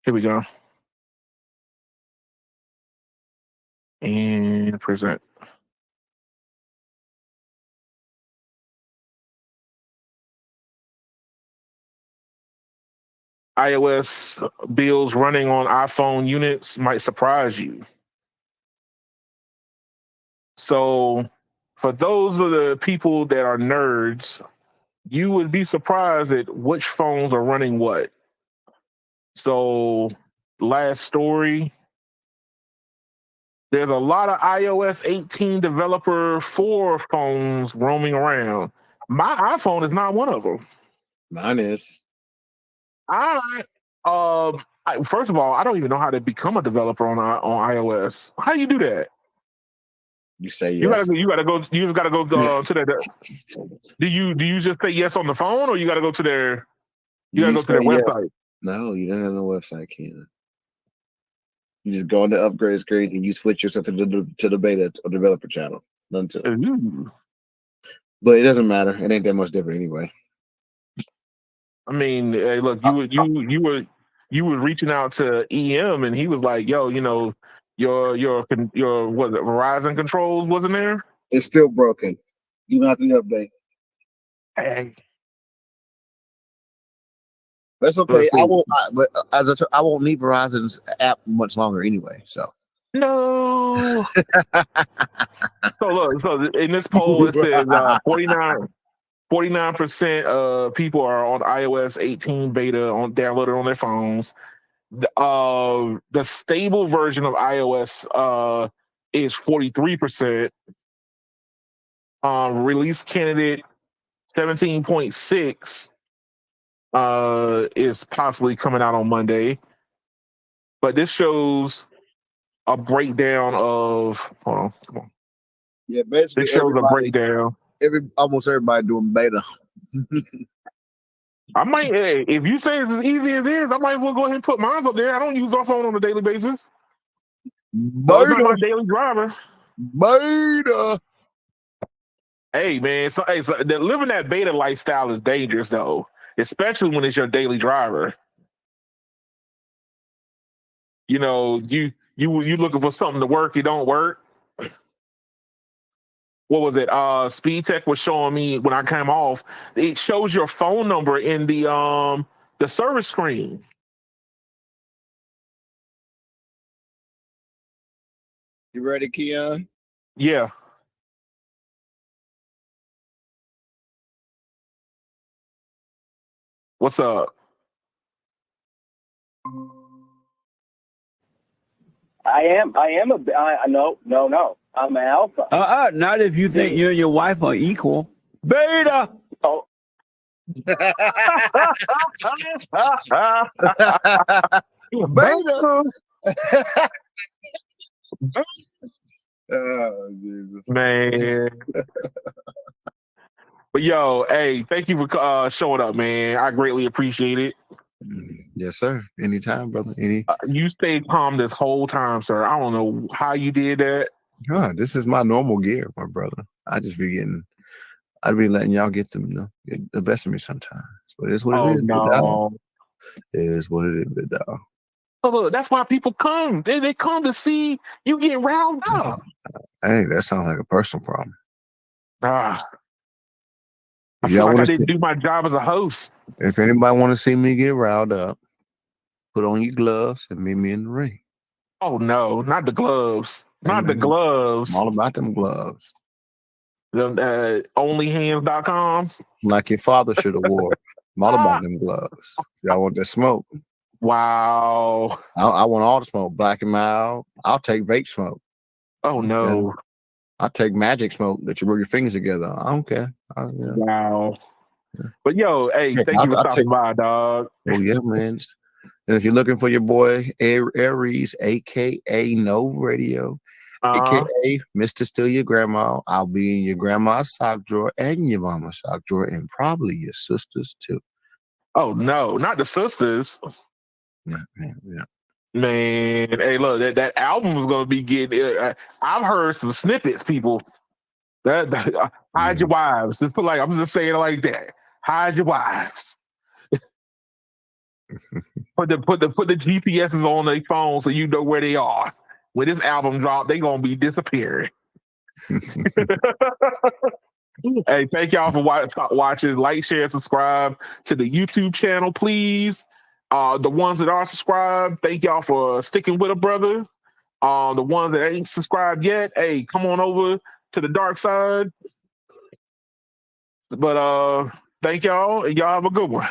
A: Here we go. And present. iOS bills running on iPhone units might surprise you. So for those of the people that are nerds, you would be surprised at which phones are running what. So last story, there's a lot of iOS 18 developer 4 phones roaming around. My iPhone is not one of them.
B: Mine is.
A: First of all, I don't even know how to become a developer on iOS. How do you do that?
B: You say yes.
A: You gotta go to that. Do you just say yes on the phone, or you gotta go to their website?
B: Yes. No, you don't have no website, Ken. You just go on the upgrade screen and you switch yourself to the beta or developer channel. None to. But it doesn't matter. It ain't that much different anyway.
A: I mean, hey, look, you were reaching out to EM, and he was like, "Yo, your what Verizon controls wasn't there?
B: It's still broken. You don't have to update.
A: Hey,
B: that's okay. I won't. But I won't need Verizon's app much longer anyway. So
A: no. So look, in this poll it says 49% of people are on iOS 18 beta downloaded on their phones. The stable version of iOS is 43%. Release candidate 17.6 is possibly coming out on Monday. But this shows a breakdown of hold on, come on.
B: Yeah, basically
A: this shows a breakdown.
B: Almost everybody doing beta.
A: I might, if you say it's as easy as it is, I might as well go ahead and put mine up there. I don't use my phone on a daily basis. But it's not my daily driver.
B: Beta.
A: Hey man, so living that beta lifestyle is dangerous though, especially when it's your daily driver. You looking for something to work, it don't work. What was it? Speed Tech was showing me when I came off. It shows your phone number in the service screen.
B: You ready, Keon?
A: Yeah. What's up?
F: I am no. I'm an alpha.
G: Not if you think you and your wife are equal. Beta.
F: Oh.
B: Beta.
A: Oh, Jesus. Man. But yo, hey, thank you for showing up, man. I greatly appreciate it.
B: Yes, sir. Anytime, brother.
A: You stayed calm this whole time, sir. I don't know how you did that.
B: This is my normal gear, my brother. I'd be letting y'all get get the best of me sometimes. But it's what it is.
A: No.
B: It is what it is, dog.
A: Oh, look, that's why people come. They come to see you get riled up.
B: Hey, that sounds like a personal problem.
A: I feel like I didn't do my job as a host.
E: If anybody want to see me get riled up, put on your gloves and meet me in the ring.
A: Oh no, not the gloves. Not the gloves.
E: I'm all about them gloves.
A: Onlyhands.com.
E: Like your father should have wore. I'm all about them gloves. Y'all want that smoke?
A: Wow.
E: I want all the smoke. Black and mild. I'll take vape smoke.
A: Oh no.
E: Yeah. I'll take magic smoke that you rub your fingers together. I don't care. Yeah.
A: Wow. But yo, hey, thank you for stopping by, dog.
E: Oh yeah, man. And if you're looking for your boy Aries, aka No Radio, aka Mr. Steal Your Grandma, I'll be in your grandma's sock drawer and your mama's sock drawer, and probably your sisters too.
A: Oh no, not the sisters.
E: Yeah.
A: Man, hey, look, that album is gonna be getting. I've heard some snippets, people. Hide your wives. Just I'm just saying it like that. Hide your wives. Put the GPSs on their phone so you know where they are. When this album drops, they gonna be disappearing. Hey, thank y'all for watching. Like, share, subscribe to the YouTube channel, please. The ones that are subscribed, thank y'all for sticking with a brother. The ones that ain't subscribed yet, hey, come on over to the dark side. But thank y'all, and y'all have a good one.